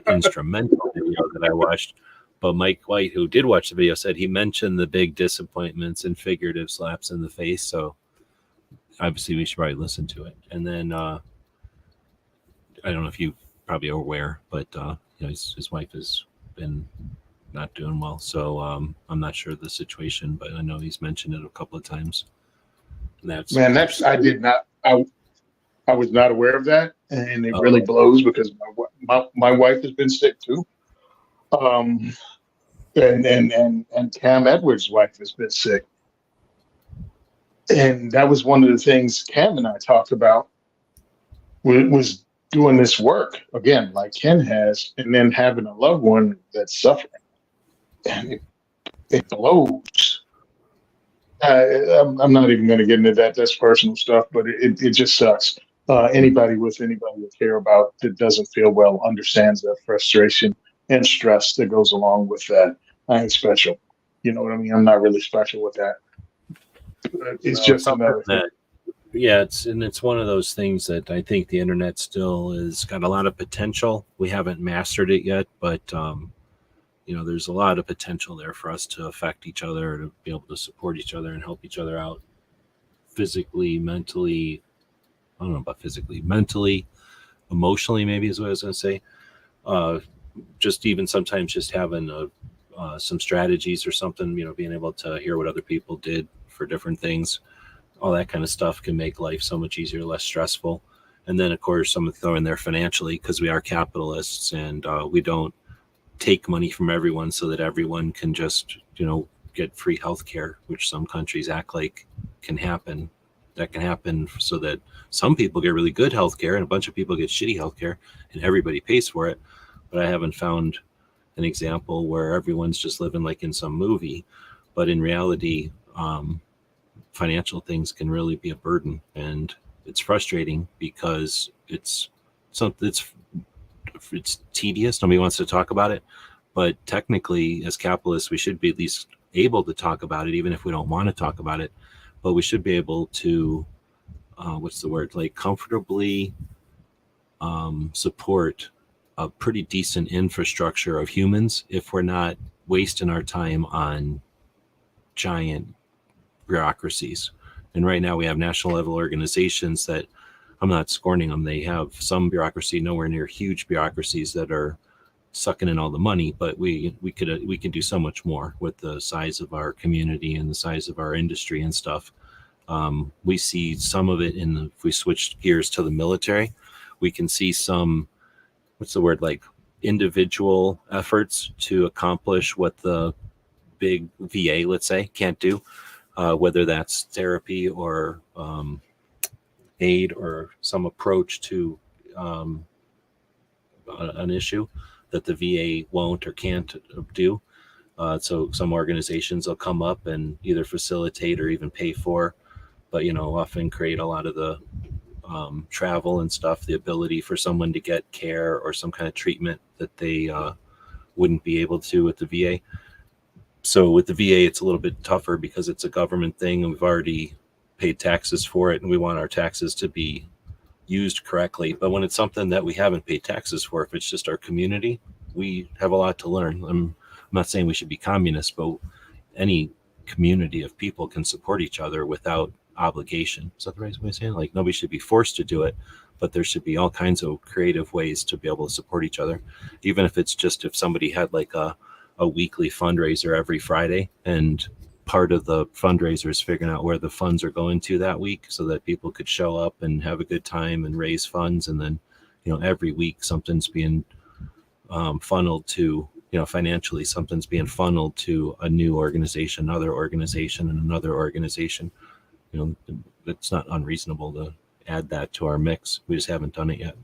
Speaker 2: instrumental video that I watched. But Mike White, who did watch the video, said he mentioned the big disappointments and figurative slaps in the face. So obviously we should probably listen to it. And then I don't know if you probably are aware, but his wife has been not doing well. So I'm not sure of the situation, but I know he's mentioned it a couple of times. And
Speaker 3: I did not. I was not aware of that, and it really blows because my wife has been sick too. And Cam Edwards' wife has been sick. And that was one of the things Cam and I talked about was doing this work again, like Ken has, and then having a loved one that's suffering. And it blows. I'm not even going to get into that. That's personal stuff, but it just sucks. Anybody you care about that doesn't feel well understands that frustration and stress that goes along with that. I ain't special. You know what I mean? I'm not really special with that. It's just another thing.
Speaker 2: Yeah, it's one of those things that I think the internet still has got a lot of potential. We haven't mastered it yet, but there's a lot of potential there for us to affect each other, to be able to support each other and help each other out physically, mentally. I don't know about physically, mentally, emotionally, maybe is what I was going to say. Just even sometimes just having some strategies or something, being able to hear what other people did for different things, all that kind of stuff can make life so much easier, less stressful. And then, of course, some throw in there financially because we are capitalists and we don't take money from everyone so that everyone can just, get free health care, which some countries act like can happen. That can happen so that some people get really good health care and a bunch of people get shitty health care and everybody pays for it. But I haven't found an example where everyone's just living like in some movie. But in reality, financial things can really be a burden, and it's frustrating because it's tedious. Nobody wants to talk about it, but technically as capitalists, we should be at least able to talk about it, even if we don't want to talk about it, but we should be able to, comfortably support a pretty decent infrastructure of humans if we're not wasting our time on giant bureaucracies. And right now we have national level organizations that, I'm not scorning them, they have some bureaucracy, nowhere near huge bureaucracies that are sucking in all the money, but we can do so much more with the size of our community and the size of our industry and stuff. We see some of it if we switch gears to the military, we can see some, individual efforts to accomplish what the big VA, let's say, can't do, whether that's therapy or aid or some approach to an issue that the VA won't or can't do. So some organizations will come up and either facilitate or even pay for, but often create a lot of the travel and stuff, the ability for someone to get care or some kind of treatment that they wouldn't be able to with the VA. So with the VA, it's a little bit tougher because it's a government thing and we've already paid taxes for it and we want our taxes to be used correctly. But when it's something that we haven't paid taxes for, if it's just our community, we have a lot to learn. I'm not saying we should be communist, but any community of people can support each other without obligation. Is that the right way of saying it? Like nobody should be forced to do it, but there should be all kinds of creative ways to be able to support each other. Even if it's just if somebody had like a weekly fundraiser every Friday, and part of the fundraiser is figuring out where the funds are going to that week so that people could show up and have a good time and raise funds. And then, every week something's being funneled to, financially something's being funneled to a new organization, another organization, and another organization. It's not unreasonable to add that to our mix. We just haven't done it yet.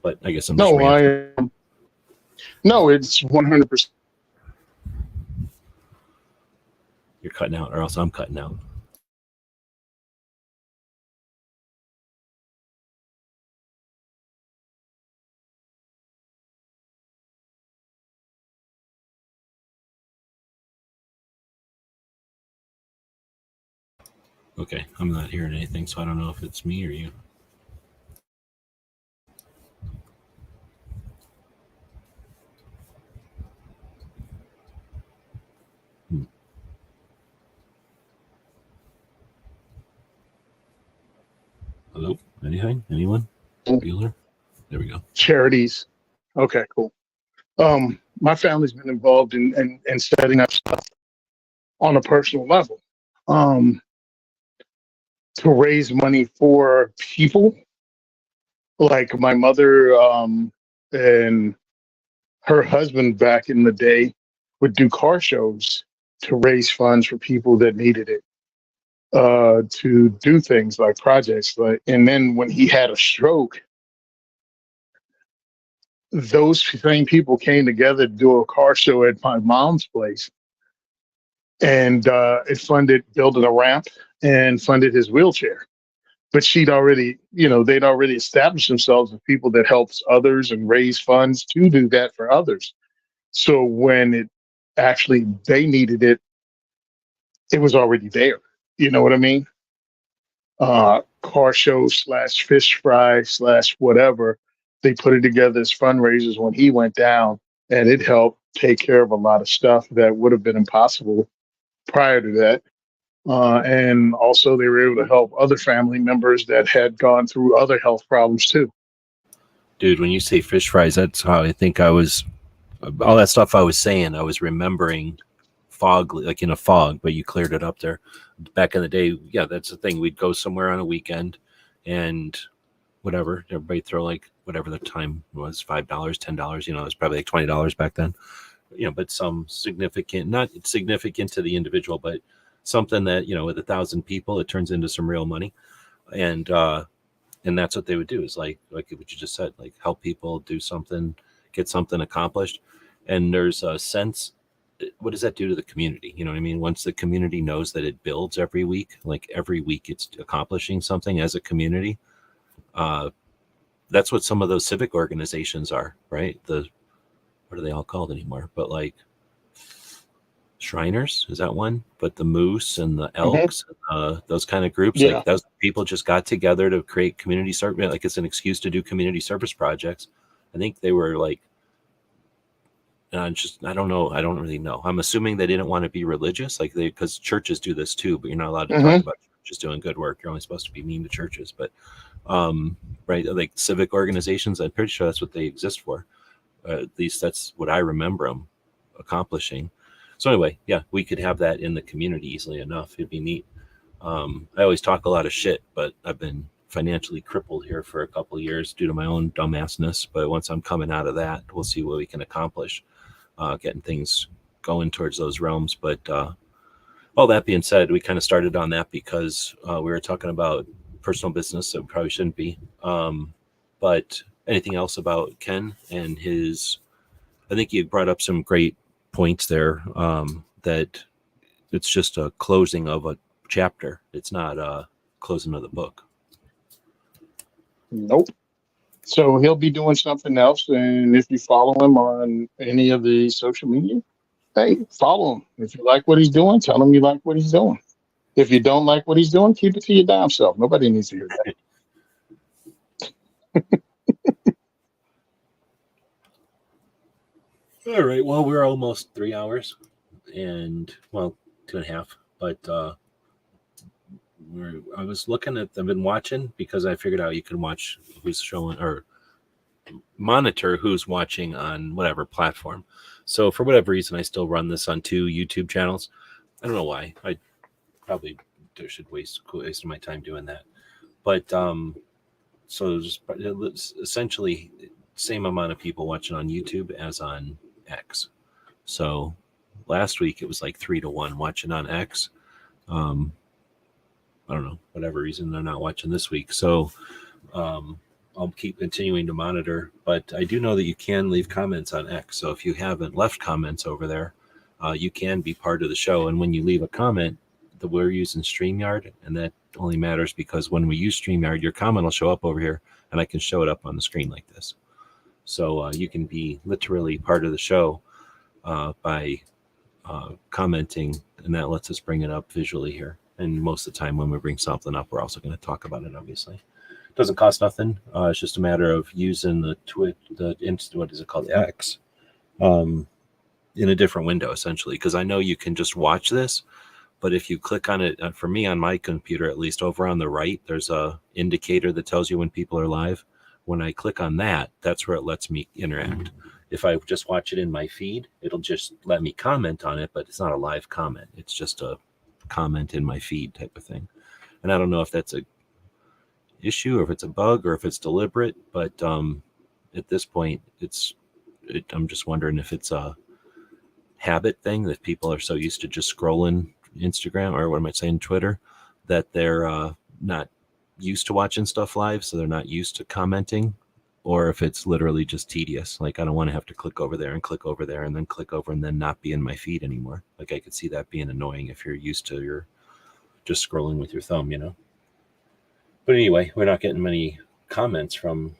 Speaker 2: But I guess I'm just ranting.
Speaker 3: No, it's 100%.
Speaker 2: You're cutting out, or else I'm cutting out. Okay, I'm not hearing anything, so I don't know if it's me or you. Hello? Anything? Anyone? Bueller? There we go.
Speaker 3: Charities. Okay, cool. My family's been involved in setting up stuff on a personal level to raise money for people. Like my mother and her husband back in the day would do car shows to raise funds for people that needed it, to do things like projects. And then when he had a stroke, those same people came together to do a car show at my mom's place, and it funded building a ramp and funded his wheelchair. But they'd already established themselves as people that helps others and raise funds to do that for others. So when they needed it, it was already there. You know what I mean? Car show / fish fry / whatever. They put it together as fundraisers when he went down, and it helped take care of a lot of stuff that would have been impossible prior to that. And also they were able to help other family members that had gone through other health problems too.
Speaker 2: Dude, when you say fish fries, that's how I think I was, all that stuff I was saying, I was remembering fog, like in a fog, but you cleared it up there. Back in the day, yeah, that's the thing. We'd go somewhere on a weekend and whatever, everybody throw like whatever the time was, $5, $10, it was probably like $20 back then. But some significant, not significant to the individual, but something that, with 1,000 people, it turns into some real money. And that's what they would do, is like what you just said, like help people do something, get something accomplished. And there's a sense, what does that do to the community? You know what I mean? Once the community knows that it builds every week, like every week it's accomplishing something as a community. That's what some of those civic organizations are, right? What are they all called anymore? But like Shriners, is that one? But the Moose and the Elks, those kind of groups, like those people just got together to create community service. Like it's an excuse to do community service projects. I think they were like, I don't know. I don't really know. I'm assuming they didn't want to be religious, like because churches do this too, but you're not allowed to talk about churches doing good work. You're only supposed to be mean to churches, but right, like civic organizations, I'm pretty sure that's what they exist for. At least that's what I remember them accomplishing. So anyway, yeah, we could have that in the community easily enough. It'd be neat. I always talk a lot of shit, but I've been financially crippled here for a couple of years due to my own dumbassness. But once I'm coming out of that, we'll see what we can accomplish, getting things going towards those realms. But all that being said, we kind of started on that because we were talking about personal business, so we probably shouldn't be. But anything else about Ken and his, I think you brought up some great points there, that it's just a closing of a chapter. It's not a closing of the book.
Speaker 3: Nope. So he'll be doing something else. And if you follow him on any of the social media, hey, follow him. If you like what he's doing, tell him you like what he's doing. If you don't like what he's doing, keep it to your damn self. Nobody needs to hear that.
Speaker 2: All right. Well, we're almost 3 hours and 2.5, but I was looking at, I've been watching because I figured out you can watch who's showing or monitor who's watching on whatever platform. So for whatever reason, I still run this on 2 YouTube channels. I don't know why. I probably should waste my time doing that. But so just it's essentially same amount of people watching on YouTube as on X. So last week it was like 3-1 watching on X. I don't know, whatever reason they're not watching this week. So I'll keep continuing to monitor, but I do know that you can leave comments on X. So if you haven't left comments over there, you can be part of the show. And when you leave a comment, we're using StreamYard, and that only matters because when we use StreamYard, your comment will show up over here, and I can show it up on the screen like this. So you can be literally part of the show by commenting, and that lets us bring it up visually here. And most of the time when we bring something up, we're also going to talk about it, obviously. It doesn't cost nothing. It's just a matter of using the what is it called, X, in a different window, essentially. Because I know you can just watch this, but if you click on it, for me on my computer, at least over on the right, there's a indicator that tells you when people are live. When I click on that, that's where it lets me interact. If I just watch it in my feed, it'll just let me comment on it, but it's not a live comment. It's just a comment in my feed type of thing. And I don't know if that's a issue or if it's a bug or if it's deliberate, but at this point I'm just wondering if it's a habit thing that people are so used to just scrolling Instagram, or what am I saying, Twitter, that they're not used to watching stuff live, so they're not used to commenting, or if it's literally just tedious. Like I don't want to have to click over there and click over there and then click over and then not be in my feed anymore. Like I could see that being annoying if you're used to your just scrolling with your thumb, But anyway, we're not getting many comments from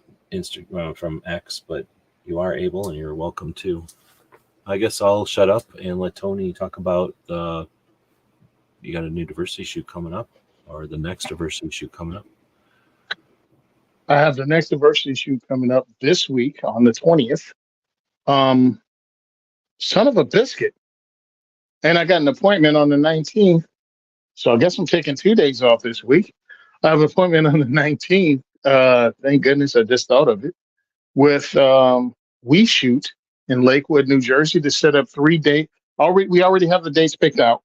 Speaker 2: from X, but you are able, and you're welcome to. I guess I'll shut up and let Tony talk about you got a new diversity shoot coming up, or the next diversity shoot coming up.
Speaker 3: I have the next diversity shoot coming up this week on the 20th. Son of a biscuit. And I got an appointment on the 19th. So I guess I'm taking 2 days off this week. I have an appointment on the 19th. Thank goodness I just thought of it. With We Shoot in Lakewood, New Jersey, to set up 3 dates. We already have the dates picked out.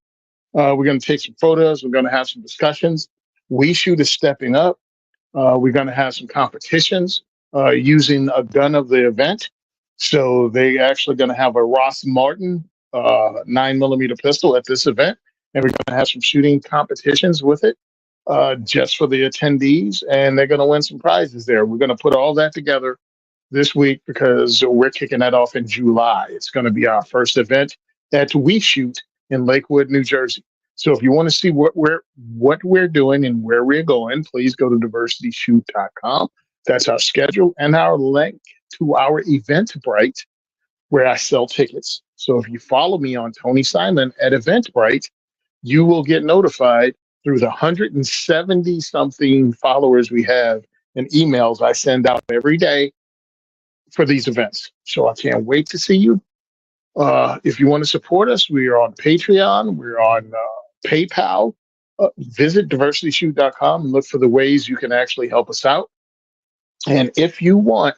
Speaker 3: We're going to take some photos. We're going to have some discussions. We Shoot is stepping up. We're going to have some competitions using a gun of the event. So they actually going to have a Ross Martin 9mm pistol at this event. And we're going to have some shooting competitions with it just for the attendees. And they're going to win some prizes there. We're going to put all that together this week because we're kicking that off in July. It's going to be our first event at We Shoot in Lakewood, New Jersey. So if you want to see what we're doing and where we're going, please go to diversityshoot.com. That's our schedule and our link to our Eventbrite, where I sell tickets. So if you follow me on Tony Simon at Eventbrite, you will get notified through the 170 something followers we have and emails I send out every day for these events. So I can't wait to see you. If you want to support us, we are on Patreon. We're on PayPal. Visit diversityshoot.com and look for the ways you can actually help us out. And if you want,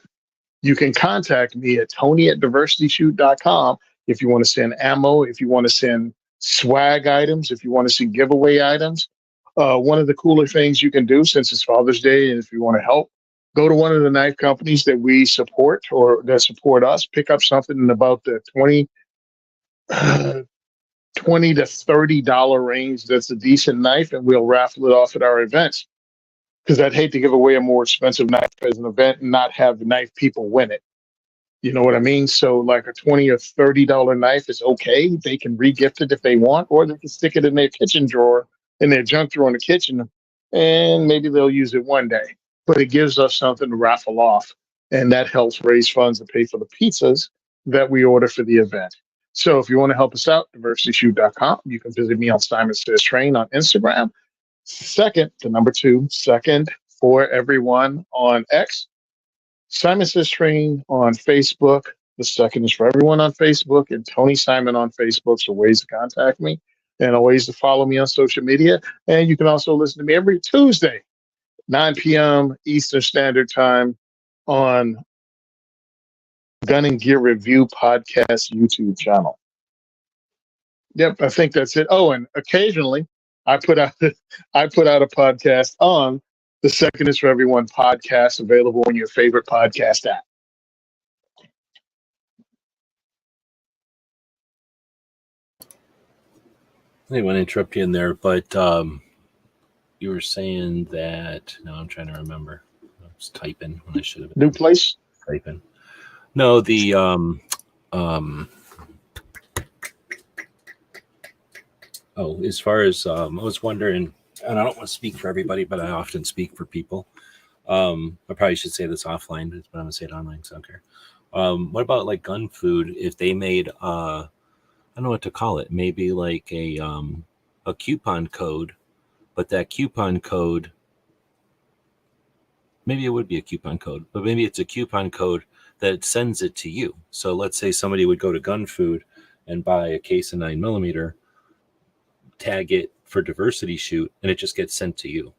Speaker 3: you can contact me at tony@diversityshoot.com if you want to send ammo, if you want to send swag items, if you want to see giveaway items. One of the cooler things you can do, since it's Father's Day, and if you want to help, go to one of the knife companies that we support or that support us, pick up something in about the $20 to $30 range that's a decent knife, and we'll raffle it off at our events. Because I'd hate to give away a more expensive knife as an event and not have the knife people win it. You know what I mean? So like a $20 or $30 knife is okay. They can re-gift it if they want, or they can stick it in their kitchen drawer, in their junk drawer in the kitchen, and maybe they'll use it one day. But it gives us something to raffle off, and that helps raise funds to pay for the pizzas that we order for the event. So if you want to help us out, diversityshoot.com. You can visit me on SimonSaysTrain on Instagram. Second, the number 2, second for everyone on X. SimonSaysTrain on Facebook. The second is for everyone on Facebook, and Tony Simon on Facebook. So ways to contact me. and ways to follow me on social media. And you can also listen to me every Tuesday, 9 p.m. Eastern Standard Time on Gun and Gear Review Podcast YouTube channel. Yep, I think that's it. Oh, and occasionally I put out I put out a podcast on the Second is for Everyone podcast, available on your favorite podcast app.
Speaker 2: I didn't want to interrupt you in there, but you were saying that. No, I'm trying to remember. I was typing when I should have been
Speaker 3: New place?
Speaker 2: typing. No, the oh, as far as I was wondering, and I don't want to speak for everybody, but I often speak for people. I probably should say this offline, but I'm gonna say it online, so I don't care. What about like gun food? If they made I don't know what to call it, maybe like a coupon code, but that coupon code, maybe it would be a coupon code, but maybe it's a coupon code that sends it to you. So let's say somebody would go to Gun Food and buy a case of 9mm, tag it for diversity shoot, and it just gets sent to you.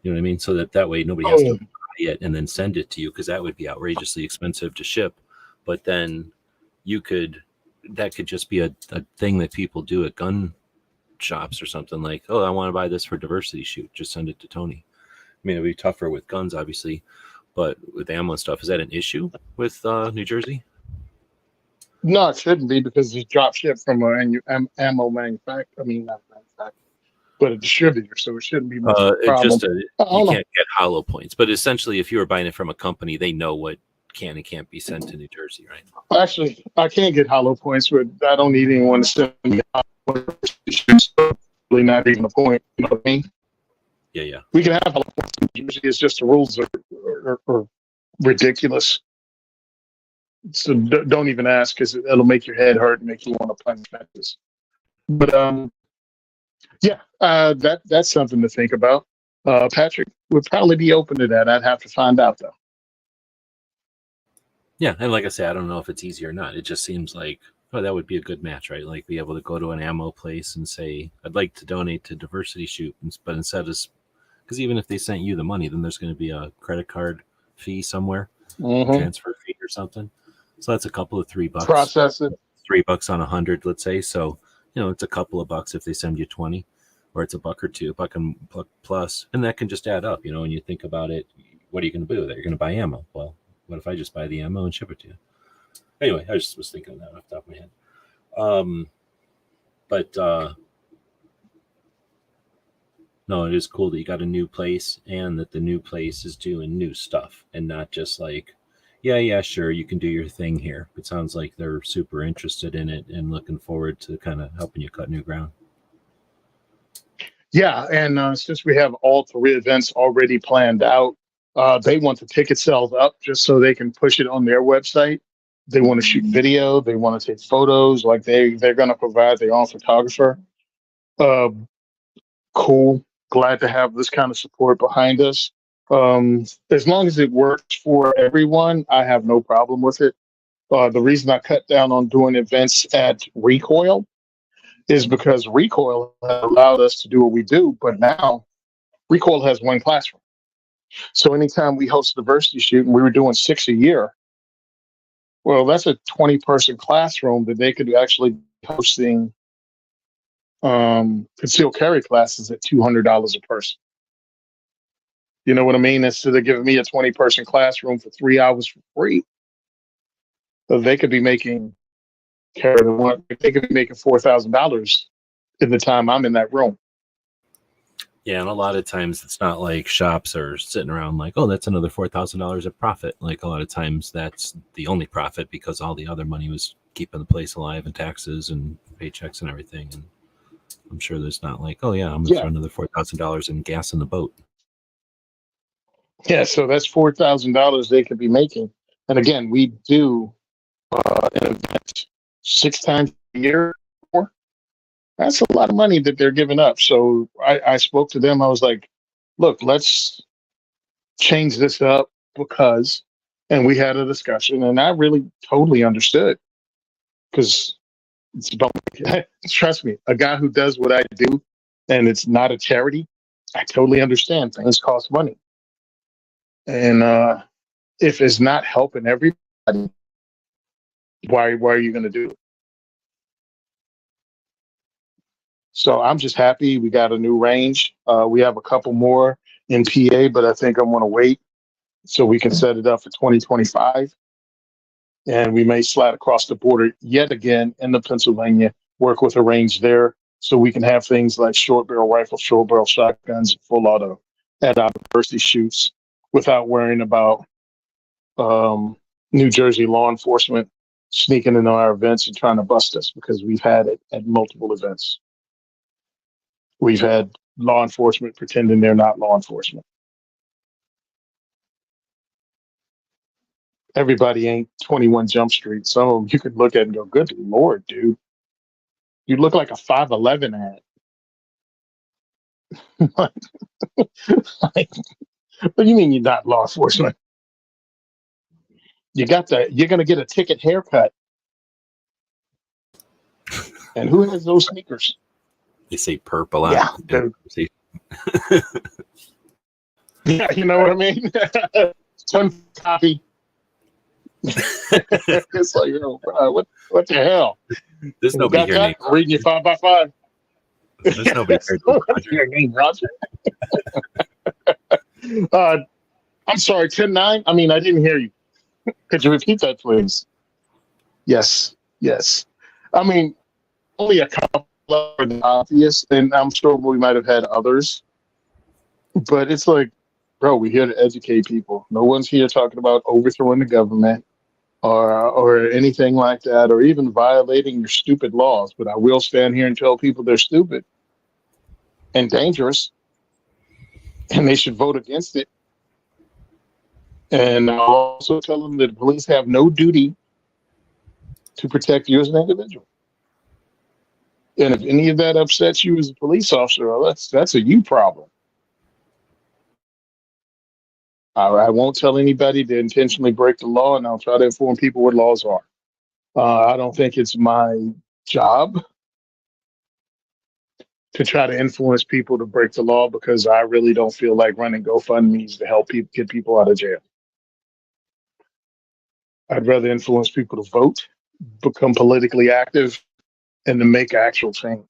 Speaker 2: You know what I mean? So that way nobody has to buy it and then send it to you, because that would be outrageously expensive to ship. But then that could just be a thing that people do at gun shops or something, like, oh, I want to buy this for diversity shoot, just send it to Tony. I mean, it'd be tougher with guns, obviously, but with ammo and stuff, is that an issue with New Jersey?
Speaker 3: No, it shouldn't be, because it's drop shipped from an ammo manufacturer. I mean, not manufacturer, but a distributor, so it shouldn't be much of a problem.
Speaker 2: You can't get hollow points, but essentially, if you were buying it from a company, they know what can and can't be sent to New Jersey, right?
Speaker 3: Actually, I can't get hollow points, but I don't need anyone to send me hollow points. It's really not even a point. You know what I mean?
Speaker 2: Yeah.
Speaker 3: We can have hollow points. Usually, it's just the rules are ridiculous. So don't even ask, because it'll make your head hurt and make you want to punch matches. But that's something to think about. Patrick would probably be open to that. I'd have to find out, though.
Speaker 2: Yeah, and like I say, I don't know if it's easy or not. It just seems like, oh, that would be a good match, right? Like, be able to go to an ammo place and say, I'd like to donate to Diversity Shoot, but instead of, because even if they sent you the money, then there's going to be a credit card fee somewhere, transfer fee or something. So that's a couple of $3.
Speaker 3: Process it.
Speaker 2: $3 on 100, let's say. So, it's a couple of bucks if they send you 20, or it's $1 or $2, $1 and plus, and that can just add up. When you think about it, what are you going to do with it? You're going to buy ammo. Well, what if I just buy the ammo and ship it to you? Anyway, I just was thinking of that off the top of my head. No, it is cool that you got a new place, and that the new place is doing new stuff, and not just like, yeah, sure, you can do your thing here. It sounds like they're super interested in it and looking forward to kind of helping you cut new ground.
Speaker 3: Yeah, and since we have all 3 events already planned out, they want the ticket sales up just so they can push it on their website. They want to shoot video. They want to take photos. Like they're going to provide their own photographer. Cool. Glad to have this kind of support behind us. As long as it works for everyone, I have no problem with it. The reason I cut down on doing events at Recoil is because Recoil has allowed us to do what we do, but now Recoil has 1 classroom. So anytime we host a diversity shoot, and we were doing 6 a year, well, that's a 20-person classroom that they could actually be hosting concealed carry classes at $200 a person. You know what I mean? Instead of giving me a 20-person classroom for 3 hours for free, so they could be making $4,000 in the time I'm in that room.
Speaker 2: Yeah, and a lot of times it's not like shops are sitting around like, oh, that's another $4,000 of profit. Like, a lot of times that's the only profit, because all the other money was keeping the place alive, and taxes and paychecks and everything. And I'm sure there's not like, oh yeah, I'm gonna throw another $4,000 in gas in the boat.
Speaker 3: Yeah, so that's $4,000 they could be making. And again, we do an event 6 times a year. That's a lot of money that they're giving up. So I spoke to them. I was like, look, let's change this up, and we had a discussion, and I really totally understood, because don't trust me. A guy who does what I do, and it's not a charity, I totally understand. Things cost money, and if it's not helping everybody, why are you going to do it? So I'm just happy we got a new range. We have a couple more in PA, but I think I'm going to wait so we can set it up for 2025. And we may slide across the border yet again into Pennsylvania, work with a range there so we can have things like short barrel rifles, short barrel shotguns, full auto at our diversity shoots without worrying about New Jersey law enforcement sneaking into our events and trying to bust us, because we've had it at multiple events. We've had law enforcement pretending they're not law enforcement. Everybody ain't 21 Jump Street. Some of them you could look at and go, good Lord, dude. You look like a 511 ad. Like, what do you mean you're not law enforcement? You're going to get a ticket haircut. And who has those sneakers?
Speaker 2: They say perp a lot.
Speaker 3: Yeah. Yeah, you know what I mean? Ton copy. It's like, what the hell?
Speaker 2: There's nobody here named
Speaker 3: reading your 5x5.
Speaker 2: There's nobody here named Roger.
Speaker 3: Your name, Roger. I'm sorry, 10-9? I mean, I didn't hear you. Could you repeat that, please? Yes. I mean, only a couple are obvious, and I'm sure we might have had others. But it's like, bro, we're here to educate people. No one's here talking about overthrowing the government or anything like that, or even violating your stupid laws. But I will stand here and tell people they're stupid and dangerous, and they should vote against it. And I'll also tell them that the police have no duty to protect you as an individual. And if any of that upsets you as a police officer, well, that's a you problem. I won't tell anybody to intentionally break the law, and I'll try to inform people what laws are. I don't think it's my job to try to influence people to break the law, because I really don't feel like running GoFundMes to help people get people out of jail. I'd rather influence people to vote, become politically active, and to make actual change.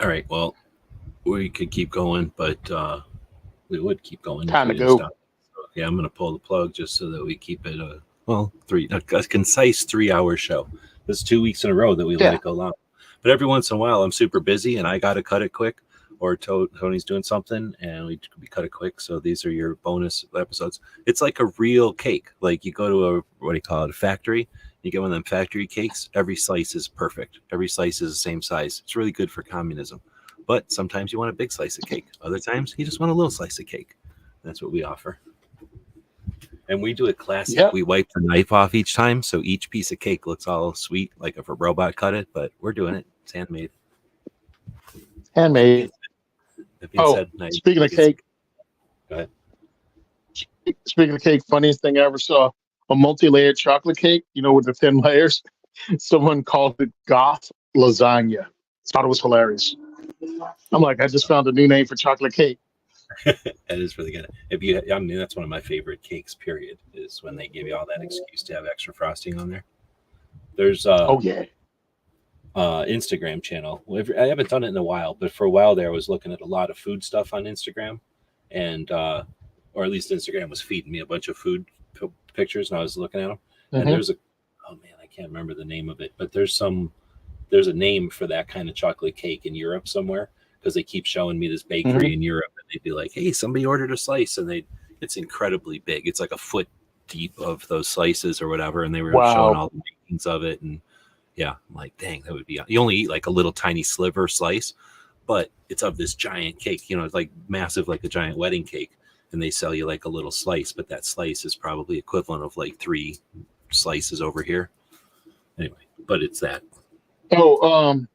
Speaker 2: All right. Well, we could keep going, but we would keep going.
Speaker 3: Time to go.
Speaker 2: So, yeah, I'm going to pull the plug just so that we keep it a concise 3-hour show. This is 2 weeks in a row that we let it go long. But every once in a while, I'm super busy and I got to cut it quick, or Tony's doing something and we cut it quick. So these are your bonus episodes. It's like a real cake. Like you go to a factory. You get one of them factory cakes. Every slice is perfect. Every slice is the same size. It's really good for communism. But sometimes you want a big slice of cake. Other times you just want a little slice of cake. That's what we offer. And we do it classic. Yep. We wipe the knife off each time, so each piece of cake looks all sweet, like if a robot cut it. But we're doing it. It's handmade.
Speaker 3: Handmade.
Speaker 2: Nice.
Speaker 3: Speaking of cake.
Speaker 2: Go ahead.
Speaker 3: Speaking of cake, funniest thing I ever saw, a multi-layered chocolate cake, with the 10 layers. Someone called it goth lasagna. Thought it was hilarious. I'm like, I just found a new name for chocolate cake.
Speaker 2: That is really good. That's one of my favorite cakes, period, is when they give you all that excuse to have extra frosting on there. There's Instagram channel. I haven't done it in a while, but for a while there I was looking at a lot of food stuff on Instagram, and or at least Instagram was feeding me a bunch of food pictures, and I was looking at them. And there's I can't remember the name of it, but there's a name for that kind of chocolate cake in Europe somewhere, because they keep showing me this bakery in Europe, and they'd be like, hey, somebody ordered a slice, and it's incredibly big. It's like a foot deep of those slices or whatever, and they were showing all the makings of it. And yeah, I'm like, dang, that would be, you only eat like a little tiny sliver slice, but it's of this giant cake, it's like massive, like a giant wedding cake, and they sell you like a little slice, but that slice is probably equivalent of like 3 slices over here. Anyway, but it's that.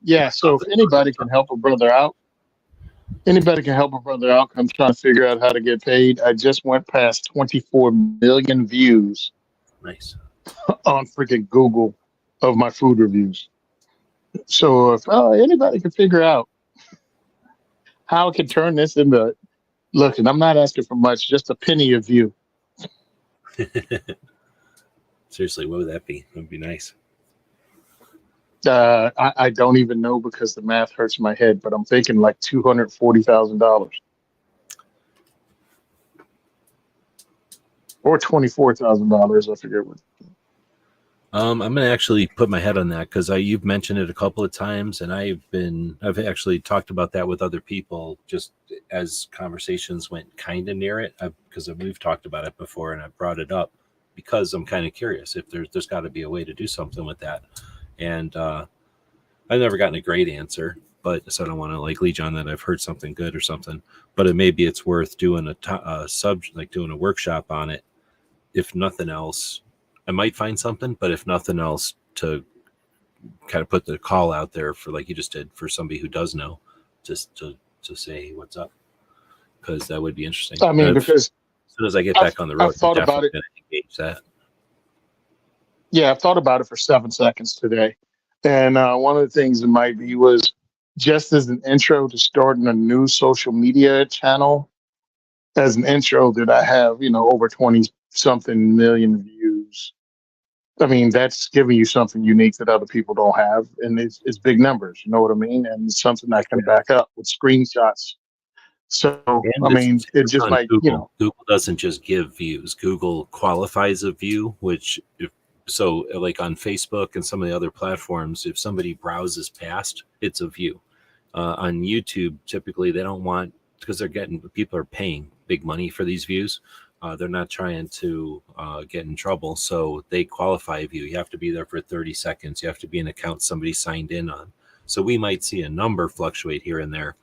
Speaker 3: Yeah. So if anybody can help a brother out, I'm trying to figure out how to get paid. I just went past 24 million views
Speaker 2: Nice.
Speaker 3: on freaking Google of my food reviews. So if anybody can figure out how I can turn this into, look, and I'm not asking for much, just a penny a view.
Speaker 2: Seriously, what would that be? That would be nice.
Speaker 3: I don't even know because the math hurts my head, but I'm thinking like $240,000 or $24,000. I forget what.
Speaker 2: I'm gonna actually put my head on that because you've mentioned it a couple of times, and I've actually talked about that with other people just as conversations went kind of near it, because we've talked about it before, and I brought it up because I'm kind of curious if there's got to be a way to do something with that, and I've never gotten a great answer, but so I don't want to like lead you on that I've heard something good or something, but maybe it's worth doing doing a workshop on it, if nothing else. I might find something, but if nothing else, to kind of put the call out there for, like you just did, for somebody who does know, just to say what's up, because that would be interesting.
Speaker 3: I mean, because
Speaker 2: as soon as I get back on the road,
Speaker 3: I've thought
Speaker 2: I'm
Speaker 3: about
Speaker 2: definitely
Speaker 3: it.
Speaker 2: going to engage that.
Speaker 3: Yeah, I've thought about it for 7 seconds today. And one of the things it might be was just as an intro to starting a new social media channel, as an intro that I have, over 20 something million views. I mean, that's giving you something unique that other people don't have. And it's big numbers, you know what I mean? And it's something I can back up with screenshots. So,
Speaker 2: And
Speaker 3: I mean, it just
Speaker 2: on
Speaker 3: might,
Speaker 2: Google. Google doesn't just give views. Google qualifies a view, which so like on Facebook and some of the other platforms, if somebody browses past, it's a view. On YouTube, typically they don't want, because people are paying big money for these views. They're not trying to get in trouble, so they qualify a view. You have to be there for 30 seconds. You have to be an account somebody signed in on. So we might see a number fluctuate here and there,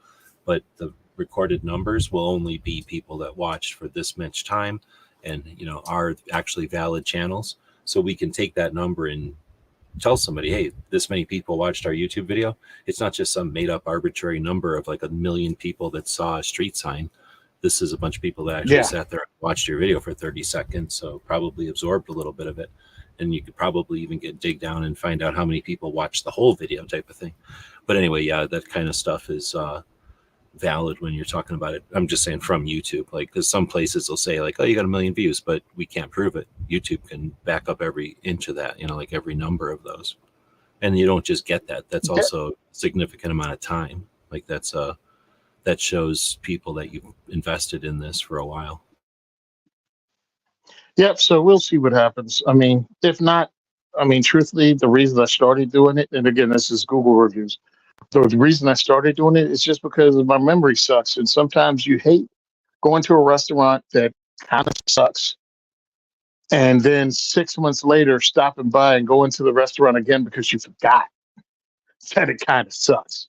Speaker 2: but the recorded numbers will only be people that watched for this much time and are actually valid channels. So we can take that number and tell somebody, hey, this many people watched our YouTube video. It's not just some made up arbitrary number of like 1 million people that saw a street sign. This is a bunch of people that actually sat there and watched your video for 30 seconds, so probably absorbed a little bit of it. And you could probably even dig down and find out how many people watched the whole video, type of thing. But anyway, yeah, that kind of stuff is valid when you're talking about it. I'm just saying from YouTube, like, because some places will say like, oh, you got 1 million views, but we can't prove it. YouTube can back up every inch of that, like every number of those. And you don't just get that. That's also a significant amount of time. Like that shows people that you've invested in this for a while.
Speaker 3: Yep. So we'll see what happens. I mean, if not, truthfully, the reason I started doing it, and again, this is Google reviews. So the reason I started doing it is just because my memory sucks. And sometimes you hate going to a restaurant that kind of sucks. And then 6 months later, stopping by and going to the restaurant again because you forgot that it kind of sucks.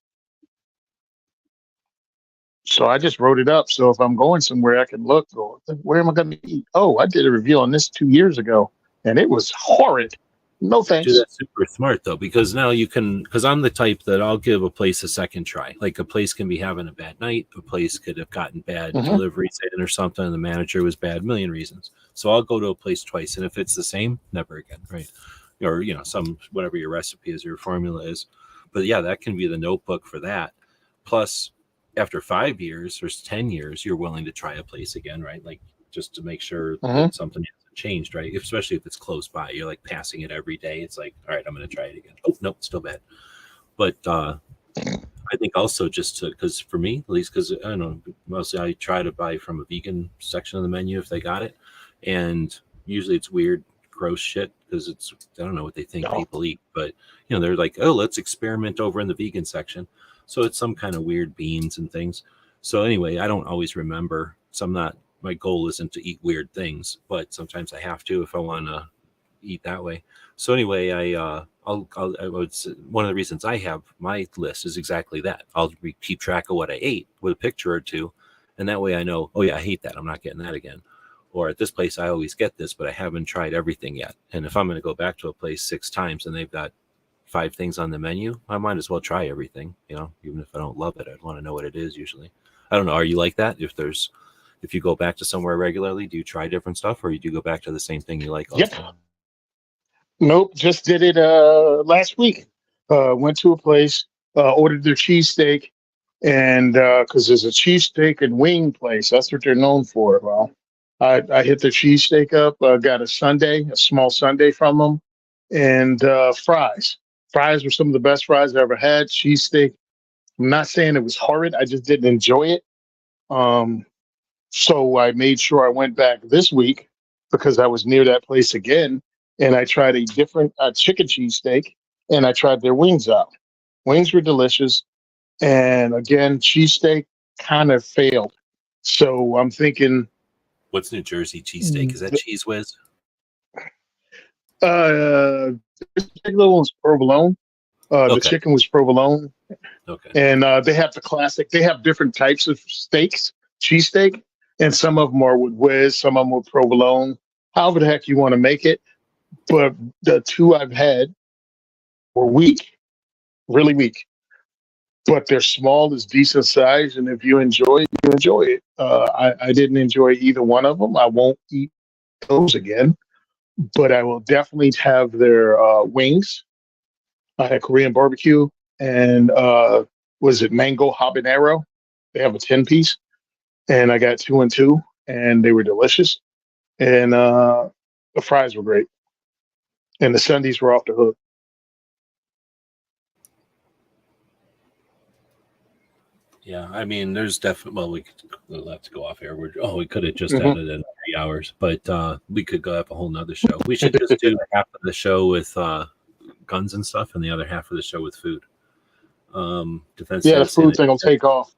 Speaker 3: So I just wrote it up. So if I'm going somewhere, I can look, where am I going to eat? Oh, I did a review on this 2 years ago, and it was horrid. No thanks.
Speaker 2: Dude, that's super smart, though, because now you can, because I'm the type that I'll give a place a second try. Like a place can be having a bad night. A place could have gotten bad deliveries in or something. And the manager was bad, a million reasons. So I'll go to a place twice. And if it's the same, never again, right? Or, whatever your recipe is, your formula is. But yeah, that can be the notebook for that. Plus, after 5 years or 10 years, you're willing to try a place again, right? Like just to make sure that something hasn't changed, right? Especially if it's close by, you're like passing it every day. It's like, all right, I'm going to try it again. Oh, no, it's still bad. But I think also just because for me, at least, because I don't know, mostly I try to buy from a vegan section of the menu if they got it. And usually it's weird, gross shit because I don't know what they think people eat. But, they're like, oh, let's experiment over in the vegan section. So it's some kind of weird beans and things. So anyway, I don't always remember. So my goal isn't to eat weird things, but sometimes I have to if I want to eat that way. So anyway, I would say one of the reasons I have my list is exactly that. I'll keep track of what I ate with a picture or two. And that way I know, oh yeah, I hate that. I'm not getting that again. Or at this place, I always get this, but I haven't tried everything yet. And if I'm going to go back to a place 6 times and they've got 5 things on the menu, I might as well try everything, even if I don't love it. I'd want to know what it is usually. I don't know. Are you like that? If you go back to somewhere regularly, do you try different stuff or you do go back to the same thing you like all the time?
Speaker 3: Nope, just did it last week. Went to a place, ordered their cheesesteak, and because there's a cheesesteak and wing place, that's what they're known for. Well, I hit the cheesesteak up, got a sundae, a small sundae from them, and fries. Fries were some of the best fries I ever had. Cheesesteak. I'm not saying it was horrid. I just didn't enjoy it. Um, so I made sure I went back this week because I was near that place again, and I tried a different chicken cheesesteak, and I tried their wings out. Wings were delicious, and again, cheesesteak kind of failed. So I'm thinking,
Speaker 2: What's New Jersey cheesesteak? Is that Cheese Whiz?
Speaker 3: this particular one was provolone. The
Speaker 2: Okay.
Speaker 3: chicken was provolone,
Speaker 2: Okay.
Speaker 3: and they have the classic. They have different types of steaks, cheesesteak, and some of them are with whiz, some of them with provolone. However the heck you want to make it, but the two I've had were weak, really weak. But they're small, is decent size, and if you enjoy it, you enjoy it. I didn't enjoy either one of them. I won't eat those again, but I will definitely have their wings. I had Korean barbecue and was it mango habanero? They have a 10-piece, and I got two and two, and they were delicious. And the fries were great, and the sundaes were off the hook.
Speaker 2: Yeah, I mean, there's definitely. Well, we'll have to go off air. We could have just
Speaker 3: Mhm.
Speaker 2: ended in 3 hours, but we could go have a whole nother show. We should just do half of the show with guns and stuff, and the other half of the show with food. Defense.
Speaker 3: Yeah, the
Speaker 2: Citizen,
Speaker 3: food thing will take off.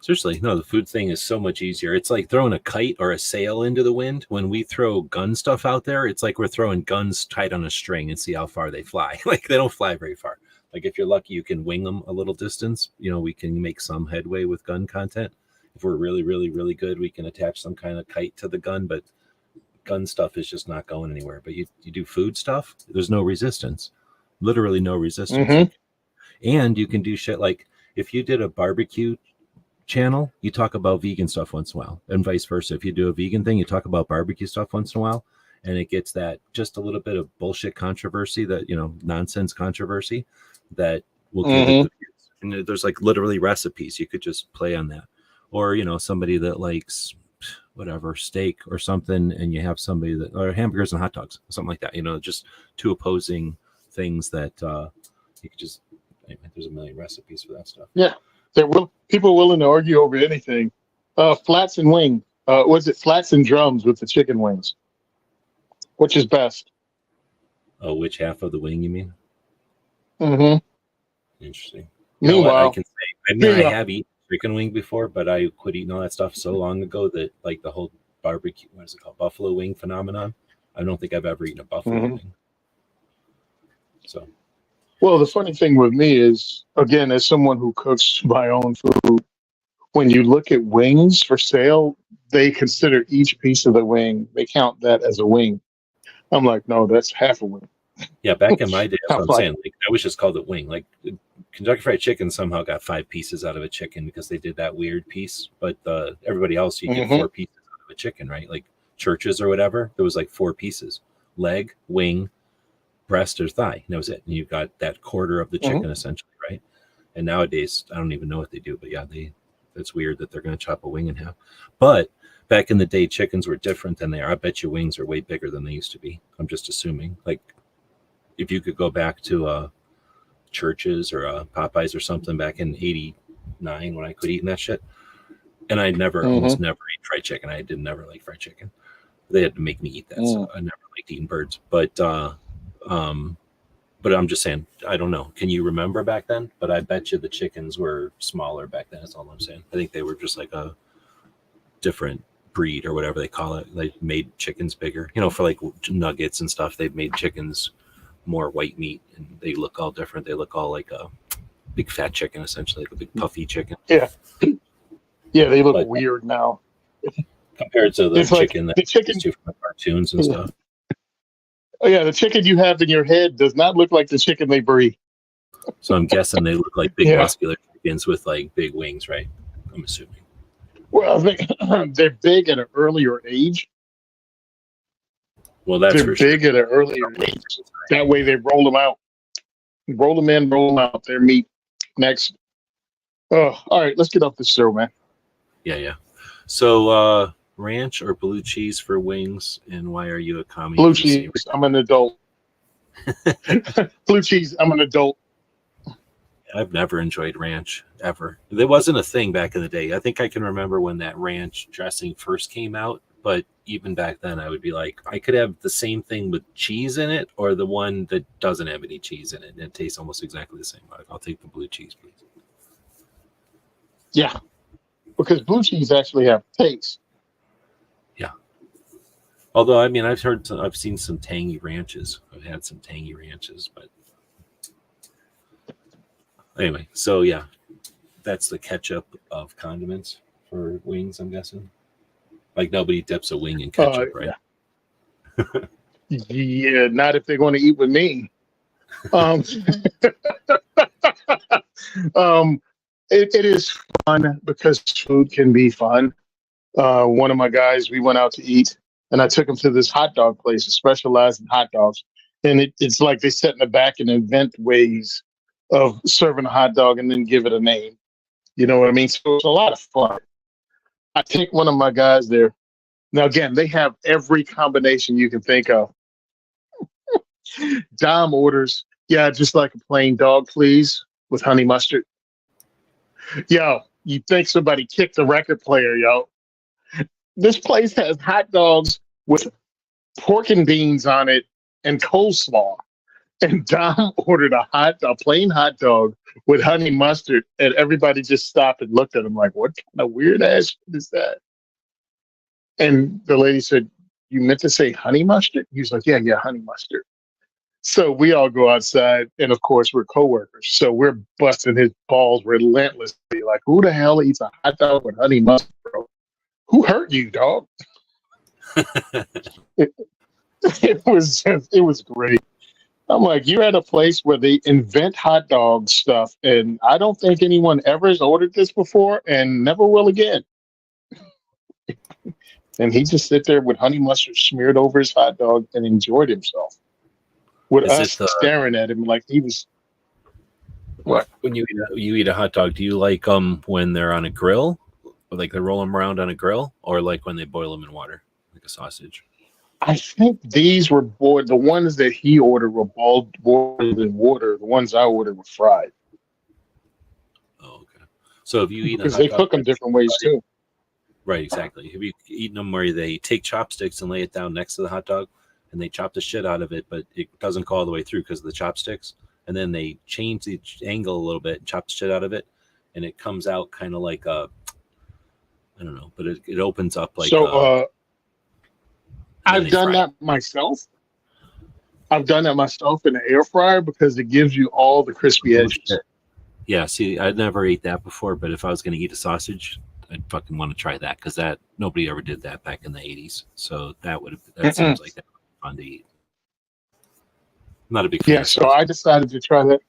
Speaker 2: seriously, no, the food thing is so much easier. It's like throwing a kite or a sail into the wind. When we throw gun stuff out there, it's like we're throwing guns tied on a string and see how far they fly. Like they don't fly very far. Like if you're lucky, you can wing them a little distance. You know, we can make some headway with gun content. If we're really, really, really good, we can attach some kind of kite to the gun, but gun stuff is just not going anywhere. But you do food stuff, there's no resistance, literally no resistance.
Speaker 3: Mhm.
Speaker 2: And you can do shit like if you did a barbecue channel, you talk about vegan stuff once in a while, and vice versa. If you do a vegan thing, you talk about barbecue stuff once in a while, and it gets that just a little bit of bullshit controversy, that nonsense controversy that will give it the views. And there's like literally recipes you could just play on that, or somebody that likes whatever steak or something, and you have somebody that, or hamburgers and hot dogs, something like that. Just two opposing things that you could just. There's a million recipes for that stuff.
Speaker 3: Yeah, people are willing to argue over anything. Flats and wing. Was it flats and drums with the chicken wings? Which is best?
Speaker 2: Oh, which half of the wing you mean?
Speaker 3: Mm-hmm.
Speaker 2: Interesting. You know what I
Speaker 3: Meanwhile,
Speaker 2: can say? I mean, I have eaten chicken wing before, but I quit eating all that stuff so long ago that like the whole barbecue, what is it called, buffalo wing phenomenon. I don't think I've ever eaten a buffalo wing. So.
Speaker 3: well, the funny thing with me is, again, as someone who cooks my own food, when you look at wings for sale, they consider each piece of the wing. They count that as a wing. I'm like, no, that's half a wing.
Speaker 2: Yeah, back in my day, that's what I'm
Speaker 3: Like-
Speaker 2: saying. Like, I was just called it wing. Like Kentucky Fried Chicken somehow got 5 pieces out of a chicken because they did that weird piece. But everybody else, you get 4 pieces out of a chicken, right? Like churches or whatever, there was like 4 pieces: leg, wing, breast, or thigh. And that was it. And you got that quarter of the chicken essentially, right? And nowadays, I don't even know what they do, but yeah, it's weird that they're going to chop a wing in half. But back in the day, chickens were different than they are. I bet you wings are way bigger than they used to be. I'm just assuming. Like, if you could go back to Churches or Popeyes or something back in '89 when I quit eating that shit, and I almost never ate fried chicken. I didn't never like fried chicken. They had to make me eat that, so I never liked eating birds. But I'm just saying, I don't know. Can you remember back then? But I bet you the chickens were smaller back then. That's all I'm saying. I think they were just like a different breed or whatever they call it. They made chickens bigger. For like nuggets and stuff, they've made chickens more white meat, and they look all different. They look all like a big fat chicken, essentially, like a big puffy chicken.
Speaker 3: Yeah, they look weird now
Speaker 2: compared to the
Speaker 3: it's like
Speaker 2: chicken that
Speaker 3: the chicken
Speaker 2: from the cartoons and stuff.
Speaker 3: Oh yeah, the chicken you have in your head does not look like the chicken they breed.
Speaker 2: So I'm guessing they look like big muscular chickens with like big wings, right? I'm assuming.
Speaker 3: Well, I think they're big at an earlier age.
Speaker 2: Well, that's
Speaker 3: They're
Speaker 2: for sure.
Speaker 3: big at an earlier age. That way they roll them out. Roll them in, roll them out. Their meat. Next. Oh, all right. Let's get off this show, man.
Speaker 2: Yeah. So, ranch or blue cheese for wings, and why are you a commie?
Speaker 3: Blue cheese. I'm an adult. Blue cheese. I'm an adult.
Speaker 2: I've never enjoyed ranch ever. There wasn't a thing back in the day. I think I can remember when that ranch dressing first came out, but even back then I would be like, I could have the same thing with cheese in it or the one that doesn't have any cheese in it, and it tastes almost exactly the same. Like, I'll take the blue cheese, please.
Speaker 3: Yeah, because blue cheese actually have taste.
Speaker 2: Yeah. Although, I mean, I've seen some tangy ranches. I've had some tangy ranches, but anyway, so yeah, that's the ketchup of condiments for wings, I'm guessing. Like, nobody dips a wing in ketchup, right?
Speaker 3: Yeah, not if they're going to eat with me. It is fun because food can be fun. One of my guys, we went out to eat, and I took him to this hot dog place that specialized in hot dogs. And it's like they sit in the back and invent ways of serving a hot dog and then give it a name. You know what I mean? So it's a lot of fun. I take one of my guys there. Now, again, they have every combination you can think of. Dom orders, yeah, just like a plain dog, please, with honey mustard. Yo, you think somebody kicked the record player, yo. This place has hot dogs with pork and beans on it and coleslaw. And Dom ordered a plain hot dog with honey mustard, and everybody just stopped and looked at him like, what kind of weird ass shit is that? And the lady said, you meant to say honey mustard? He was like, yeah, honey mustard. So we all go outside, and of course we're coworkers. So we're busting his balls relentlessly. Like, who the hell eats a hot dog with honey mustard, bro? Who hurt you, dog? It was great. I'm like, you're at a place where they invent hot dog stuff, and I don't think anyone ever has ordered this before and never will again. And he just sit there with honey mustard smeared over his hot dog and enjoyed himself. With us staring at him like he was. What?
Speaker 2: When you eat a hot dog, do you like when they're on a grill, like they roll them around on a grill, or like when they boil them in water, like a sausage?
Speaker 3: I think these were boiled. The ones that he ordered were boiled in water. The ones I ordered were fried.
Speaker 2: Oh, okay. So if you eat,
Speaker 3: because they cook them different ways too.
Speaker 2: Right, exactly. Have you eaten them where they take chopsticks and lay it down next to the hot dog, and they chop the shit out of it, but it doesn't go all the way through because of the chopsticks, and then they change the angle a little bit and chop the shit out of it, and it comes out kind of like I don't know, but it opens up like.
Speaker 3: So I've done that myself. I've done that myself in the air fryer because it gives you all the crispy edges.
Speaker 2: Yeah, see, I'd never ate that before, but if I was going to eat a sausage, I'd fucking want to try that because nobody ever did that back in the 80s. So that seems like that would be fun to eat. I'm not a big fan.
Speaker 3: Yeah, so I decided to try that.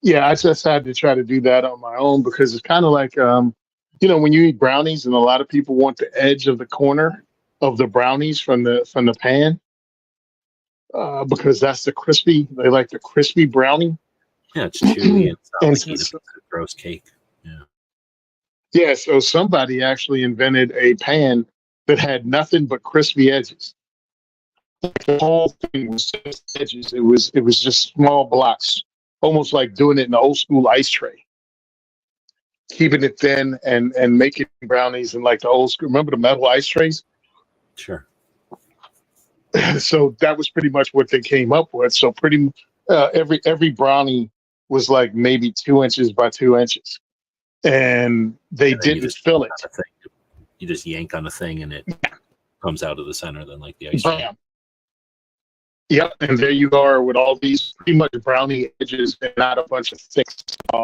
Speaker 3: Yeah, I just had to try to do that on my own because it's kind of like, when you eat brownies and a lot of people want the edge of the corner of the brownies from the pan because that's the crispy. They like the crispy brownie.
Speaker 2: Yeah, it's chewy and it's
Speaker 3: And
Speaker 2: like a gross cake. Yeah.
Speaker 3: Yeah, so somebody actually invented a pan that had nothing but crispy edges. The whole thing was just edges. It was just small blocks, almost like doing it in the old school ice tray. Keeping it thin and making brownies in like the old school. Remember the metal ice trays?
Speaker 2: Sure.
Speaker 3: So that was pretty much what they came up with. So every brownie was like maybe 2 inches by 2 inches. And they didn't fill it.
Speaker 2: You just yank on the thing and it comes out of the center, then like the ice cream.
Speaker 3: Yep, and there you are with all these pretty much brownie edges and not a bunch of thick,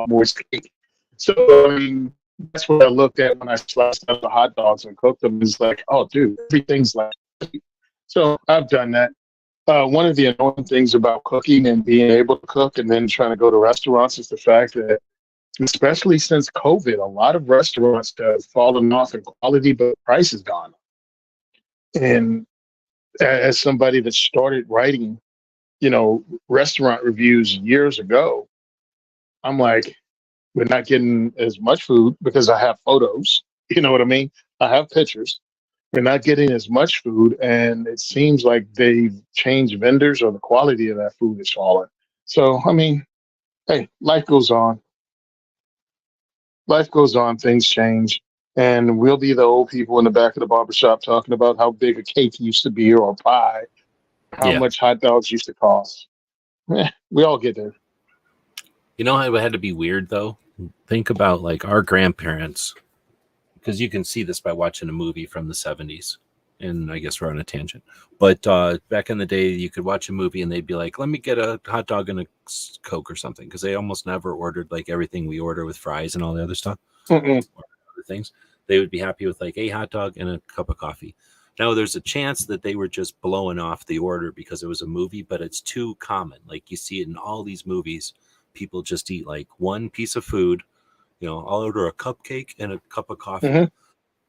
Speaker 3: moist cake. So, I mean, that's what I looked at when I sliced up the hot dogs and cooked them. It's like, oh, dude, everything's like. So I've done that. One of the annoying things about cooking and being able to cook and then trying to go to restaurants is the fact that, especially since COVID, a lot of restaurants have fallen off in quality, but price has gone up. And as somebody that started writing, restaurant reviews years ago, I'm like, we're not getting as much food because I have photos. You know what I mean? I have pictures. We're not getting as much food, and it seems like they've changed vendors or the quality of that food is falling. So, I mean, hey, life goes on. Life goes on. Things change. And we'll be the old people in the back of the barbershop talking about how big a cake used to be or a pie, how
Speaker 2: Yeah.
Speaker 3: much hot dogs used to cost. We all get there.
Speaker 2: You know how it had to be weird though? Think about like our grandparents, because you can see this by watching a movie from the 70s. And I guess we're on a tangent. But back in the day, you could watch a movie and they'd be like, let me get a hot dog and a Coke or something. Because they almost never ordered like everything we order with fries and all the other stuff.
Speaker 3: Mm-mm.
Speaker 2: Or other things. They would be happy with like a hot dog and a cup of coffee. Now, there's a chance that they were just blowing off the order because it was a movie, but it's too common. Like you see it in all these movies. People just eat like one piece of food. I'll order a cupcake and a cup of coffee.
Speaker 3: Mm-hmm.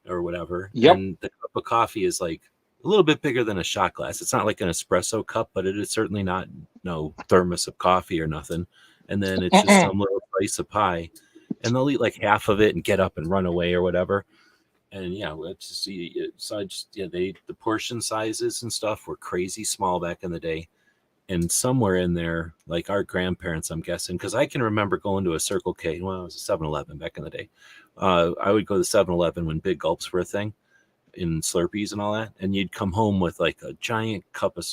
Speaker 2: Or whatever.
Speaker 3: Yep.
Speaker 2: And the cup of coffee is like a little bit bigger than a shot glass. It's not like an espresso cup, but it is certainly not no thermos of coffee or nothing. And then it's just some little slice of pie. And they'll eat like half of it and get up and run away or whatever. And it's just the portion sizes and stuff were crazy small back in the day. And somewhere in there, like our grandparents, I'm guessing, because I can remember going to a Circle K. Well, it was a 7-Eleven back in the day. I would go to 7-Eleven when big gulps were a thing in Slurpees and all that. And you'd come home with like a giant cup of,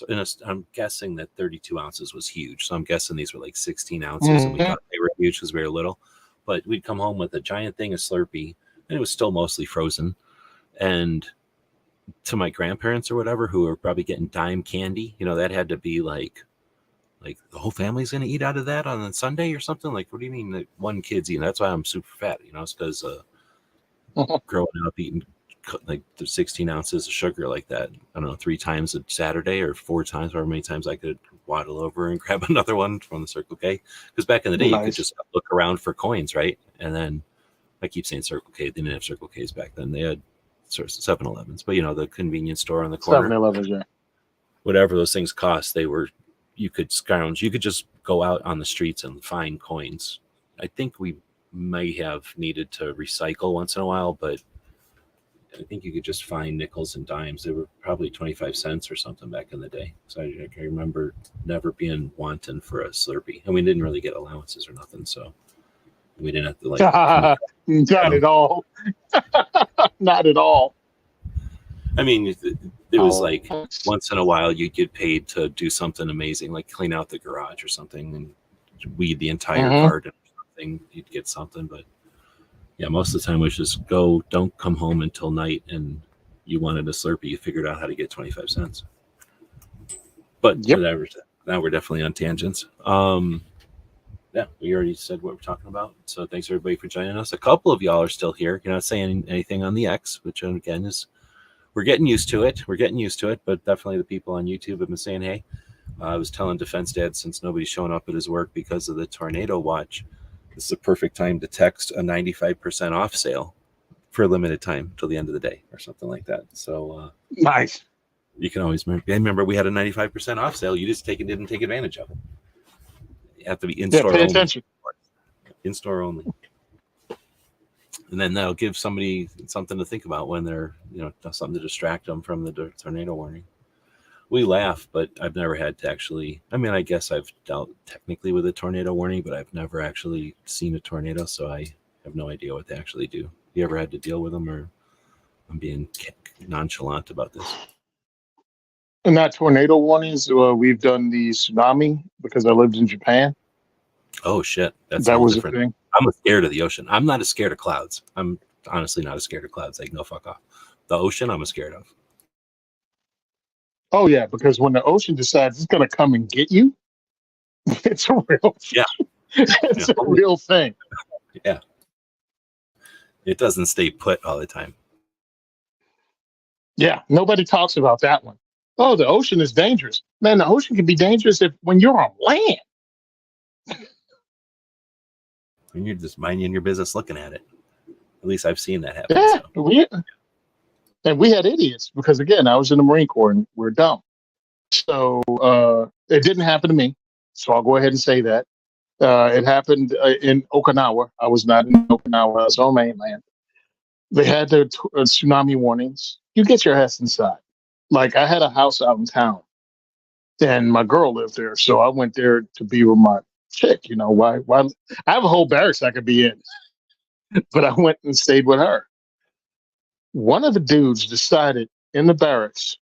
Speaker 2: I'm guessing that 32 ounces was huge. So I'm guessing these were like 16 ounces and we thought they were huge because we were little. But we'd come home with a giant thing of Slurpee and it was still mostly frozen. And to my grandparents or whatever, who were probably getting dime candy, that had to be like the whole family's going to eat out of that on a Sunday or something. Like, what do you mean that one kid's eating? That's why I'm super fat. It's because growing up eating like the 16 ounces of sugar like that. I don't know, 3 times a Saturday or 4 times, however many times I could waddle over and grab another one from the Circle K. Because back in the day, you could just look around for coins, right? And then I keep saying Circle K. They didn't have Circle Ks back then. They had sort of 7-Elevens, but the convenience store on the corner.
Speaker 3: 7-Elevens, yeah.
Speaker 2: Whatever those things cost, you could scrounge. You could just go out on the streets and find coins. I think we may have needed to recycle once in a while, but I think you could just find nickels and dimes. They were probably 25 cents or something back in the day. So I remember never being wanting for a Slurpee. And we didn't really get allowances or nothing. So we didn't have to like.
Speaker 3: Not at all. Not at all.
Speaker 2: I mean, it was like once in a while you'd get paid to do something amazing, like clean out the garage or something and weed the entire garden or something. You'd get something, but most of the time it was just don't come home until night and you wanted a Slurpee, you figured out how to get 25 cents. But whatever, now we're definitely on tangents. We already said what we're talking about. So thanks everybody for joining us. A couple of y'all are still here. You're not saying anything on the X, which again is we're getting used to it. But definitely the people on YouTube have been saying, hey, I was telling Defense Dad, since nobody's showing up at his work because of the tornado watch, this is a perfect time to text a 95% off sale for a limited time till the end of the day or something like that. So
Speaker 3: nice.
Speaker 2: You can always remember we had a 95% off sale. You just didn't take advantage of it. You have to be in-store only.
Speaker 3: Attention.
Speaker 2: In-store only. And then that'll give somebody something to think about when they're, something to distract them from the tornado warning. We laugh, but I've never had to actually, I guess I've dealt technically with a tornado warning, but I've never actually seen a tornado, so I have no idea what they actually do. You ever had to deal with them, or I'm being nonchalant about this?
Speaker 3: And not tornado warnings. We've done the tsunami because I lived in Japan.
Speaker 2: Oh, shit.
Speaker 3: That was different. A thing.
Speaker 2: I'm scared of the ocean. I'm not as scared of clouds. I'm honestly not as scared of clouds. Like, no, fuck off. The ocean, I'm scared of.
Speaker 3: Oh, yeah, because when the ocean decides it's going to come and get you, it's a real thing.
Speaker 2: Yeah.
Speaker 3: It's a real thing.
Speaker 2: Yeah. It doesn't stay put all the time.
Speaker 3: Yeah, nobody talks about that one. Oh, the ocean is dangerous. Man, the ocean can be dangerous when you're on land.
Speaker 2: When you're just minding your business looking at it. At least I've seen that happen.
Speaker 3: Yeah,
Speaker 2: so.
Speaker 3: And we had idiots because, again, I was in the Marine Corps and we're dumb. So it didn't happen to me. So I'll go ahead and say that. It happened in Okinawa. I was not in Okinawa. I was on mainland. They had the tsunami warnings. You get your ass inside. Like, I had a house out in town and my girl lived there. So I went there to be with my chick. You know, why? I have a whole barracks I could be in, but I went and stayed with her. One of the dudes decided in the barracks,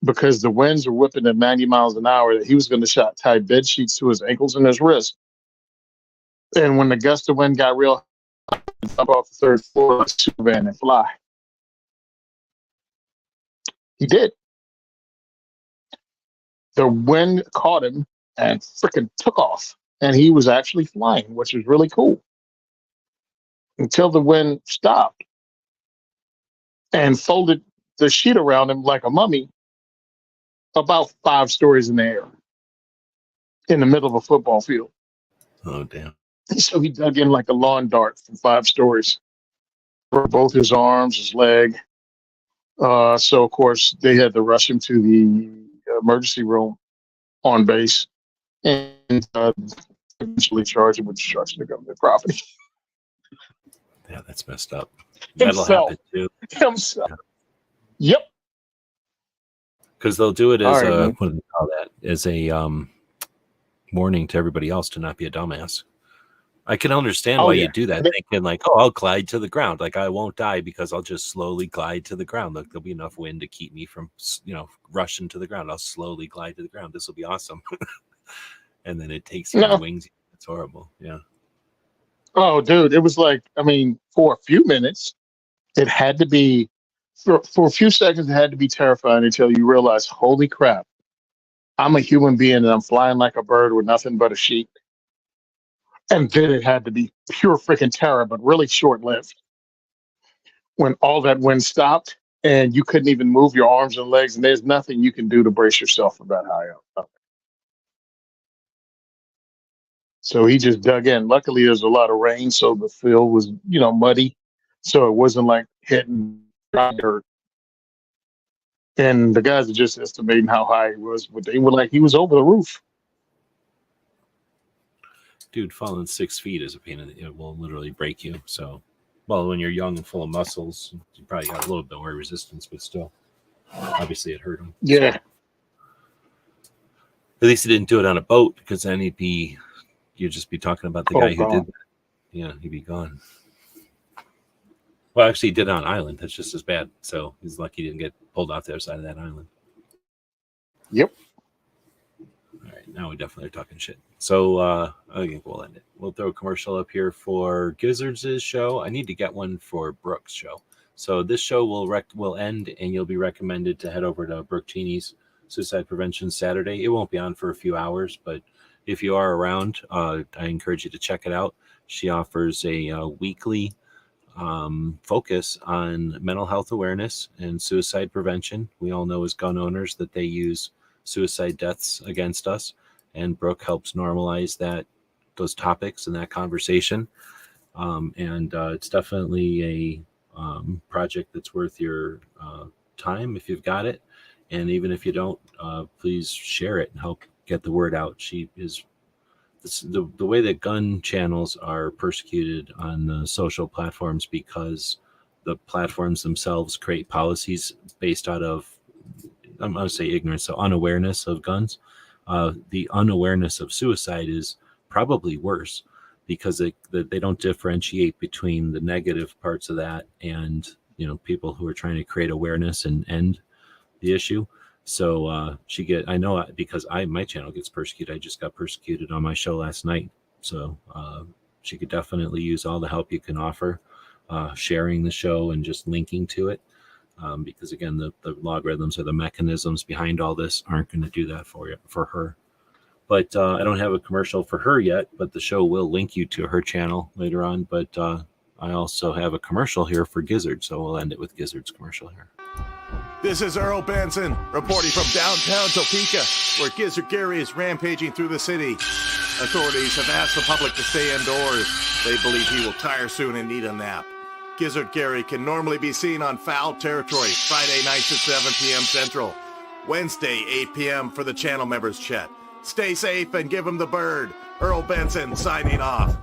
Speaker 3: because the winds were whipping at 90 miles an hour, that he was going to tie bed sheets to his ankles and his wrists. And when the gust of wind got real, jump off the third floor like Superman and fly. He did. The wind caught him and freaking took off. And he was actually flying, which was really cool. Until the wind stopped and folded the sheet around him like a mummy about 5 stories in the air in the middle of a football field.
Speaker 2: Oh, damn.
Speaker 3: So he dug in like a lawn dart from 5 stories for both his arms, his leg. So, of course, they had to rush him to the emergency room on base and eventually charge him with destruction of government property.
Speaker 2: Yeah, that's messed up. That'll happen too.
Speaker 3: Himself.
Speaker 2: Yeah.
Speaker 3: Yep.
Speaker 2: Because they'll do it as
Speaker 3: All right,
Speaker 2: what do they call that? As a warning to everybody else to not be a dumbass. I can understand why you do that, thinking like, oh, I'll glide to the ground. Like, I won't die because I'll just slowly glide to the ground. Like, there'll be enough wind to keep me from, rushing to the ground. I'll slowly glide to the ground. This will be awesome. And then it takes your wings. It's horrible. Yeah.
Speaker 3: Oh, dude, it was like, I mean, for a few minutes, it had to be, for a few seconds, it had to be terrifying until you realize, holy crap, I'm a human being and I'm flying like a bird with nothing but a sheet. And then it had to be pure freaking terror, but really short-lived. When all that wind stopped and you couldn't even move your arms and legs, and there's nothing you can do to brace yourself from that high up. So he just dug in. Luckily, there's a lot of rain, so the field was, muddy. So it wasn't like hitting dry dirt. And the guys are just estimating how high he was, but they were like, he was over the roof.
Speaker 2: Dude, falling 6 feet is a pain in it will literally break you. So, well, when you're young and full of muscles, you probably got a little bit more resistance, but still, obviously it hurt him.
Speaker 3: Yeah.
Speaker 2: So, at least he didn't do it on a boat, because then you'd just be talking about the guy who did that. Yeah, he'd be gone. Well, actually, he did it on an island. That's just as bad. So he's lucky he didn't get pulled off the other side of that island.
Speaker 3: Yep.
Speaker 2: All right, now we definitely are talking shit. So I think we'll end it. We'll throw a commercial up here for Gizzards' show. I need to get one for Brooke's show. So this show will end, and you'll be recommended to head over to Brooke Cheney's Suicide Prevention Saturday. It won't be on for a few hours, but if you are around, I encourage you to check it out. She offers a weekly focus on mental health awareness and suicide prevention. We all know as gun owners that they use suicide deaths against us, and Brooke helps normalize those topics and that conversation. And it's definitely a project that's worth your time if you've got it. And even if you don't, please share it and help get the word out. She is the way that gun channels are persecuted on the social platforms, because the platforms themselves create policies based out of, I'm going to say ignorance, so unawareness of guns. The unawareness of suicide is probably worse, because they don't differentiate between the negative parts of that and people who are trying to create awareness and end the issue. So I know because my channel gets persecuted. I just got persecuted on my show last night. So she could definitely use all the help you can offer, sharing the show and just linking to it. Because again, the logarithms or the mechanisms behind all this aren't going to do that for her. But I don't have a commercial for her yet, but the show will link you to her channel later on. But I also have a commercial here for Gizzard, so we'll end it with Gizzard's commercial here.
Speaker 4: This is Earl Benson reporting from downtown Topeka, where Gizzard Gary is rampaging through the city. Authorities have asked the public to stay indoors. They believe he will tire soon and need a nap. Gizzard Gary can normally be seen on Foul Territory Friday nights at 7 p.m. Central. Wednesday, 8 p.m. for the channel members chat. Stay safe and give him the bird. Earl Benson signing off.